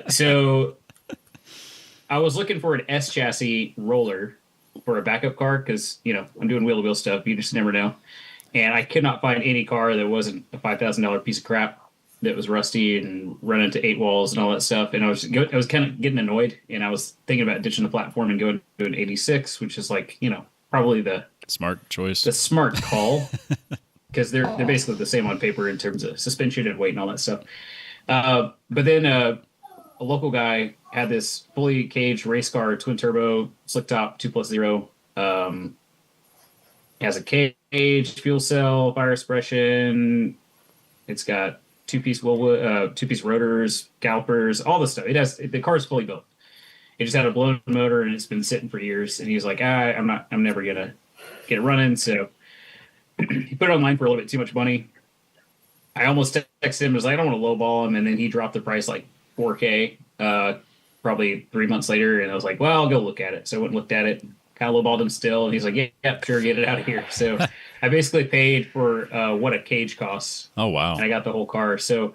So I was looking for an S chassis roller for a backup car because I'm doing wheel to wheel stuff. You just never know. And I could not find any car that wasn't a $5,000 piece of crap that was rusty and run into 8 walls and all that stuff. And I was kind of getting annoyed, and I was thinking about ditching the platform and going to an 86, which is like probably the Smart choice. smart call. Because they're basically the same on paper in terms of suspension and weight and all that stuff. But then a local guy had this fully caged race car, twin turbo, slick top, 2+0. Has a cage, fuel cell, fire suppression. It's got two-piece rotors, calipers, all this stuff. The car's fully built. It just had a blown motor and it's been sitting for years. And he's like, I'm never gonna get it running. So he put it online for a little bit too much money. I almost texted him, was like, I don't want to lowball him, and then he dropped the price like $4K, probably 3 months later, and I was like, well, I'll go look at it. So I went and looked at it, kind of lowballed him still, and he's like, yeah, sure, get it out of here. So I basically paid for what a cage costs. Oh, wow. And I got the whole car. So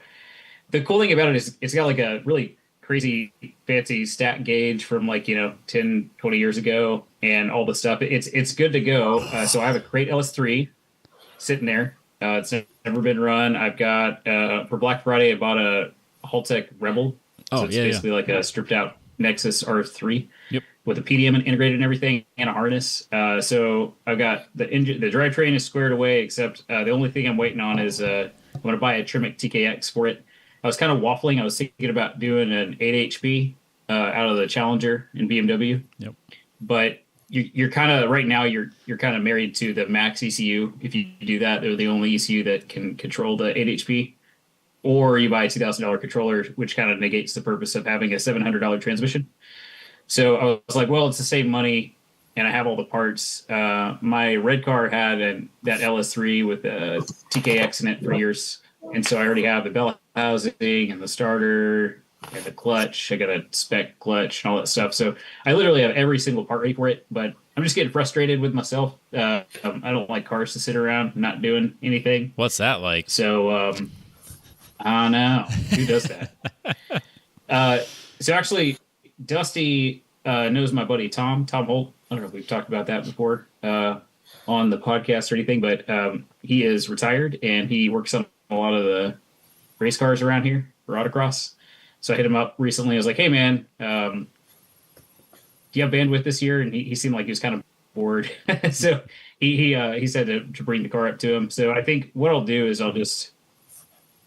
the cool thing about it is it's got like a really crazy fancy stat gauge from like, 10, 20 years ago and all the stuff. It's good to go. So I have a Crate LS3 sitting there. It's never been run. I've got, for Black Friday, I bought a Haltech Rebel. So it's basically like a stripped out Nexus R3 with a PDM integrated and everything and a harness. So I've got the engine, the drivetrain is squared away, except the only thing I'm waiting on is I'm going to buy a Tremec TKX for it. I was kind of waffling. I was thinking about doing an 8 HP out of the Challenger in BMW. Yep. But you're kind of right now you're kind of married to the Max ECU. If you do that, they're the only ECU that can control the 8 HP. Or you buy a $2,000 controller, which kind of negates the purpose of having a $700 transmission. So I was like, well, it's the same money, and I have all the parts. My red car had that LS3 with a TKX in it for years, and so I already have the bell housing and the starter and the clutch. I got a spec clutch and all that stuff. So I literally have every single part ready for it, but I'm just getting frustrated with myself. I don't like cars to sit around not doing anything. What's that like? So I don't know. Who does that? So actually, Dusty knows my buddy Tom Holt. I don't know if we've talked about that before on the podcast or anything, but he is retired and he works on a lot of the race cars around here for autocross. So I hit him up recently. I was like, hey, man, do you have bandwidth this year? And he seemed like he was kind of bored. So he said to bring the car up to him. So I think what I'll do is I'll just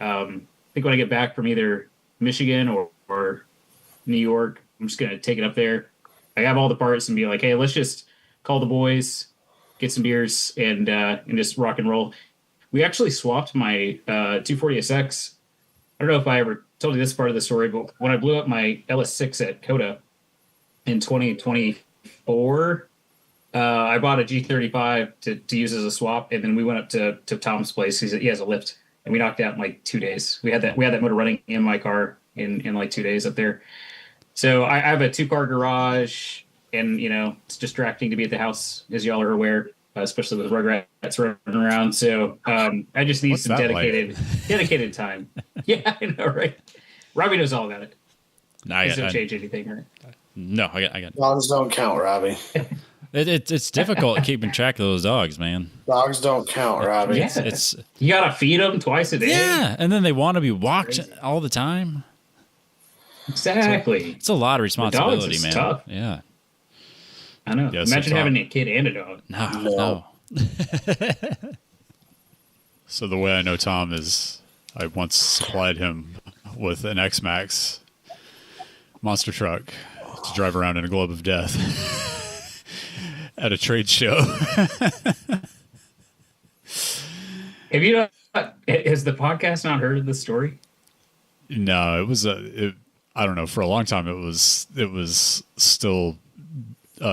I think when I get back from either Michigan or New York, I'm just going to take it up there. I have all the parts and be like, hey, let's just call the boys, get some beers, and just rock and roll. We actually swapped my 240SX. I don't know if I ever told you this part of the story, but when I blew up my LS6 at COTA in 2024, I bought a G35 to use as a swap, and then we went up to Tom's place. He has a lift, and we knocked out in like 2 days. We had that motor running in my car in like 2 days up there. So I have a 2-car garage, and it's distracting to be at the house, as y'all are aware, especially with Rugrats running around. So I just need some dedicated time. Yeah, I know, right? Robbie knows all about it. Doesn't change anything, right? No, I got. Dogs don't count, Robbie. It's difficult keeping track of those dogs, man. Dogs don't count, Robbie. Yeah. It's you gotta feed them twice a day. Yeah, and then they want to be walked all the time. Exactly. It's a lot of responsibility, is man. tough. Yeah. I know. Yeah, Imagine so having a kid and a dog. No. So the way I know Tom is I once supplied him with an X-Max monster truck to drive around in a globe of death at a trade show. Have you not, has the podcast not heard of this story? No, it was I don't know. For a long time, it was still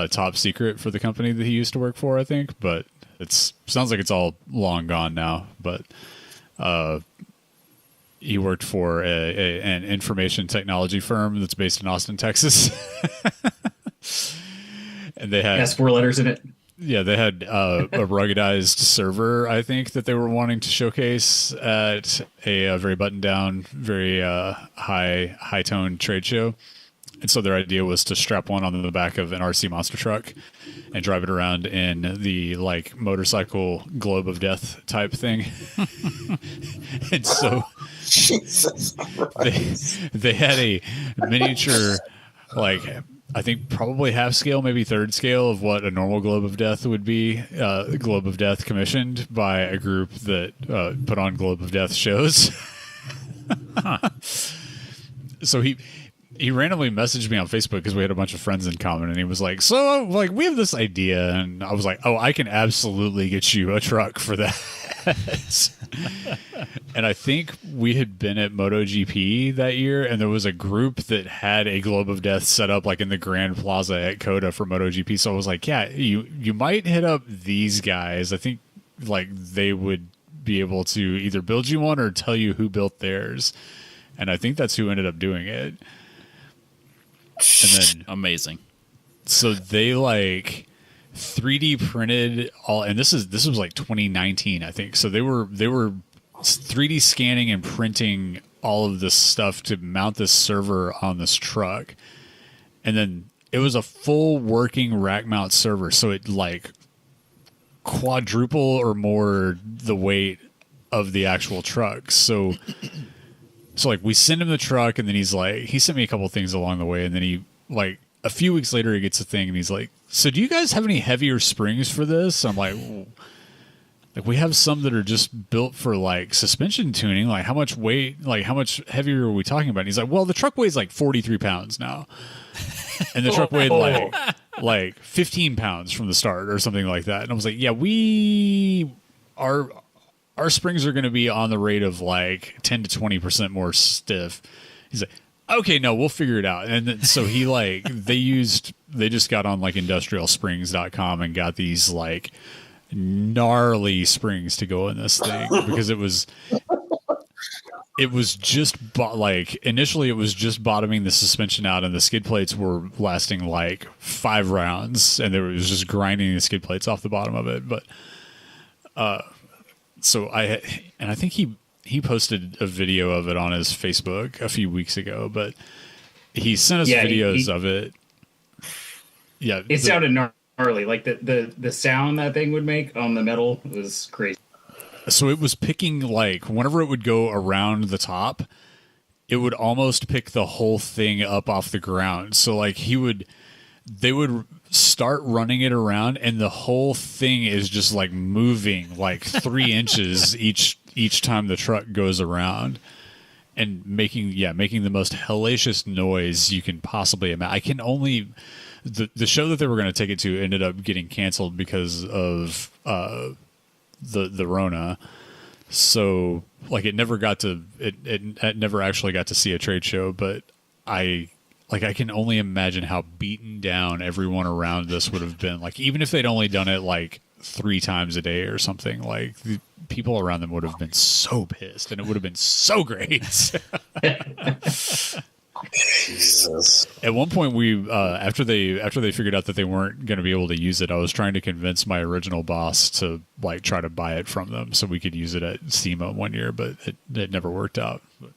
top secret for the company that he used to work for, I think. But sounds like it's all long gone now. But he worked for an information technology firm that's based in Austin, Texas, and they had Has 4 letters in it. Yeah, they had a ruggedized server, I think, that they were wanting to showcase at a very buttoned-down, very high-toned trade show. And so their idea was to strap one on the back of an RC monster truck and drive it around in the motorcycle globe of death type thing. And so Jesus they had a miniature, I think probably half scale, maybe third scale of what a normal globe of death would be. Globe of Death commissioned by a group that put on globe of death shows. So he randomly messaged me on Facebook because we had a bunch of friends in common, and he was like, so we have this idea. And I was like, oh, I can absolutely get you a truck for that. And I think we had been at MotoGP that year, and there was a group that had a globe of death set up in the Grand Plaza at COTA for MotoGP. So I was like, yeah, you might hit up these guys. I think like they would be able to either build you one or tell you who built theirs. And I think that's who ended up doing it. And then Amazing. so they like 3D printed all, and this was like 2019, I think. So they were 3D scanning and printing all of this stuff to mount this server on this truck. And then it was a full working rack mount server. So it like quadruple or more the weight of the actual truck. So like we send him the truck, and then he sent me a couple things along the way, and then he like a few weeks later he gets a thing and he's like, so do you guys have any heavier springs for this? I'm like, like we have some that are just built for like suspension tuning. Like how much weight, like how much heavier are we talking about? And he's like, well, the truck weighs like 43 pounds now. And the truck weighed like 15 pounds from the start or something like that. And I was like, yeah, our springs are going to be on the rate of like 10 to 20% more stiff. He's like, okay, no, we'll figure it out. And then, so he like, they just got on like industrialsprings.com and got these like gnarly springs to go in this thing because it was just initially it was just bottoming the suspension out, and the skid plates were lasting like 5 rounds, and it was just grinding the skid plates off the bottom of it. But so I think he posted a video of it on his Facebook a few weeks ago, but he sent us videos of it. Yeah, it sounded gnarly. Like the sound that thing would make on the metal was crazy. So it was picking, like, whenever it would go around the top, it would almost pick the whole thing up off the ground. So, like, they would start running it around, and the whole thing is just, like, moving, like, 3 inches each time the truck goes around, and making the most hellacious noise you can possibly imagine. I can only... The show that they were going to take it to ended up getting canceled because of... the Rona, so like it never got to it never actually got to see a trade show. But I can only imagine how beaten down everyone around this would have been. Like even if they'd only done it like 3 times a day or something, like the people around them would have been so pissed, and it would have been so great. Jesus. At one point, we after they figured out that they weren't going to be able to use it, I was trying to convince my original boss to like try to buy it from them so we could use it at SEMA one year, but it never worked out. But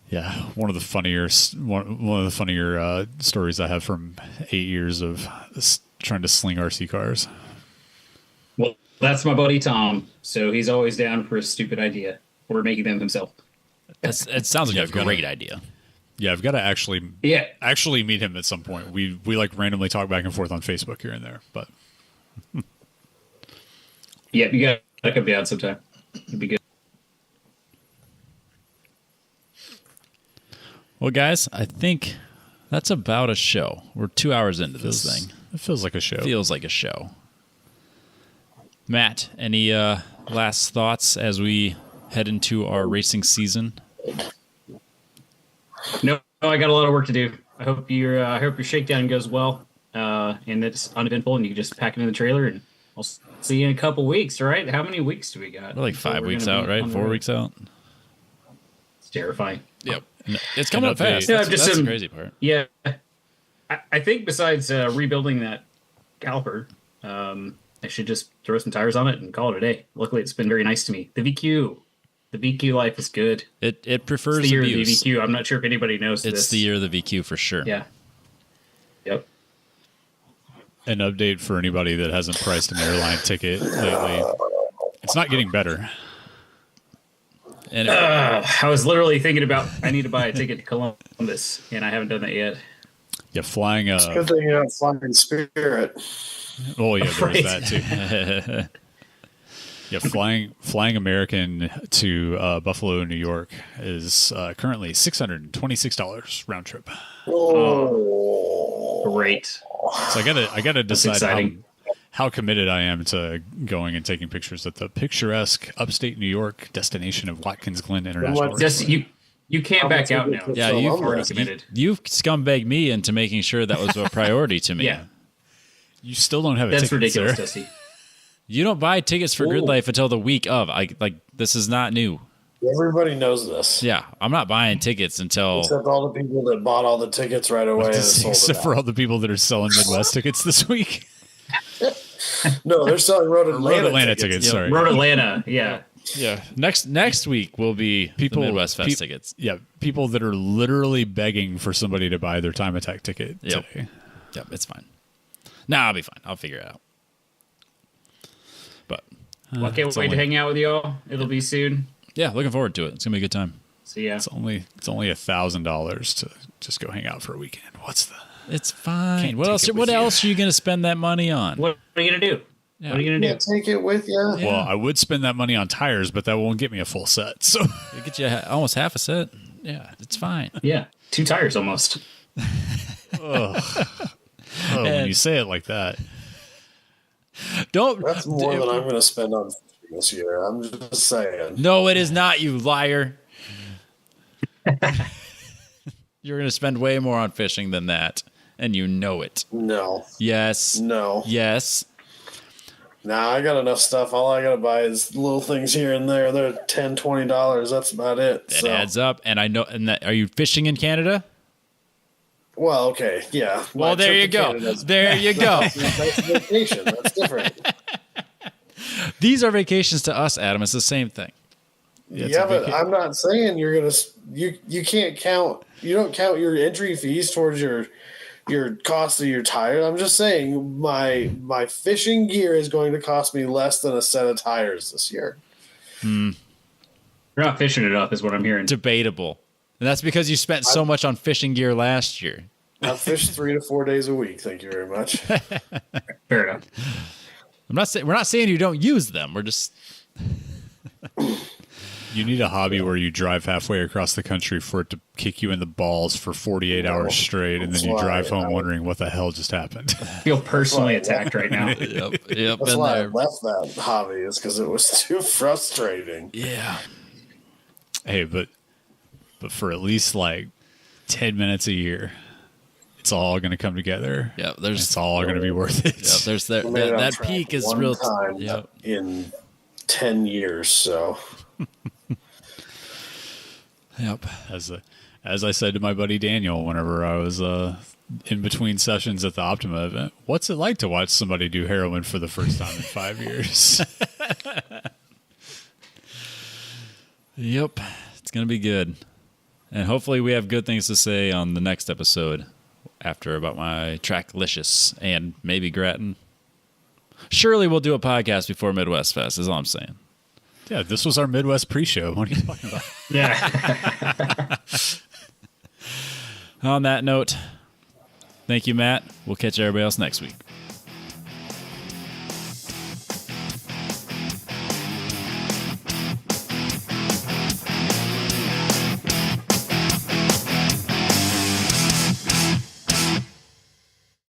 yeah, one of the funnier stories I have from 8 years of trying to sling RC cars. Well, that's my buddy Tom, so he's always down for a stupid idea or making them himself. It sounds like a great idea. Yeah, I've got to actually meet him at some point. We like randomly talk back and forth on Facebook here and there, but yeah, you got that could be out sometime. It'd be good. Well, guys, I think that's about a show. We're 2 hours into this thing. It feels like a show. Feels like a show. Matt, any last thoughts as we head into our racing season? No, I got a lot of work to do. I hope your shakedown goes well, and it's uneventful, and you can just pack it in the trailer, and I'll see you in a couple weeks. All right? How many weeks do we got? We're like 5 weeks out, right? 4 weeks out. It's terrifying. Yep, it's coming up fast. Yeah, that's the crazy part. Yeah, I think besides rebuilding that caliper, I should just throw some tires on it and call it a day. Luckily, it's been very nice to me. The VQ life is good. It prefers it's the year abuse. of the VQ. I'm not sure if anybody knows this. It's the year of the VQ for sure. Yeah. Yep. An update for anybody that hasn't priced an airline ticket lately. It's not getting better. And I was literally thinking about I need to buy a ticket to Columbus, and I haven't done that yet. Yeah, flying It's a good thing you're not flying Spirit. Oh yeah, there's Right. that too. Yeah, flying American to Buffalo, New York is currently $626 round trip. Oh, Great. So I gotta decide exciting. how committed I am to going and taking pictures at the picturesque upstate New York destination of Watkins Glen International. What- Just Airport. you can't back out now. yeah, So you've I'm already ready. committed. you've scumbagged me into making sure that was a priority to me. Yeah, You still don't have a that's ticket, ridiculous, sir. Dusty. You don't buy tickets for Grid Life until the week of. This is not new. Everybody knows this. Yeah, I'm not buying tickets until. Except all the people that bought all the tickets right away. And sold Except for all the people that are selling Midwest tickets this week. No, they're selling Road Atlanta, tickets. Sorry, Road Atlanta. Yeah. Yeah. Next week will be people Midwest Fest tickets. Yeah, people that are literally begging for somebody to buy their Time Attack ticket today. Yep, it's fine. Nah, I'll be fine. I'll figure it out. But I can't wait to hang out with y'all. It'll be soon. Yeah, looking forward to it. It's gonna be a good time. So yeah, it's only $1,000 to just go hang out for a weekend. It's fine. What else are you gonna spend that money on? What are you gonna do? Yeah. What are you gonna do? Take it with you. Yeah. Well, I would spend that money on tires, but that won't get me a full set. So it get you almost half a set. Yeah, it's fine. Yeah, 2 tires almost. When you say it like that, That's more than I'm going to spend on this year. I'm just saying. No, it is not, you liar. You're going to spend way more on fishing than that, and you know it. No. Yes. No. Yes. Nah, I got enough stuff. All I got to buy is little things here and there. They're $10, $20. That's about it. It adds up, and I know. And are you fishing in Canada? Well, okay, yeah. Well, there you go. There you go. That's vacation. That's different. These are vacations to us, Adam. It's the same thing. Yeah, but I'm not saying you're gonna. You can't count. You don't count your entry fees towards your cost of your tire. I'm just saying my fishing gear is going to cost me less than a set of tires this year. You're not fishing it up, is what I'm hearing. Debatable. And that's because you spent so much on fishing gear last year. I fish 3 to 4 days a week. Thank you very much. Fair enough. We're not saying you don't use them. We're just. You need a hobby where you drive halfway across the country for it to kick you in the balls for 48 hours straight, and then you drive home wondering what the hell just happened. I feel personally attacked right now. Yep. That's why I left that hobby, is because it was too frustrating. Yeah. Hey, but for at least like 10 minutes a year, it's all going to come together. Yeah, it's all going to be worth it. Yeah, there's that peak is real time in 10 years. So, yep. As I said to my buddy Daniel, whenever I was in between sessions at the Optima event, what's it like to watch somebody do heroin for the first time in 5 years? Yep, it's gonna be good. And hopefully we have good things to say on the next episode about my Tracklicious and maybe Grattan. Surely we'll do a podcast before Midwest Fest, is all I'm saying. Yeah, this was our Midwest pre-show. What are you talking about? Yeah. On that note, thank you, Matt. We'll catch everybody else next week.